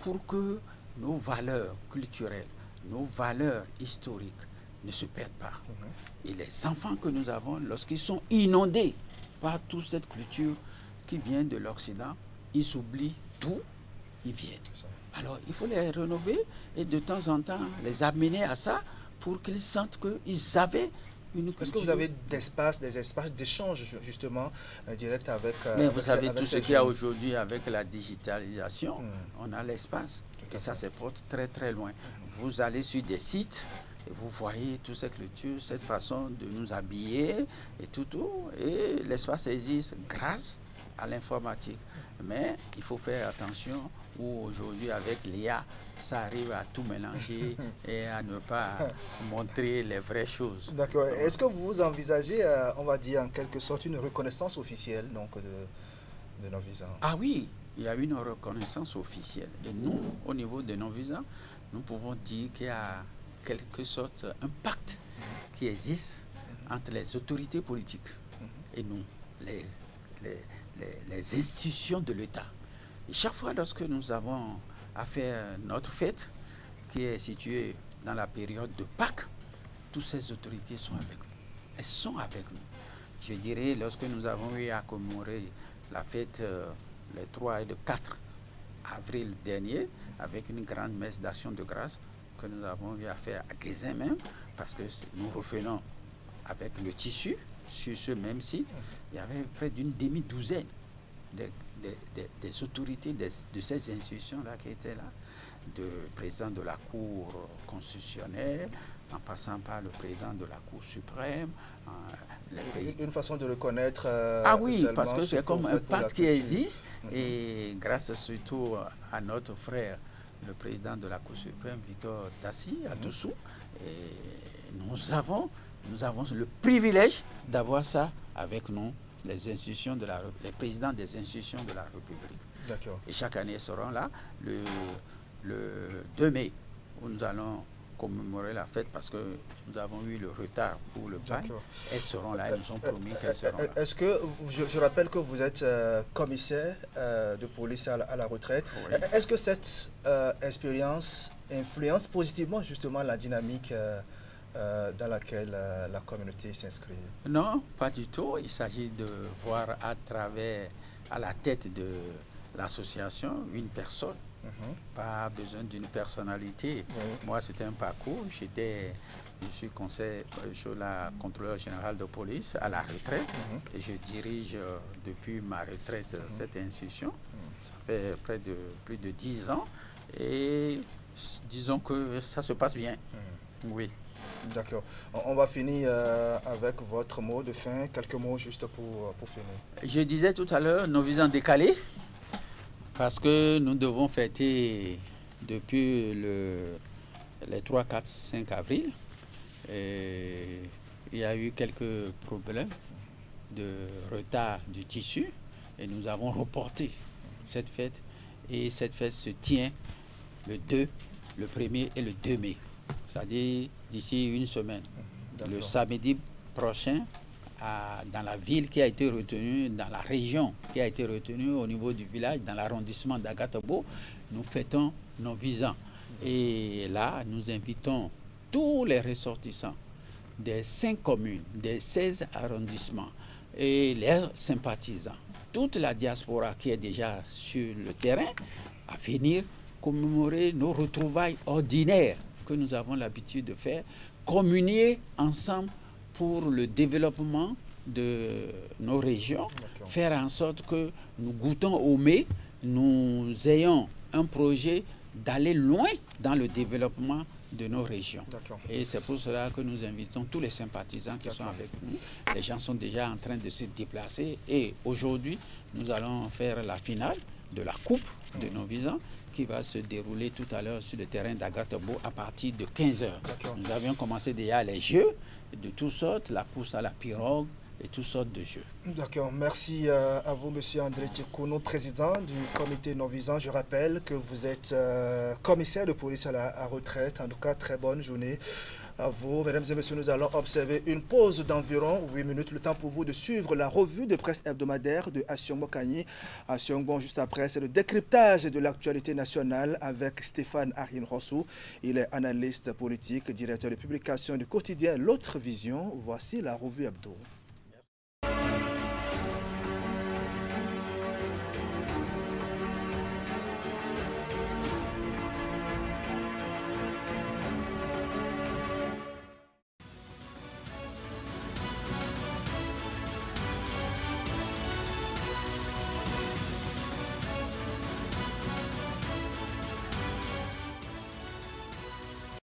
Speaker 11: pour que nos valeurs culturelles, nos valeurs historiques ne se perdent pas. Et les enfants que nous avons, lorsqu'ils sont inondés par toute cette culture qui vient de l'Occident, ils s'oublient d'où ils viennent. Alors, il faut les rénover et de temps en temps les amener à ça pour qu'ils sentent qu'ils avaient
Speaker 1: Est-ce que vous avez des espaces d'échange justement direct avec...
Speaker 11: Mais vous savez, tout ce qu'il y a aujourd'hui avec la digitalisation, on a l'espace. Et ça se porte très très loin. Vous allez sur des sites et vous voyez toutes ces cultures, cette façon de nous habiller et tout. Et l'espace existe grâce à l'informatique. Mais il faut faire attention où aujourd'hui avec l'IA, ça arrive à tout mélanger et à ne pas montrer les vraies choses.
Speaker 1: D'accord. Est-ce que vous envisagez, on va dire en quelque sorte, une reconnaissance officielle donc, de nos visas?
Speaker 11: Ah oui, il y a une reconnaissance officielle. Et nous, au niveau de nos visas, nous pouvons dire qu'il y a quelque sorte un pacte qui existe entre les autorités politiques et nous, les institutions de l'État. Et chaque fois lorsque nous avons à faire notre fête, qui est située dans la période de Pâques, toutes ces autorités sont avec nous. Elles sont avec nous. Je dirais, lorsque nous avons eu à commémorer la fête les 3 et le 4 avril dernier, avec une grande messe d'action de grâce que nous avons eu à faire à Guézin même, parce que nous revenons avec le tissu sur ce même site. Il y avait près d'une demi-douzaine des autorités de ces institutions-là qui étaient là, du président de la Cour constitutionnelle, en passant par le président de la Cour suprême.
Speaker 1: Une façon de reconnaître...
Speaker 11: ah oui, parce que c'est comme un pacte qui existe, et grâce surtout à notre frère, le président de la Cour suprême, Victor Dassi, à Dossou, et nous avons le privilège d'avoir ça avec nous, les présidents des institutions de la République.
Speaker 1: D'accord.
Speaker 11: Et chaque année, ils seront là le 2 mai, où nous allons commémorer la fête parce que nous avons eu le retard pour le bail. Elles seront là, elles nous ont promis qu'elles seront là.
Speaker 1: Est-ce que, je rappelle que vous êtes commissaire de police à la retraite. Oui. Est-ce que cette expérience influence positivement justement la dynamique dans laquelle la communauté s'inscrit?
Speaker 11: Non, pas du tout. Il s'agit de voir à la tête de l'association une personne. Pas besoin d'une personnalité. Moi, c'était un parcours. Je suis contrôleur général de police à la retraite et je dirige depuis ma retraite cette institution. Ça fait plus de 10 ans et disons que ça se passe bien. Oui.
Speaker 1: D'accord. On va finir avec votre mot de fin. Quelques mots juste pour finir.
Speaker 11: Je disais tout à l'heure, nos visas décalés, parce que nous devons fêter depuis les 3, 4, 5 avril. Et il y a eu quelques problèmes de retard du tissu et nous avons reporté cette fête. Et cette fête se tient le 1er et le 2 mai. C'est-à-dire d'ici une semaine. Le samedi prochain, dans la ville qui a été retenue, dans la région qui a été retenue au niveau du village, dans l'arrondissement d'Agatabo, nous fêtons nos 10 ans. Et là, nous invitons tous les ressortissants des 5 communes, des 16 arrondissements et leurs sympathisants, toute la diaspora qui est déjà sur le terrain, à venir commémorer nos retrouvailles ordinaires que nous avons l'habitude de faire, communier ensemble pour le développement de nos régions, faire en sorte que nous goûtons au mets, nous ayons un projet d'aller loin dans le développement de nos régions. Et c'est pour cela que nous invitons tous les sympathisants qui sont avec nous. Les gens sont déjà en train de se déplacer et aujourd'hui, nous allons faire la finale de la Coupe de nos visants qui va se dérouler tout à l'heure sur le terrain d'Agatabo à partir de 15h. Nous avions commencé déjà les jeux de toutes sortes, la course à la pirogue et toutes sortes de jeux.
Speaker 1: D'accord, merci à vous, monsieur André Tchekouno, président du comité non-visant. Je rappelle que vous êtes commissaire de police à la retraite. En tout cas, très bonne journée à vous. Mesdames et messieurs, nous allons observer une pause d'environ 8 minutes. Le temps pour vous de suivre la revue de presse hebdomadaire de Assiongbo Kagny. Assiongbo, juste après, c'est le décryptage de l'actualité nationale avec Stéphane Arine Rossou. Il est analyste politique, directeur de publication du quotidien L'Autre Vision. Voici la revue hebdo.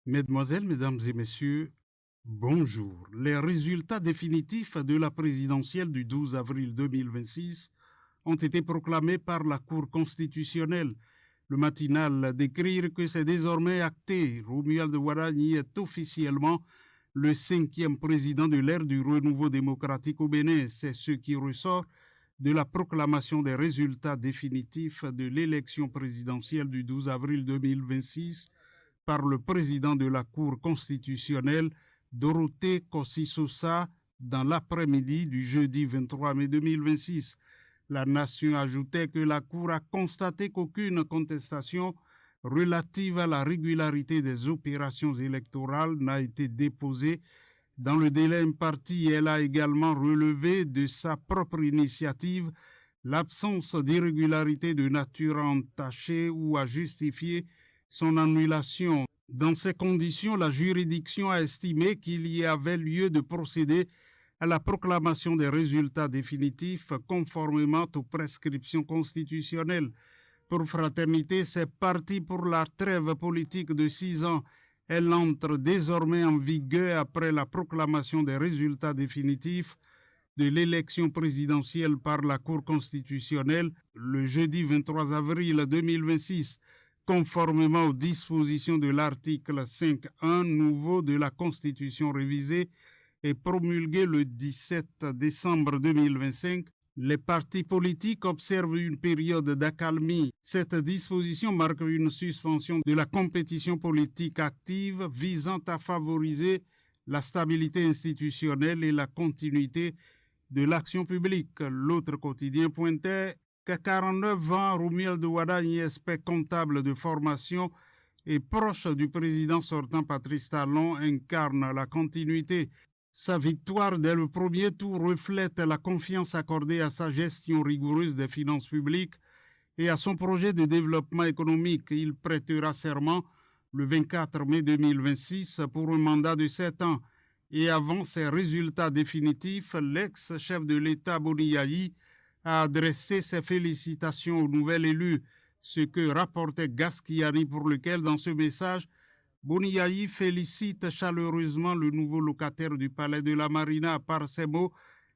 Speaker 12: Mesdemoiselles, Mesdames et Messieurs, bonjour. Les résultats définitifs de la présidentielle du 12 avril 2026 ont été proclamés par la Cour constitutionnelle. Le matinal d'écrire que c'est désormais acté. Romuald Wadanyi est officiellement le 5e président de l'ère du renouveau démocratique au Bénin. C'est ce qui ressort de la proclamation des résultats définitifs de l'élection présidentielle du 12 avril 2026 par le président de la Cour constitutionnelle, Dorothée Kossi-Sosa, dans l'après-midi du jeudi 23 mai 2026. La nation ajoutait que la Cour a constaté qu'aucune contestation relative à la régularité des opérations électorales n'a été déposée dans le délai imparti. Elle a également relevé de sa propre initiative l'absence d'irrégularité de nature à entacher ou à justifier son annulation. Dans ces conditions, la juridiction a estimé qu'il y avait lieu de procéder à la proclamation des résultats définitifs conformément aux prescriptions constitutionnelles. Pour Fraternité, c'est parti pour la trêve politique de 6 ans. Elle entre désormais en vigueur après la proclamation des résultats définitifs de l'élection présidentielle par la Cour constitutionnelle le jeudi 23 avril 2026. Conformément aux dispositions de l'article 5.1 nouveau de la Constitution révisée et promulgué le 17 décembre 2025, les partis politiques observent une période d'accalmie. Cette disposition marque une suspension de la compétition politique active visant à favoriser la stabilité institutionnelle et la continuité de l'action publique. L'autre quotidien pointait qu'à 49 ans, Romuald Wadanyi, expert comptable de formation et proche du président sortant Patrice Talon, incarne la continuité. Sa victoire dès le premier tour reflète la confiance accordée à sa gestion rigoureuse des finances publiques et à son projet de développement économique. Il prêtera serment le 24 mai 2026 pour un mandat de 7 ans. Et avant ses résultats définitifs, l'ex-chef de l'État Boni Yayi a adressé ses félicitations au nouvel élu, ce que rapportait Gaskiani, pour lequel, dans ce message, Boni Yayi félicite chaleureusement le nouveau locataire du palais de la Marina. Par ces mots,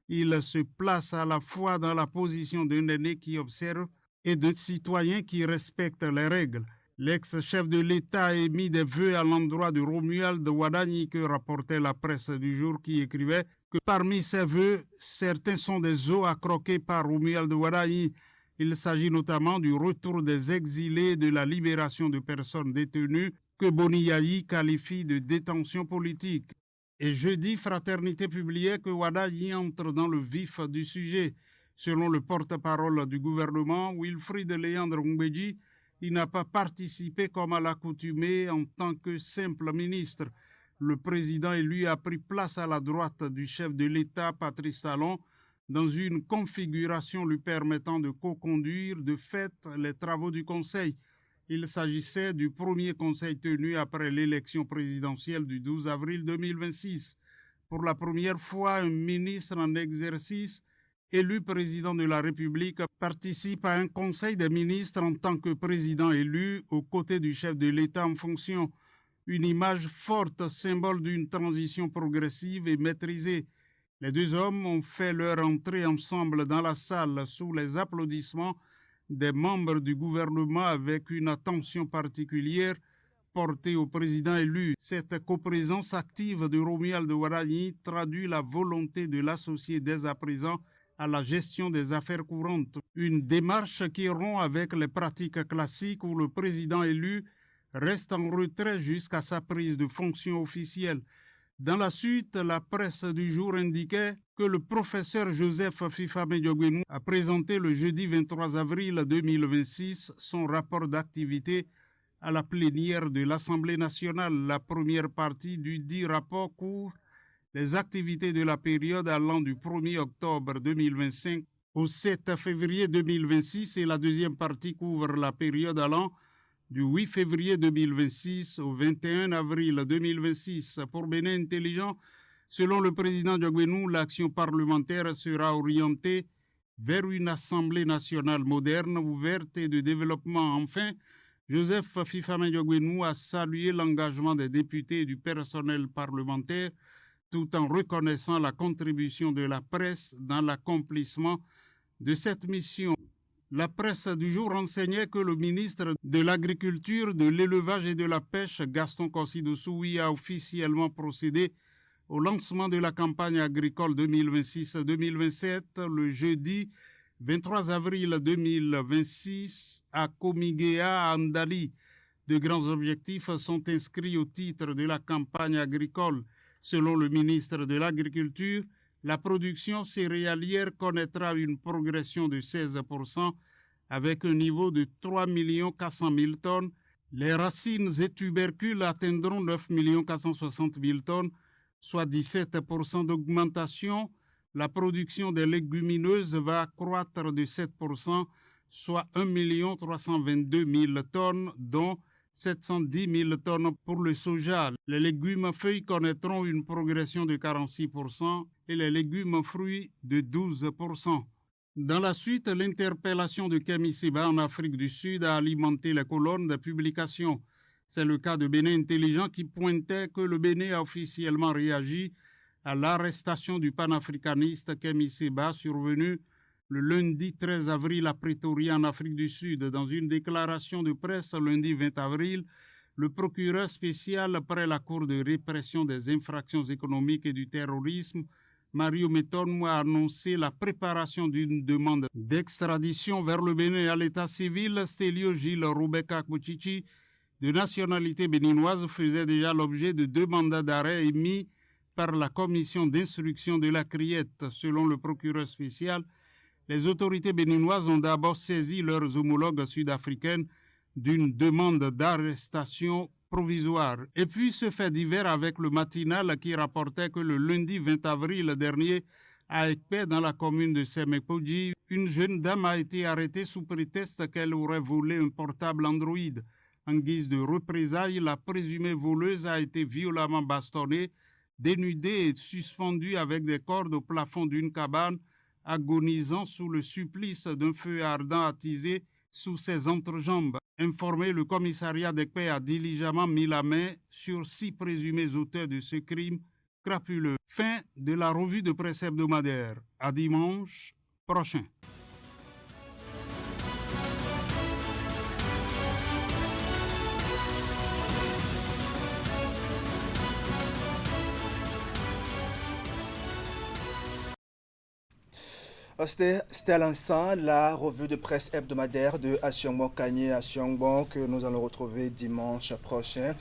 Speaker 12: il se place à la fois dans la position d'un aîné qui observe et d'un citoyen qui respecte les règles. L'ex-chef de l'État a émis des vœux à l'endroit de Romuald Wadanyi, que rapportait la presse du jour, qui écrivait que parmi ces vœux, certains sont des os à croquer par Romuald Wadanyi. Il s'agit notamment du retour des exilés, de la libération de personnes détenues que Boni Yayi qualifie de détention politique. Et jeudi, Fraternité publiait que Wadanyi entre dans le vif du sujet. Selon le porte-parole du gouvernement, Wilfried Léandre Ngbeji, il n'a pas participé comme à l'accoutumée en tant que simple ministre. Le président élu a pris place à la droite du chef de l'État, Patrice Talon, dans une configuration lui permettant de co-conduire de fait les travaux du Conseil. Il s'agissait du premier conseil tenu après l'élection présidentielle du 12 avril 2026. Pour la première fois, un ministre en exercice, élu président de la République, participe à un conseil des ministres en tant que président élu aux côtés du chef de l'État en fonction. Une image forte, symbole d'une transition progressive et maîtrisée. Les deux hommes ont fait leur entrée ensemble dans la salle sous les applaudissements des membres du gouvernement, avec une attention particulière portée au président élu. Cette coprésence active de Romuald Wadanyi traduit la volonté de l'associer dès à présent à la gestion des affaires courantes. Une démarche qui rompt avec les pratiques classiques où le président élu reste en retrait jusqu'à sa prise de fonction officielle. Dans la suite, la presse du jour indiquait que le professeur Joseph Fifame Diogbenou a présenté le jeudi 23 avril 2026 son rapport d'activité à la plénière de l'Assemblée nationale. La première partie du dit rapport couvre les activités de la période allant du 1er octobre 2025 au 7 février 2026 et la deuxième partie couvre la période allant du 8 février 2026 au 21 avril 2026. Pour Bénin Intelligent, selon le président Diogbenou, l'action parlementaire sera orientée vers une Assemblée nationale moderne, ouverte et de développement. Enfin, Joseph Fifamé-Diogbenou a salué l'engagement des députés et du personnel parlementaire tout en reconnaissant la contribution de la presse dans l'accomplissement de cette mission. La presse du jour renseignait que le ministre de l'Agriculture, de l'Élevage et de la Pêche, Gaston Kossi-Dossoui, a officiellement procédé au lancement de la campagne agricole 2026-2027 le jeudi 23 avril 2026 à Komigéa, Andali. De grands objectifs sont inscrits au titre de la campagne agricole. Selon le ministre de l'Agriculture, la production céréalière connaîtra une progression de 16% avec un niveau de 3 400 000 tonnes. Les racines et tubercules atteindront 9 460 000 tonnes, soit 17% d'augmentation. La production des légumineuses va croître de 7%, soit 1 322 000 tonnes, dont 710 000 tonnes pour le soja. Les légumes feuilles connaîtront une progression de 46% et les légumes fruits de 12%. Dans la suite, l'interpellation de Kémy Séba en Afrique du Sud a alimenté les colonnes de publication. C'est le cas de Bénin Intelligent qui pointait que le Bénin a officiellement réagi à l'arrestation du panafricaniste Kémy Séba survenue le lundi 13 avril à Pretoria en Afrique du Sud. Dans une déclaration de presse lundi 20 avril, le procureur spécial près la Cour de répression des infractions économiques et du terrorisme, Mario Metonmo, a annoncé la préparation d'une demande d'extradition vers le Bénin à l'état civil. Stélio Gilles Rebecca Kouchichi, de nationalité béninoise, faisait déjà l'objet de 2 mandats d'arrêt émis par la commission d'instruction de la Criette. Selon le procureur spécial, les autorités béninoises ont d'abord saisi leurs homologues sud-africaines d'une demande d'arrestation provisoire. Et puis ce fait divers avec le matinal qui rapportait que le lundi 20 avril dernier, à Ekpe, dans la commune de Semekoji, une jeune dame a été arrêtée sous prétexte qu'elle aurait volé un portable Android. En guise de représailles, la présumée voleuse a été violemment bastonnée, dénudée et suspendue avec des cordes au plafond d'une cabane, agonisant sous le supplice d'un feu ardent attisé sous ses entrejambes. Informé, le commissariat d'Ekpe a diligemment mis la main sur 6 présumés auteurs de ce crime crapuleux. Fin de la revue de presse hebdomadaire. À dimanche prochain.
Speaker 1: C'était à l'instant la revue de presse hebdomadaire de Asiongbon Kanye Asiongbon que nous allons retrouver dimanche prochain.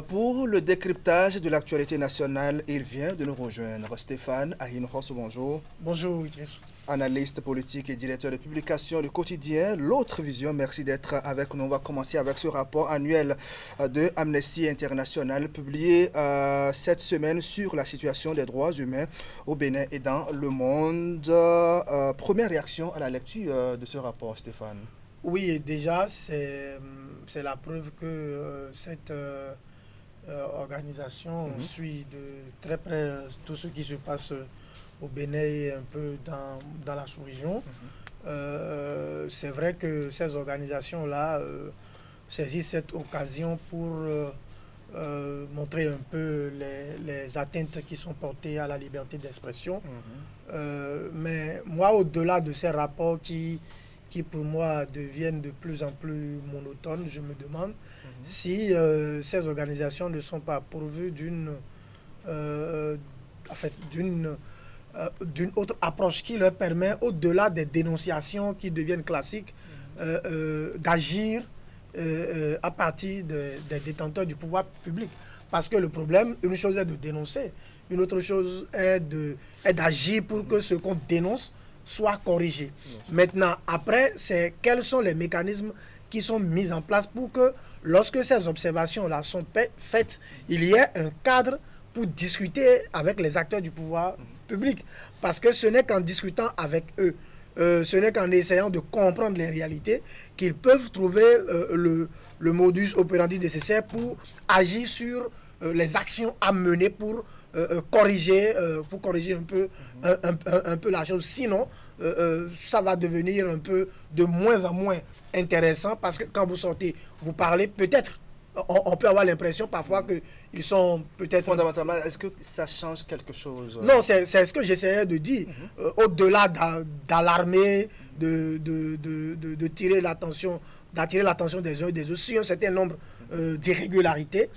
Speaker 1: Pour le décryptage de l'actualité nationale, il vient de nous rejoindre. Stéphane Ahinros, bonjour.
Speaker 8: Bonjour, Idriss.
Speaker 1: Analyste politique et directeur de publication du quotidien L'Autre Vision, merci d'être avec nous. On va commencer avec ce rapport annuel de Amnesty International publié cette semaine sur la situation des droits humains au Bénin et dans le monde. Première réaction à la lecture de ce rapport, Stéphane?
Speaker 8: Oui, déjà, c'est la preuve que cette organisation suit de très près tout ce qui se passe au Bénin et un peu dans la sous-région. C'est vrai que ces organisations-là saisissent cette occasion pour montrer un peu les atteintes qui sont portées à la liberté d'expression. Mais moi, au-delà de ces rapports qui pour moi deviennent de plus en plus monotones, je me demande si ces organisations ne sont pas pourvues d'une autre approche qui leur permet, au-delà des dénonciations qui deviennent classiques, d'agir à partir des détenteurs du pouvoir public. Parce que le problème, une chose est de dénoncer, une autre chose est d'agir pour que ce qu'on dénonce soit corrigé. Maintenant, après, c'est quels sont les mécanismes qui sont mis en place pour que, lorsque ces observations-là sont faites, il y ait un cadre pour discuter avec les acteurs du pouvoir public. Parce que ce n'est qu'en discutant avec eux ce n'est qu'en essayant de comprendre les réalités qu'ils peuvent trouver le modus operandi nécessaire pour agir sur les actions à mener pour corriger un peu la chose. Sinon, ça va devenir un peu de moins en moins intéressant parce que quand vous sortez, vous parlez peut-être. On peut avoir l'impression parfois qu'ils sont peut-être...
Speaker 1: Fondamentalement, est-ce que ça change quelque chose?
Speaker 8: Non, c'est ce que j'essayais de dire. Au-delà d'alarmer, d'attirer l'attention des uns et des autres sur un certain nombre d'irrégularités,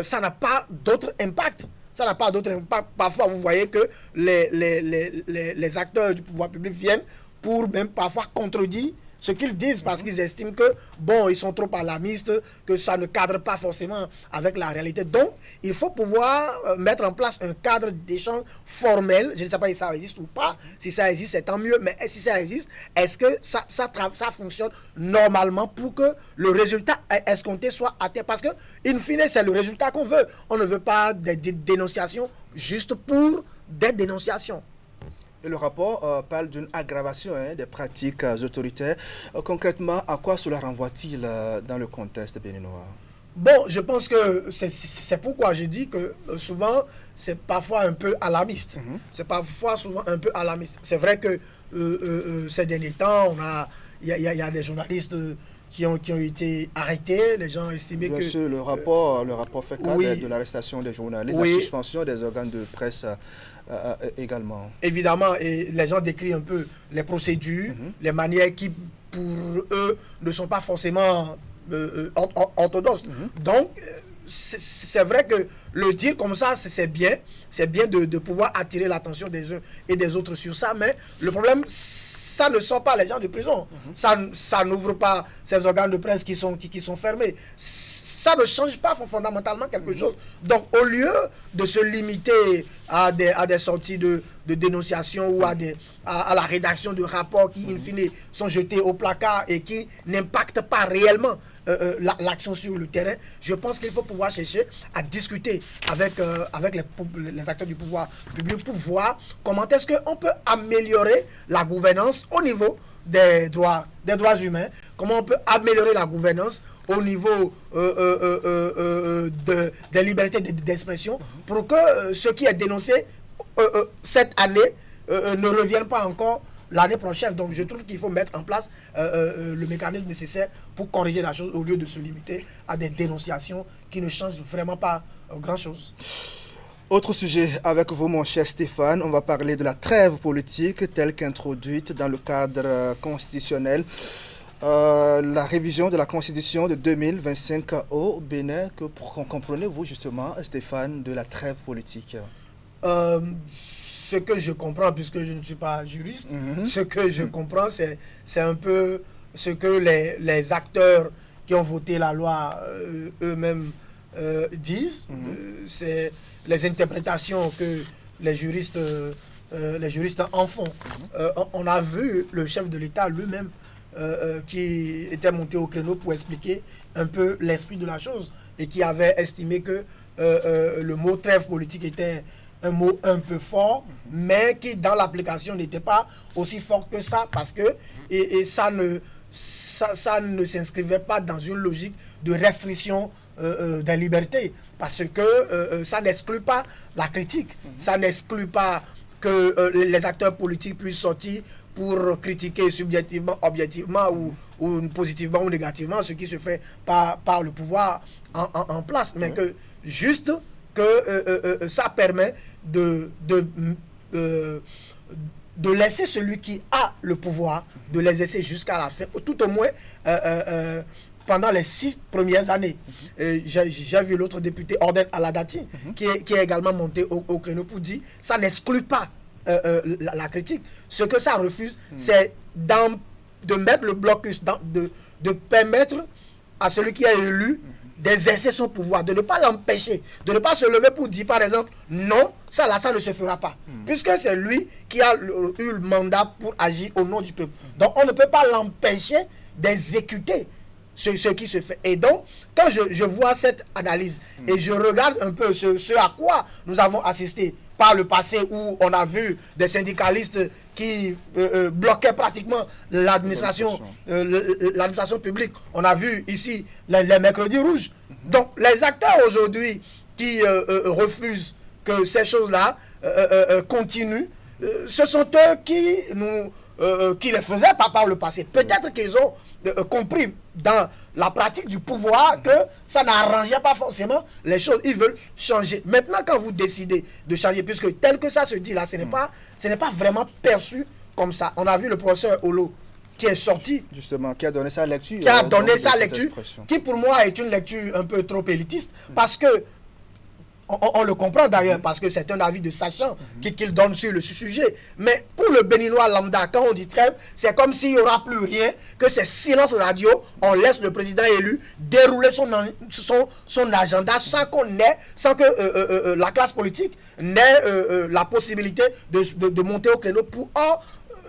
Speaker 8: ça n'a pas d'autre impact. Ça n'a pas d'autre impact. Parfois, vous voyez que les acteurs du pouvoir public viennent pour même parfois contredire ce qu'ils disent parce qu'ils estiment que, bon, ils sont trop alarmistes, que ça ne cadre pas forcément avec la réalité. Donc, il faut pouvoir mettre en place un cadre d'échange formel. Je ne sais pas si ça existe ou pas. Si ça existe, c'est tant mieux. Mais si ça existe, est-ce que ça fonctionne normalement pour que le résultat escompté soit atteint? Parce que, in fine, c'est le résultat qu'on veut. On ne veut pas des dénonciations juste pour des dénonciations.
Speaker 1: Et le rapport parle d'une aggravation des pratiques autoritaires. Concrètement, à quoi cela renvoie-t-il dans le contexte béninois?
Speaker 8: Bon, je pense que c'est pourquoi je dis que souvent, c'est parfois un peu alarmiste. C'est parfois souvent un peu alarmiste. C'est vrai que ces derniers temps, il y a des journalistes qui ont été arrêtés. Les gens estimaient que...
Speaker 1: Bien sûr, le rapport fait cadre de l'arrestation des journalistes, la suspension des organes de presse également.
Speaker 8: Évidemment, et les gens décrivent un peu les procédures, les manières qui, pour eux, ne sont pas forcément orthodoxes. Donc, c'est vrai que le dire comme ça, c'est bien. C'est bien de pouvoir attirer l'attention des uns et des autres sur ça. Mais le problème, ça ne sort pas les gens de prison. Ça n'ouvre pas ces organes de presse qui sont fermés. Ça ne change pas fondamentalement quelque chose. Donc, au lieu de se limiter à des sorties de dénonciation ou à la rédaction de rapports qui, in fine, sont jetés au placard et qui n'impactent pas réellement l'action sur le terrain, je pense qu'il faut pouvoir chercher à discuter avec les acteurs du pouvoir public pour voir comment est-ce qu'on peut améliorer la gouvernance au niveau des droits humains, comment on peut améliorer la gouvernance au niveau des libertés d'expression pour que ce qui est dénoncé cette année ne revienne pas encore l'année prochaine. Donc je trouve qu'il faut mettre en place le mécanisme nécessaire pour corriger la chose au lieu de se limiter à des dénonciations qui ne changent vraiment pas grand-chose.
Speaker 1: Autre sujet avec vous, mon cher Stéphane, on va parler de la trêve politique telle qu'introduite dans le cadre constitutionnel. La révision de la Constitution de 2025 au Bénin. Que comprenez-vous justement, Stéphane, de la trêve politique?
Speaker 8: Ce que je comprends, puisque je ne suis pas juriste, ce que je comprends, c'est un peu ce que les acteurs qui ont voté la loi eux-mêmes disent. C'est les interprétations que les juristes en font. On a vu le chef de l'État lui-même qui était monté au créneau pour expliquer un peu l'esprit de la chose et qui avait estimé que le mot trêve politique était un mot un peu fort, mais qui dans l'application n'était pas aussi fort que ça parce que ça ne s'inscrivait pas dans une logique de restriction des libertés parce que ça n'exclut pas la critique, ça n'exclut pas que les acteurs politiques puissent sortir pour critiquer subjectivement, objectivement ou positivement ou négativement ce qui se fait par le pouvoir en place, mais que juste que ça permet de laisser celui qui a le pouvoir, de l'exercer jusqu'à la fin, tout au moins pendant les 6 premières années. J'ai vu l'autre député, Orden Aladati, qui est également monté au créneau pour dire ça n'exclut pas la critique. Ce que ça refuse, c'est de mettre le blocus, de permettre à celui qui est élu d'exercer son pouvoir, de ne pas l'empêcher, de ne pas se lever pour dire, par exemple, non, ça ne se fera pas. Puisque c'est lui qui a eu le mandat pour agir au nom du peuple. Donc, on ne peut pas l'empêcher d'exécuter
Speaker 13: ce qui se fait. Et donc, quand je vois cette analyse et je regarde un peu ce à quoi nous avons assisté par le passé, où on a vu des syndicalistes qui bloquaient pratiquement l'administration publique. On a vu ici les mercredis rouges. Donc, les acteurs aujourd'hui qui refusent que ces choses-là continuent, ce sont eux qui les faisaient pas par le passé. Peut-être qu'ils ont compris dans la pratique du pouvoir que ça n'arrangeait pas forcément les choses. Ils veulent changer. Maintenant, quand vous décidez de changer, puisque tel que ça se dit là, ce n'est pas vraiment perçu comme ça. On a vu le professeur Olo qui est sorti.
Speaker 1: Justement, qui a donné sa lecture.
Speaker 13: Qui a donné sa lecture, qui pour moi est une lecture un peu trop élitiste, parce que on le comprend d'ailleurs, parce que c'est un avis de sachant qu'il donne sur le sujet. Mais pour le Béninois lambda, quand on dit trêve, c'est comme s'il n'y aura plus rien, que c'est silence radio, on laisse le président élu dérouler son agenda sans que la classe politique n'ait la possibilité de monter au créneau pour... Or,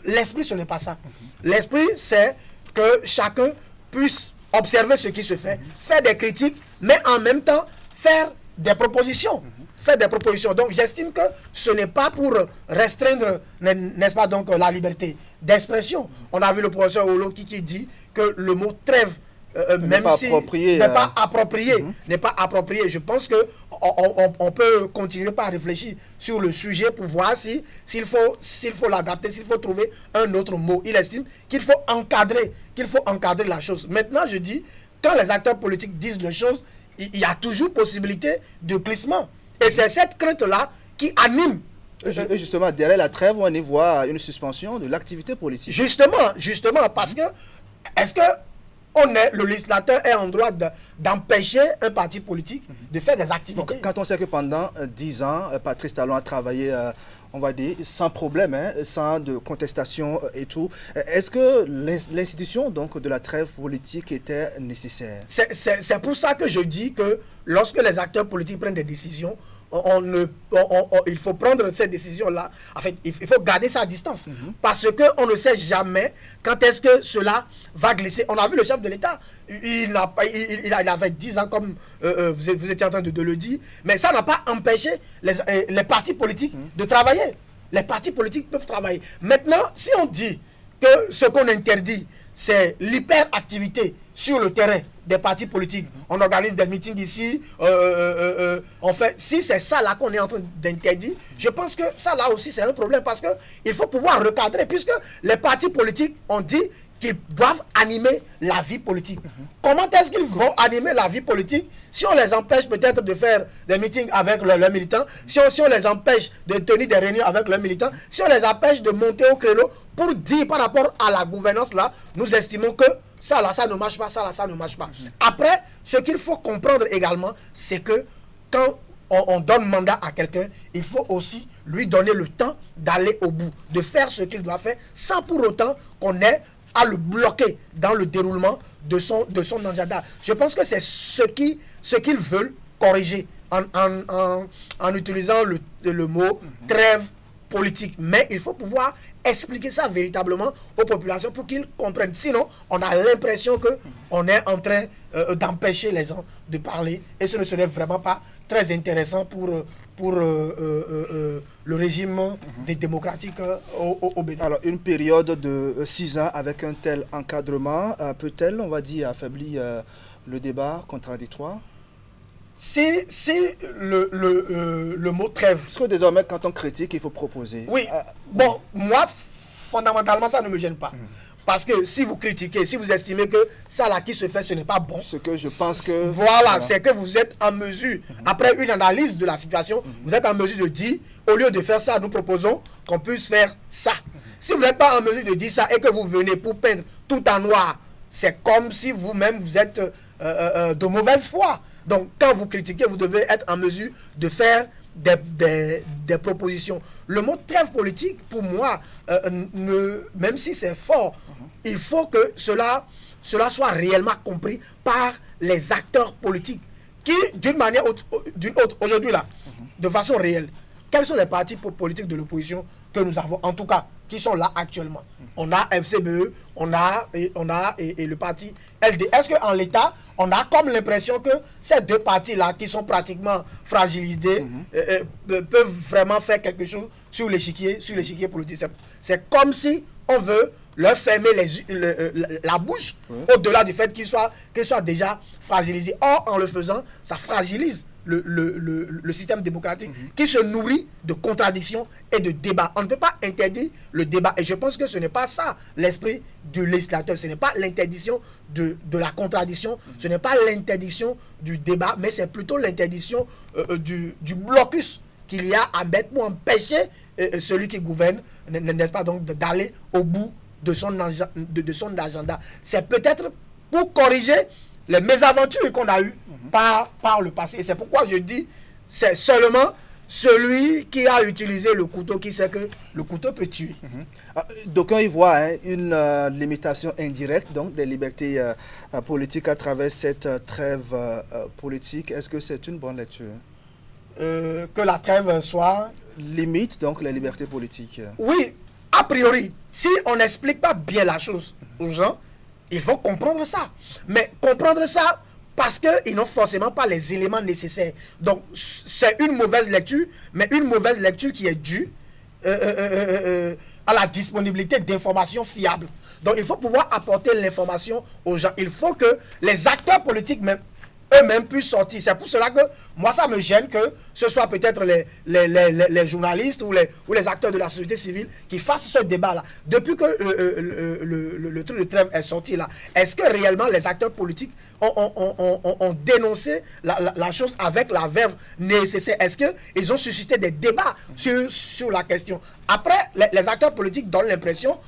Speaker 13: l'esprit, ce n'est pas ça. L'esprit, c'est que chacun puisse observer ce qui se fait, faire des critiques, mais en même temps, faire des propositions. Donc j'estime que ce n'est pas pour restreindre, n'est-ce pas, donc la liberté d'expression. On a vu le professeur Olo qui dit que le mot trêve, même si n'est pas approprié, je pense que on peut continuer par réfléchir sur le sujet pour voir s'il faut l'adapter, s'il faut trouver un autre mot. Il estime qu'il faut encadrer la chose. Maintenant, je dis, quand les acteurs politiques disent les choses, il y a toujours possibilité de glissement. Et c'est cette crainte-là qui anime.
Speaker 1: Et justement, derrière la trêve, on y voit une suspension de l'activité politique.
Speaker 13: Justement, parce que, est-ce que le législateur est en droit d'empêcher un parti politique de faire des activités?
Speaker 1: Quand on sait que pendant 10 ans, Patrice Talon a travaillé, on va dire, sans problème, sans de contestation et tout, est-ce que l'institution donc de la trêve politique était nécessaire?
Speaker 13: C'est pour ça que je dis que lorsque les acteurs politiques prennent des décisions, il faut prendre cette décision-là. En fait, il faut garder sa distance. Parce qu'on ne sait jamais quand est-ce que cela va glisser. On a vu le chef de l'État. Il avait 10 ans, comme vous étiez en train de le dire. Mais ça n'a pas empêché les partis politiques de travailler. Les partis politiques peuvent travailler. Maintenant, si on dit que ce qu'on interdit, c'est l'hyperactivité sur le terrain des partis politiques. On organise des meetings ici. On fait, si c'est ça là qu'on est en train d'interdire, je pense que ça là aussi c'est un problème, parce qu'il faut pouvoir recadrer, puisque les partis politiques ont dit qu'ils doivent animer la vie politique. Comment est-ce qu'ils vont animer la vie politique si on les empêche peut-être de faire des meetings avec leurs militants, si on les empêche de tenir des réunions avec leurs militants, si on les empêche de monter au créneau pour dire par rapport à la gouvernance là, nous estimons que ça là, ça ne marche pas, ça là, ça ne marche pas. Après, ce qu'il faut comprendre également, c'est que quand on donne mandat à quelqu'un, il faut aussi lui donner le temps d'aller au bout, de faire ce qu'il doit faire, sans pour autant qu'on ait à le bloquer dans le déroulement de son agenda. Je pense que c'est ce qu'ils veulent corriger en utilisant le mot trêve politique. Mais il faut pouvoir expliquer ça véritablement aux populations pour qu'ils comprennent. Sinon, on a l'impression qu'on est en train d'empêcher les gens de parler, et ce ne serait vraiment pas très intéressant pour le régime des démocratiques au Bénin.
Speaker 1: Alors, une période de 6 ans avec un tel encadrement peut-elle, on va dire, affaiblir le débat contradictoire?
Speaker 13: C'est le mot trêve.
Speaker 1: Parce que désormais, quand on critique, il faut proposer.
Speaker 13: Oui. Bon, moi, fondamentalement, ça ne me gêne pas. Parce que si vous critiquez, si vous estimez que ça là qui se fait, ce n'est pas bon.
Speaker 1: Ce que je pense que...
Speaker 13: Voilà, c'est que vous êtes en mesure, après une analyse de la situation, vous êtes en mesure de dire, au lieu de faire ça, nous proposons qu'on puisse faire ça. Si vous n'êtes pas en mesure de dire ça et que vous venez pour peindre tout en noir, c'est comme si vous-même vous êtes de mauvaise foi. Donc, quand vous critiquez, vous devez être en mesure de faire des propositions. Le mot trêve politique, pour moi, même si c'est fort, il faut que cela soit réellement compris par les acteurs politiques qui, d'une manière ou d'une autre, aujourd'hui là, de façon réelle, quels sont les partis politiques de l'opposition que nous avons, en tout cas, qui sont là actuellement. On a FCBE, on a le parti LD. Est-ce qu'en l'état, on a comme l'impression que ces deux partis-là, qui sont pratiquement fragilisés, peuvent vraiment faire quelque chose sur l'échiquier politique? C'est comme si on veut leur fermer la bouche, au-delà du fait qu'ils soient déjà fragilisés. Or, en le faisant, ça fragilise le système démocratique qui se nourrit de contradictions et de débats. On ne peut pas interdire le débat. Et je pense que ce n'est pas ça l'esprit du législateur. Ce n'est pas l'interdiction de la contradiction. Ce n'est pas l'interdiction du débat, mais c'est plutôt l'interdiction du blocus qu'il y a à mettre pour empêcher celui qui gouverne, n'est-ce pas, donc d'aller au bout de son agenda. C'est peut-être pour corriger les mésaventures qu'on a eues par le passé. Et c'est pourquoi je dis, c'est seulement celui qui a utilisé le couteau qui sait que le couteau peut tuer.
Speaker 1: D'aucuns y voient une limitation indirecte donc, des libertés politiques à travers cette trêve politique. Est-ce que c'est une bonne lecture?
Speaker 13: Que la trêve soit...
Speaker 1: Limite donc les libertés politiques.
Speaker 13: Oui, a priori, si on n'explique pas bien la chose aux gens, ils vont comprendre ça. Mais comprendre ça parce qu'ils n'ont forcément pas les éléments nécessaires. Donc, c'est une mauvaise lecture, mais une mauvaise lecture qui est due à la disponibilité d'informations fiables. Donc, il faut pouvoir apporter l'information aux gens. Il faut que les acteurs politiques même eux-mêmes puissent sortir. C'est pour cela que moi, ça me gêne que ce soit peut-être les journalistes ou les acteurs de la société civile qui fassent ce débat-là. Depuis que le truc de trêve est sorti là, est-ce que réellement les acteurs politiques ont dénoncé la chose avec la verve nécessaire? Est-ce qu'ils ont suscité des débats sur la question? Après, les acteurs politiques donnent l'impression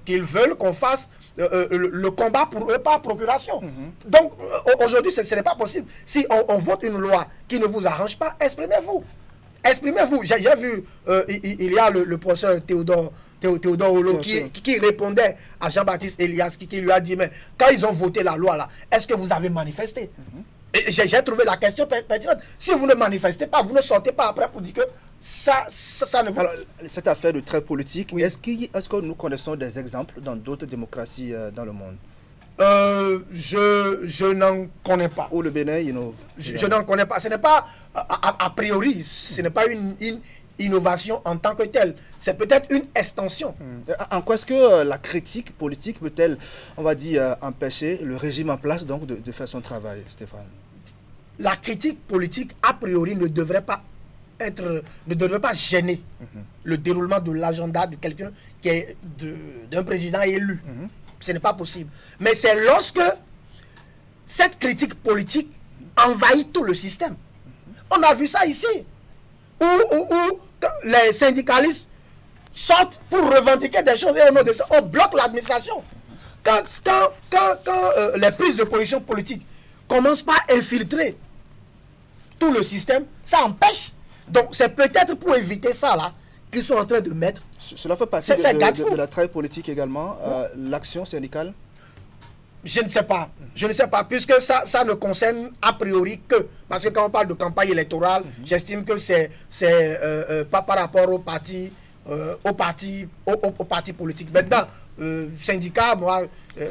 Speaker 13: qu'ils veulent qu'on fasse le combat pour eux par procuration. Donc, aujourd'hui, ce n'est pas possible. Si on vote une loi qui ne vous arrange pas, exprimez-vous. Exprimez-vous. J'ai vu, il y a le professeur Théodore Olo qui répondait à Jean-Baptiste Elias, qui lui a dit, mais quand ils ont voté la loi, là, est-ce que vous avez manifesté? Et j'ai trouvé la question pertinente. Si vous ne manifestez pas, vous ne sortez pas après pour dire que ça ne va.
Speaker 1: Alors, cette affaire de trêve politique, oui. Est-ce que nous connaissons des exemples dans d'autres démocraties dans le monde?
Speaker 13: Je n'en connais pas.
Speaker 1: Ou le Bénin,
Speaker 13: je n'en connais pas. Ce n'est pas, a priori, ce n'est pas une innovation en tant que telle. C'est peut-être une extension.
Speaker 1: En quoi est-ce que la critique politique peut-elle, on va dire, empêcher le régime en place donc de faire son travail, Stéphane?
Speaker 13: La critique politique, a priori, ne devrait pas gêner le déroulement de l'agenda de quelqu'un qui est d'un président élu. Ce n'est pas possible. Mais c'est lorsque cette critique politique envahit tout le système. On a vu ça ici, où les syndicalistes sortent pour revendiquer des choses et au nom de ça, on bloque l'administration. Quand les prises de position politiques commencent par infiltrer tout le système, ça empêche. Donc c'est peut-être pour éviter ça là qu'ils sont en train de mettre.
Speaker 1: Cela fait partie de la trêve politique également, l'action syndicale?
Speaker 13: Je ne sais pas. Je ne sais pas, puisque ça ne concerne a priori que. Parce que quand on parle de campagne électorale, j'estime que c'est pas par rapport aux partis politiques. Maintenant, syndicat, moi,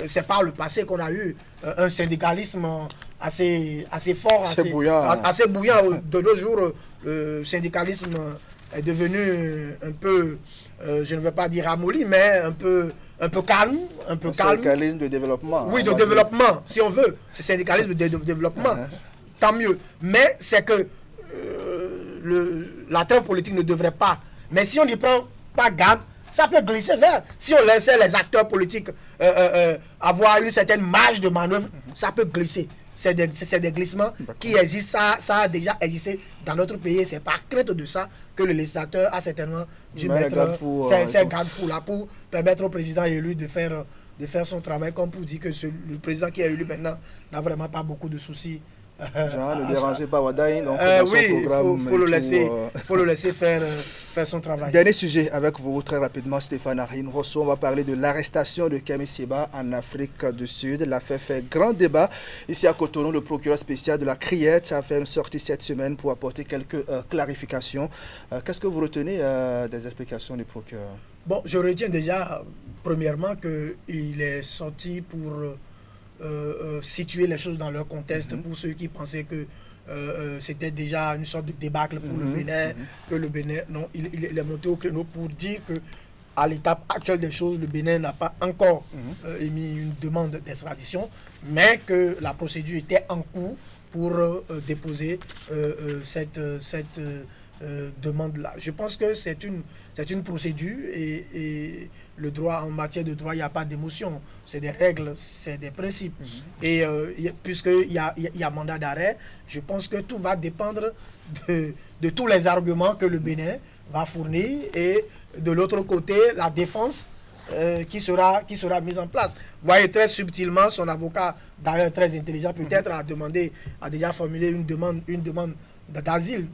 Speaker 13: c'est par le passé qu'on a eu un syndicalisme assez fort, assez bouillant. De nos jours, le syndicalisme est devenu un peu, je ne veux pas dire ramolli, mais un peu calme. Un
Speaker 1: syndicalisme de développement.
Speaker 13: Oui, de développement, si on veut. C'est syndicalisme de développement. Tant mieux. Mais c'est que la trêve politique ne devrait pas. Mais si on n'y prend pas garde, ça peut glisser vers. Si on laissait les acteurs politiques avoir une certaine marge de manœuvre, ça peut glisser. C'est des glissements qui existent. Ça a déjà existé dans notre pays. C'est par crainte de ça que le législateur a certainement dû mettre ces garde-fous là pour permettre au président élu de faire son travail, comme pour dire que le président qui est élu maintenant n'a vraiment pas beaucoup de soucis.
Speaker 1: Ne dérangez pas Wadaï.
Speaker 13: Oui, il faut le laisser faire son travail.
Speaker 1: Dernier sujet avec vous très rapidement, Stéphane Arine Rosso. On va parler de l'arrestation de Kemi Seba en Afrique du Sud. L'affaire fait grand débat. Ici à Cotonou, le procureur spécial de la Criette a fait une sortie cette semaine pour apporter quelques clarifications. Qu'est-ce que vous retenez des explications du procureur?
Speaker 13: Bon, je retiens déjà, premièrement, qu'il est sorti pour situer les choses dans leur contexte, pour ceux qui pensaient que c'était déjà une sorte de débâcle pour le Bénin, que le Bénin, non, il est monté au créneau pour dire que à l'étape actuelle des choses, le Bénin n'a pas encore émis une demande d'extradition, mais que la procédure était en cours pour déposer cette demande-là. Je pense que c'est une procédure et le droit, en matière de droit, il n'y a pas d'émotion. C'est des règles, c'est des principes. Et puisqu'il y a mandat d'arrêt, je pense que tout va dépendre de tous les arguments que le Bénin va fournir et de l'autre côté, la défense qui sera mise en place. Vous voyez très subtilement, son avocat, d'ailleurs très intelligent peut-être, a déjà formulé une demande d'asile.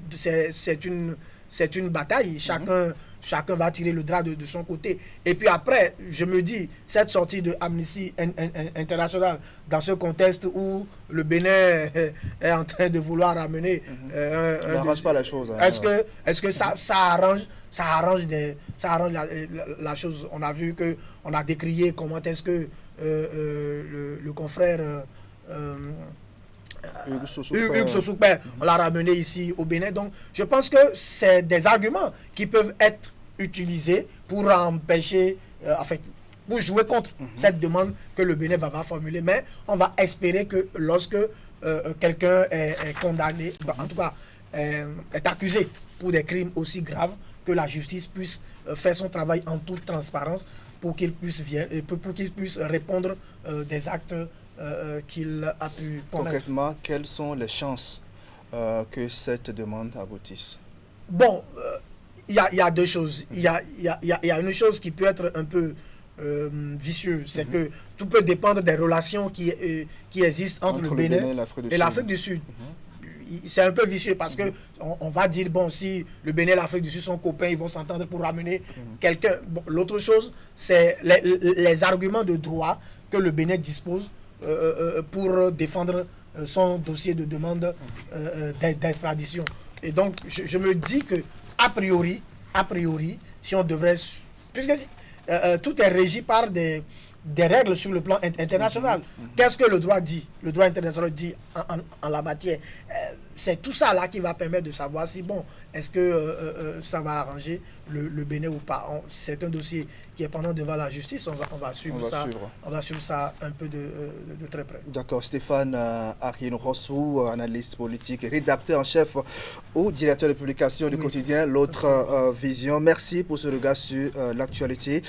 Speaker 13: C'est une bataille. Chacun va tirer le drap de son côté. Et puis après, je me dis, cette sortie de Amnesty International dans ce contexte où le Bénin est en train de vouloir amener...
Speaker 1: ça n'arrange pas la chose.
Speaker 13: Hein, est-ce que ça arrange la chose? On a vu qu'on a décrié comment est-ce que le confrère... Hugues Sosoukper, on l'a ramené ici au Bénin. Donc, je pense que c'est des arguments qui peuvent être utilisés pour empêcher, pour jouer contre cette demande que le Bénin va formuler. Mais on va espérer que lorsque quelqu'un est condamné, en tout cas est accusé pour des crimes aussi graves, que la justice puisse faire son travail en toute transparence pour qu'il puisse répondre des actes qu'il a pu commettre.
Speaker 1: Concrètement, quelles sont les chances que cette demande aboutisse?
Speaker 13: Bon, il y a deux choses. Il y a une chose qui peut être un peu vicieux, c'est que tout peut dépendre des relations qui existent entre le Bénin et l'Afrique du Sud. C'est un peu vicieux parce que on va dire, bon, si le Bénin et l'Afrique du Sud sont copains, ils vont s'entendre pour ramener quelqu'un. Bon, l'autre chose, c'est les arguments de droit que le Bénin dispose pour défendre son dossier de demande d'extradition. Et donc, je me dis que, a priori, si on devrait... Puisque tout est régi par des règles sur le plan international. Qu'est-ce que le droit dit? Le droit international dit en la matière. C'est tout ça là qui va permettre de savoir si, bon, est-ce que ça va arranger le Bénin ou pas. C'est un dossier qui est pendant devant la justice. On va suivre ça un peu de très près.
Speaker 1: D'accord. Stéphane Arieno Rossou, analyste politique et rédacteur en chef ou directeur de publication du quotidien L'Autre Vision. Merci pour ce regard sur l'actualité.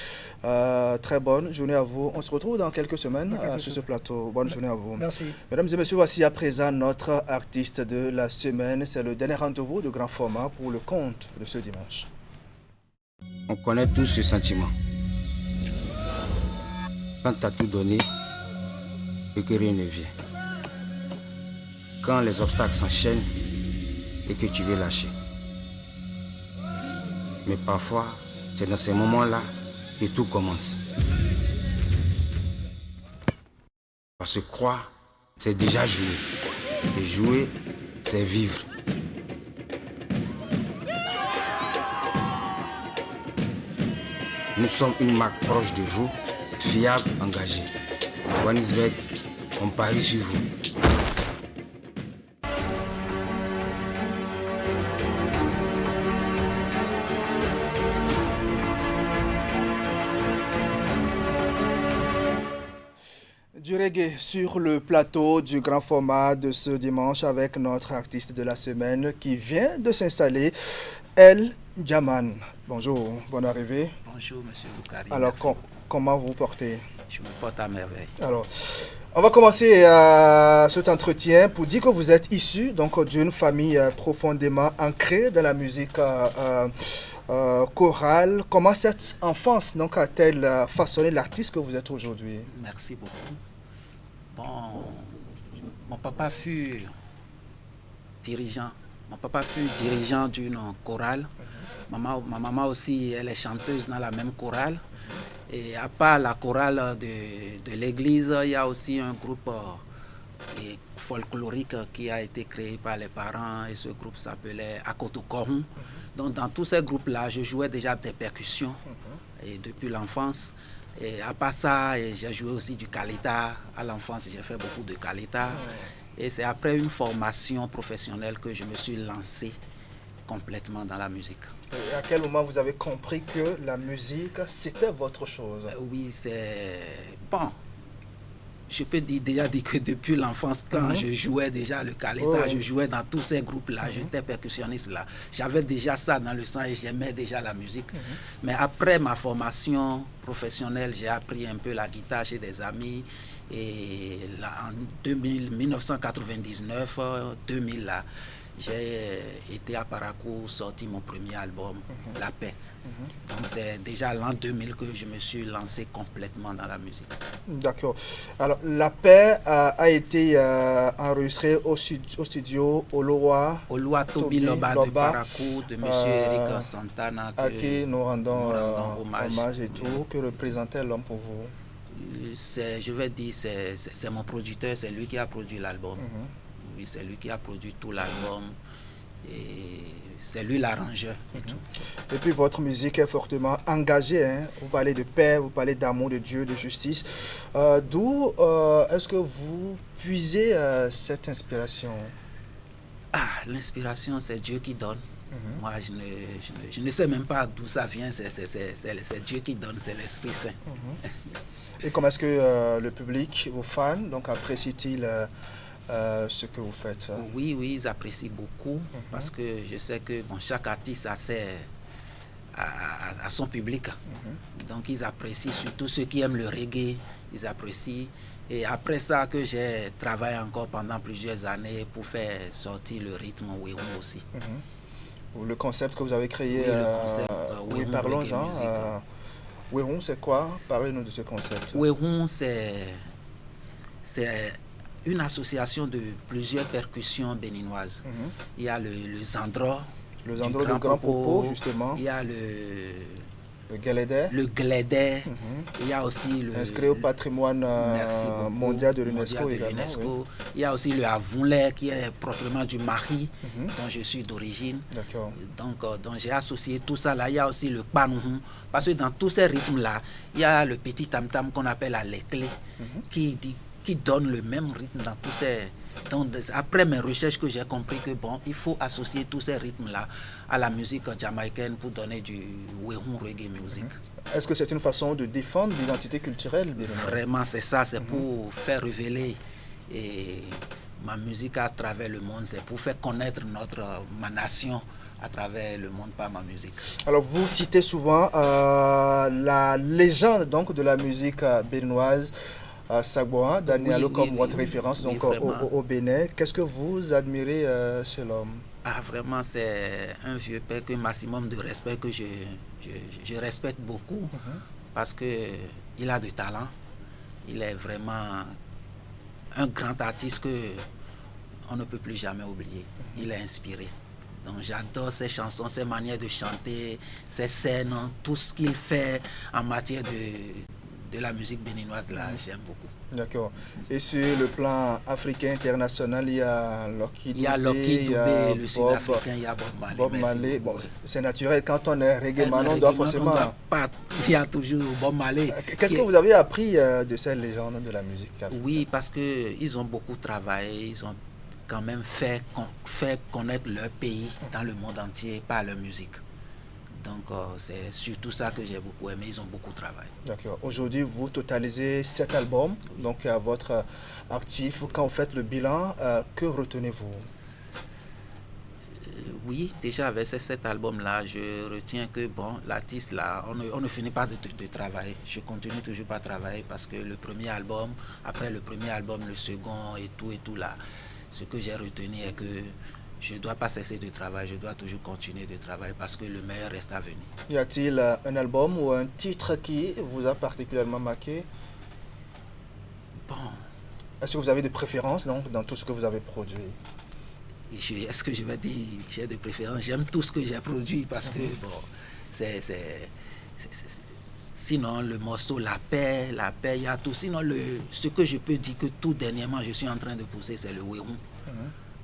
Speaker 1: Très bonne journée à vous. On se retrouve dans quelques semaines sur ce plateau. Bonne journée à vous.
Speaker 13: Merci.
Speaker 1: Mesdames et messieurs, voici à présent notre artiste de la semaine. C'est le dernier rendez-vous de grand format pour le conte de ce dimanche.
Speaker 26: On connaît tous ce sentiment. Quand tu as tout donné et que rien ne vient. Quand les obstacles s'enchaînent et que tu veux lâcher. Mais parfois, c'est dans ces moments-là que tout commence. Parce que croire, c'est déjà jouer. Et jouer, c'est vivre. Nous sommes une marque proche de vous, fiable, engagée. Johannesburg, on parie sur vous.
Speaker 1: Du reggae sur le plateau du grand format de ce dimanche avec notre artiste de la semaine qui vient de s'installer, El Djaman. Bonjour, bonne arrivée.
Speaker 14: Bonjour, monsieur Boukari.
Speaker 1: Alors, comment vous portez?
Speaker 14: Je me porte à merveille.
Speaker 1: Alors, on va commencer cet entretien pour dire que vous êtes issu donc d'une famille profondément ancrée dans la musique chorale. Comment cette enfance donc a-t-elle façonné l'artiste que vous êtes aujourd'hui?
Speaker 14: Merci beaucoup. Bon, mon papa fut dirigeant. Mon papa fut dirigeant d'une chorale. Ma maman aussi, elle est chanteuse dans la même chorale. Et à part la chorale de l'église, il y a aussi un groupe folklorique qui a été créé par les parents. Et ce groupe s'appelait Akoto Korun. Donc dans tous ces groupes-là, je jouais déjà des percussions. et depuis l'enfance. Et à part ça, j'ai joué aussi du kaleta. À l'enfance, j'ai fait beaucoup de kaleta. Et c'est après une formation professionnelle que je me suis lancé complètement dans la musique.
Speaker 1: Et à quel moment vous avez compris que la musique, c'était votre chose?
Speaker 14: Oui, c'est... Bon, je peux déjà dire que depuis l'enfance, quand je jouais déjà le kaleta, je jouais dans tous ces groupes-là, j'étais percussionniste là. J'avais déjà ça dans le sang et j'aimais déjà la musique. Mais après ma formation professionnelle, j'ai appris un peu la guitare chez des amis. Et là, en 1999, 2000, là, j'ai été à Parakou, sorti mon premier album, La Paix. Donc c'est déjà l'an 2000 que je me suis lancé complètement dans la musique.
Speaker 1: D'accord. Alors La Paix a été enregistrée au studio Olowa
Speaker 14: Tobi Loba de Parakou, de M. Eric Santana.
Speaker 1: À qui nous rendons hommage et tout. Que représentait l'homme pour vous?
Speaker 14: Je vais dire, c'est mon producteur, c'est lui qui a produit l'album. Oui, c'est lui qui a produit tout l'album et c'est lui l'arrangeur et tout.
Speaker 1: Et puis votre musique est fortement engagée, hein? Vous parlez de paix, vous parlez d'amour de Dieu, de justice. D'où est-ce que vous puisez cette inspiration?
Speaker 14: L'inspiration, c'est Dieu qui donne. Moi, je ne sais même pas d'où ça vient, c'est Dieu qui donne, c'est l'Esprit Saint.
Speaker 1: Et comment est-ce que le public, vos fans, donc apprécient-ils ce que vous faites?
Speaker 14: Oui, ils apprécient beaucoup parce que je sais que chaque artiste a son public. Donc ils apprécient, surtout ceux qui aiment le reggae, ils apprécient. Et après ça que j'ai travaillé encore pendant plusieurs années pour faire sortir le rythme Wehun aussi.
Speaker 1: Le concept que vous avez créé,
Speaker 14: le concept,
Speaker 1: oui, parlons-en. Wehun, c'est quoi? Parlez-nous de ce concept.
Speaker 14: Wehun, c'est une association de plusieurs percussions béninoises. Il y a le zandro,
Speaker 1: le grand popo, justement.
Speaker 14: Il y a le
Speaker 1: glédé.
Speaker 14: Il y a aussi le...
Speaker 1: inscrit au patrimoine mondial de l'UNESCO également.
Speaker 14: Oui. Il y a aussi le avoulet qui est proprement du Mali, dont je suis d'origine.
Speaker 1: D'accord.
Speaker 14: Donc j'ai associé tout ça là. Il y a aussi le panouhou, parce que dans tous ces rythmes-là, il y a le petit tam-tam qu'on appelle à l'éclé, qui donne le même rythme dans tous ces... Donc, après mes recherches que j'ai compris que il faut associer tous ces rythmes-là à la musique jamaïcaine pour donner du Wehun reggae music.
Speaker 1: Est-ce que c'est une façon de défendre l'identité culturelle?
Speaker 14: Vraiment, c'est ça, c'est pour faire révéler ma musique à travers le monde, c'est pour faire connaître ma nation à travers le monde par ma musique.
Speaker 1: Alors vous citez souvent la légende donc, de la musique béninoise, Sagboa, Danielo, comme votre référence donc, au Bénin. Qu'est-ce que vous admirez chez l'homme?
Speaker 14: Vraiment, c'est un vieux père, que maximum de respect, que je respecte beaucoup, parce qu'il a du talent. Il est vraiment un grand artiste qu'on ne peut plus jamais oublier. Il est inspiré. Donc j'adore ses chansons, ses manières de chanter, ses scènes, tout ce qu'il fait en matière de la musique béninoise, là, j'aime beaucoup.
Speaker 1: D'accord. Et sur le plan africain international, il y a Lucky
Speaker 14: Dubé, le sud-africain, il y a Bob Marley.
Speaker 1: Bon, c'est naturel, quand on est reggae man, on doit forcément...
Speaker 14: Il y a toujours Bob Marley.
Speaker 1: Qu'est-ce que vous avez appris de ces légendes de la musique africaine?
Speaker 14: Oui, parce qu'ils ont beaucoup travaillé, ils ont quand même fait connaître leur pays dans le monde entier par leur musique. Donc c'est surtout ça que j'ai beaucoup aimé, ils ont beaucoup travaillé.
Speaker 1: D'accord. Aujourd'hui, vous totalisez 7 albums, donc à votre actif. Quand vous faites le bilan, que retenez-vous?
Speaker 14: Oui, déjà avec ces 7 albums-là, je retiens que l'artiste là, on ne finit pas de travailler. Je continue toujours pas à travailler parce que le premier album, après le premier album, le second et tout là, ce que j'ai retenu est que je ne dois pas cesser de travailler, je dois toujours continuer de travailler parce que le meilleur reste à venir.
Speaker 1: Y a-t-il un album ou un titre qui vous a particulièrement marqué? Est-ce que vous avez des préférences dans tout ce que vous avez produit?
Speaker 14: Est-ce que je vais dire j'ai des préférences? J'aime tout ce que j'ai produit parce que sinon le morceau La Paix, il y a tout. Sinon ce que je peux dire que tout dernièrement je suis en train de pousser, c'est le Wehun.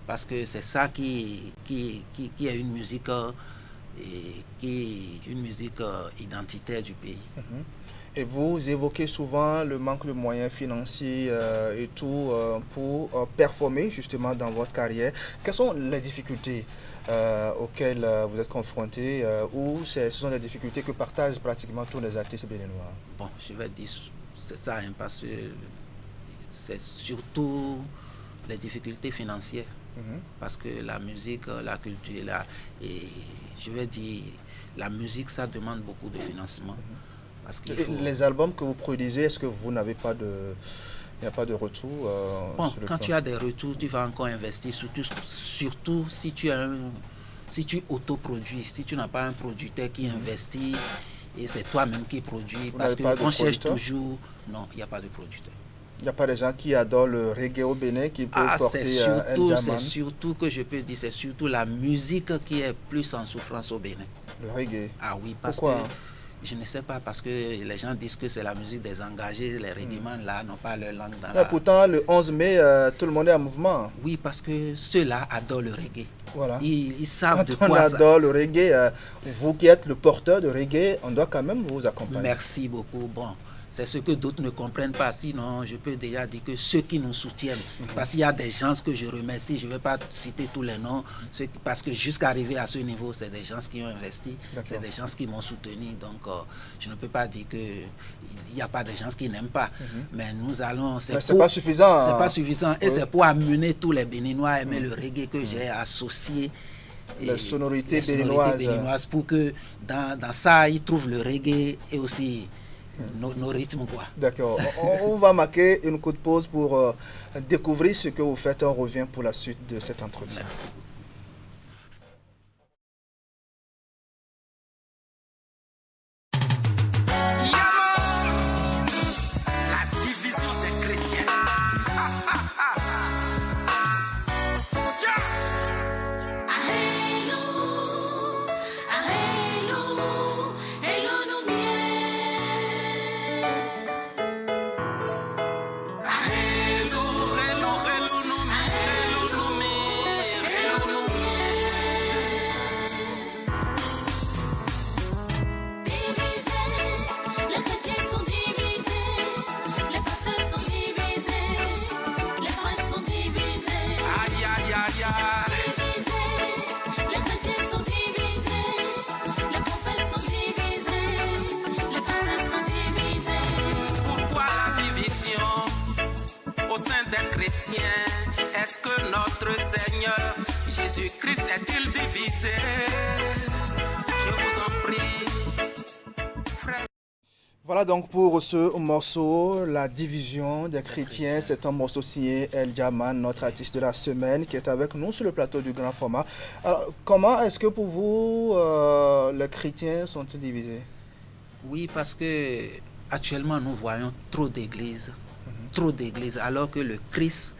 Speaker 14: Parce que c'est ça qui est une musique et qui est une musique identitaire du pays.
Speaker 1: Et vous évoquez souvent le manque de moyens financiers et tout pour performer justement dans votre carrière. Quelles sont les difficultés auxquelles vous êtes confrontés ou ce sont des difficultés que partagent pratiquement tous les artistes béninois?
Speaker 14: Bon, je vais dire c'est ça, hein, parce que c'est surtout les difficultés financières. Parce que la musique, la culture, et je vais dire, la musique, ça demande beaucoup de financement. Parce qu'il faut...
Speaker 1: Les albums que vous produisez, est-ce que vous n'avez pas de... Il n'y a pas de retour
Speaker 14: bon, quand tu as des retours, tu vas encore investir, surtout si tu autoproduis, si tu n'as pas un producteur qui investit et c'est toi-même qui produis, parce qu'on cherche toujours... Non, il n'y a pas de producteur.
Speaker 1: Il n'y a pas des gens qui adorent le reggae au Bénin qui peuvent porter
Speaker 14: c'est surtout que je peux dire, c'est surtout la musique qui est plus en souffrance au Bénin.
Speaker 1: Le reggae?
Speaker 14: Ah oui, parce
Speaker 1: Pourquoi?
Speaker 14: que je ne sais pas, parce que les gens disent que c'est la musique des engagés, les reggaemans là n'ont pas leur langue dans la...
Speaker 1: Pourtant, le 11 mai, tout le monde est en mouvement.
Speaker 14: Oui, parce que ceux-là adorent le reggae.
Speaker 1: Voilà.
Speaker 14: Ils savent de
Speaker 1: quoi
Speaker 14: ça.
Speaker 1: On adore le reggae. Vous qui êtes le porteur de reggae, on doit quand même vous accompagner.
Speaker 14: Merci beaucoup. Bon, c'est ce que d'autres ne comprennent pas. Sinon, je peux déjà dire que ceux qui nous soutiennent, parce qu'il y a des gens que je remercie, je ne vais pas citer tous les noms, parce que jusqu'à arriver à ce niveau, c'est des gens qui ont investi, c'est des gens qui m'ont soutenu. Donc, je ne peux pas dire qu'il n'y a pas des gens qui n'aiment pas. Mais nous allons...
Speaker 1: C'est pas suffisant.
Speaker 14: C'est pas suffisant. Et c'est pour amener tous les Béninois à aimer le reggae que j'ai associé.
Speaker 1: Les sonorités béninoises.
Speaker 14: Pour que dans ça, ils trouvent le reggae et aussi... Nos rythmes, quoi.
Speaker 1: D'accord. On va marquer une courte pause pour découvrir ce que vous faites. On revient pour la suite de cet entretien.
Speaker 14: Merci.
Speaker 15: La division des chrétiens. Est-ce que notre Seigneur Jésus-Christ est-il divisé? Je vous en prie, frère.
Speaker 1: Voilà donc pour ce morceau, la division des chrétiens. C'est un morceau signé El Jaman, notre artiste de la semaine, qui est avec nous sur le plateau du grand format. Alors, comment est-ce que pour vous, les chrétiens sont-ils divisés?
Speaker 14: Oui, parce que actuellement nous voyons trop d'églises, alors que le Christ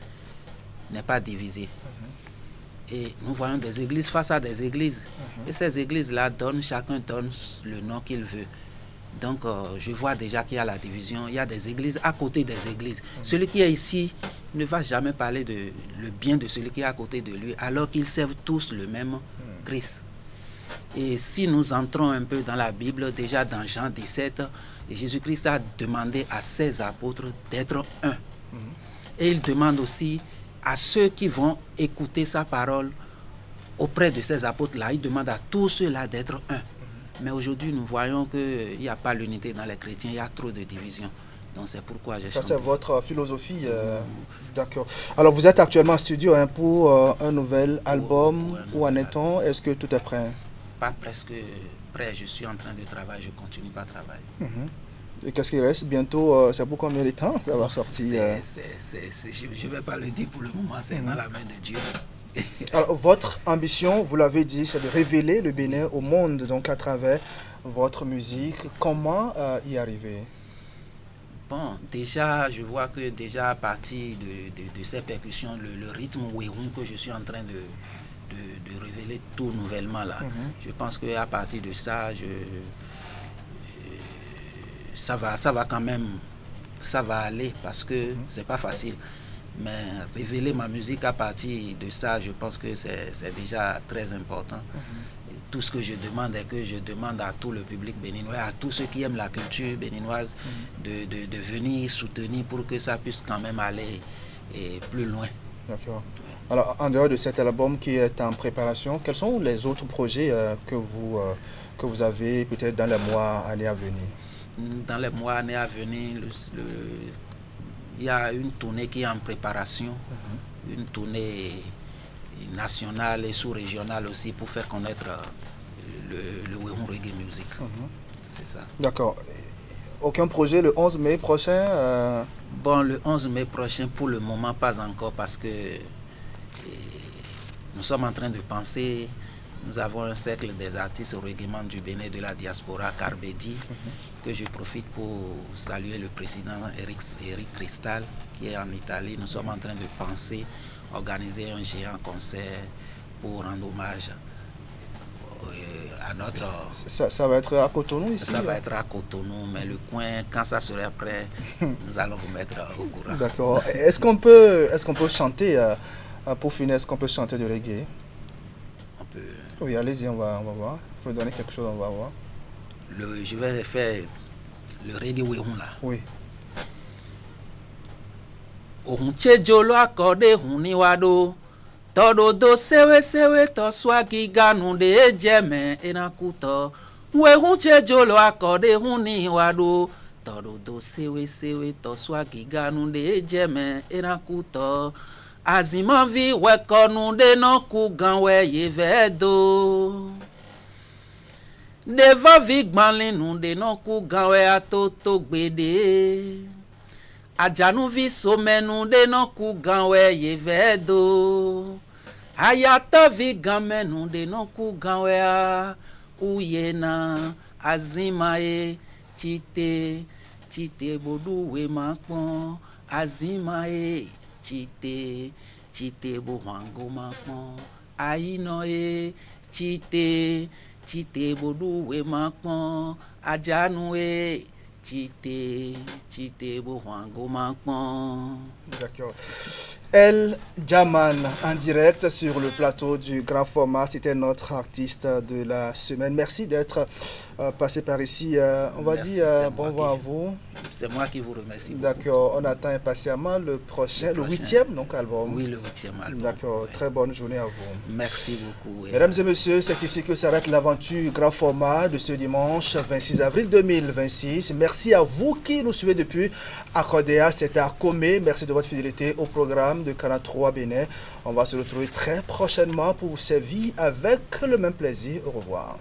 Speaker 14: n'est pas divisé. Et nous voyons des églises face à des églises. Et ces églises-là chacun donne le nom qu'il veut. Donc, je vois déjà qu'il y a la division. Il y a des églises à côté des églises. Celui qui est ici ne va jamais parler le bien de celui qui est à côté de lui, alors qu'ils servent tous le même Christ. Et si nous entrons un peu dans la Bible, déjà dans Jean 17, Jésus-Christ a demandé à ses apôtres d'être un. Et il demande aussi à ceux qui vont écouter sa parole auprès de ces apôtres-là, il demande à tous ceux-là d'être un. Mais aujourd'hui, nous voyons qu'il n'y a pas l'unité dans les chrétiens, il y a trop de divisions. Donc c'est pourquoi j'ai chanté.
Speaker 1: Ça, c'est votre philosophie. D'accord. Alors, vous êtes actuellement en studio pour un nouvel album. Où en est-on? Est-ce que tout est prêt?
Speaker 14: Pas presque prêt. Je suis en train de travailler. Je continue pas à travailler.
Speaker 1: Et qu'est-ce qui reste? Bientôt, c'est pour combien de temps ça va sortir?
Speaker 14: Je ne vais pas le dire pour le moment. C'est dans la main de Dieu.
Speaker 1: Alors, votre ambition, vous l'avez dit, c'est de révéler le Bénin au monde, donc à travers votre musique. Comment y arriver?
Speaker 14: Bon, déjà, je vois que déjà à partir de ces percussions, le rythme Wéhoun que je suis en train de révéler tout nouvellement là, je pense qu'à partir de ça, ça va quand même, ça va aller parce que c'est pas facile. Mais révéler ma musique à partir de ça, je pense que c'est déjà très important. tout ce que je demande est que je demande à tout le public béninois, à tous ceux qui aiment la culture béninoise, de venir soutenir pour que ça puisse quand même aller plus loin.
Speaker 1: D'accord. Alors, en dehors de cet album qui est en préparation, quels sont les autres projets que vous avez peut-être dans les mois, années à venir?
Speaker 14: Dans les mois, années à venir, il y a une tournée qui est en préparation, une tournée nationale et sous-régionale aussi pour faire connaître le Wéhoun Reggae Music. C'est ça.
Speaker 1: D'accord. Aucun projet le 11 mai prochain
Speaker 14: Bon, le 11 mai prochain, pour le moment, pas encore, parce que nous sommes en train de penser. Nous avons un cercle des artistes au règlement du Bénin de la diaspora, Carbedi, que je profite pour saluer le président Eric Cristal, qui est en Italie. Nous sommes en train de penser organiser un géant concert pour rendre hommage à notre...
Speaker 1: Ça va être à Cotonou ici?
Speaker 14: Ça va être à Cotonou, mais le coin, quand ça sera prêt, nous allons vous mettre au courant.
Speaker 1: D'accord. Est-ce qu'on peut chanter, pour finir, est-ce qu'on peut chanter du reggae?
Speaker 14: On peut...
Speaker 1: Oui, allez-y, on va voir. Il faut donner quelque chose, on va voir.
Speaker 14: Je vais faire le reggae Wéhoun là.
Speaker 1: Oui.
Speaker 14: Ohun chejolo akode huni wado todo do sewe to swagi ganu de ejeme enakuto Wéhoun chejolo akode huni wado todo do sewe to swagi ganu de ejeme enakuto azimavi wekonu de no ku ganwe yevedo deva vigbanlinu de no ku ganwe atoto gbede Ajanuvi somenu de no ku ganwe yevedo ayata vi gamenu de no ku ganwe a uyena azimae chite bodu we makpon azimae chite bo wango makpon ayino e chite bodu we makpon ajanu e Chite bo wango makpon.
Speaker 1: D'accord. El Jaman en direct sur le plateau du grand format, c'était notre artiste de la semaine. Merci d'être passé par ici. On va dire bonjour à vous.
Speaker 14: C'est moi qui vous remercie.
Speaker 1: D'accord, on attend impatiemment le prochain, le 8e donc album.
Speaker 14: Oui, le 8e album.
Speaker 1: D'accord, très bonne journée à vous.
Speaker 14: Merci beaucoup.
Speaker 1: Mesdames et messieurs, c'est ici que s'arrête l'aventure grand format de ce dimanche 26 avril 2026. Merci à vous qui nous suivez depuis Accordéa, c'était à Comé. Merci de votre fidélité au programme de 43 Bénin. On va se retrouver très prochainement pour vous servir avec le même plaisir. Au revoir.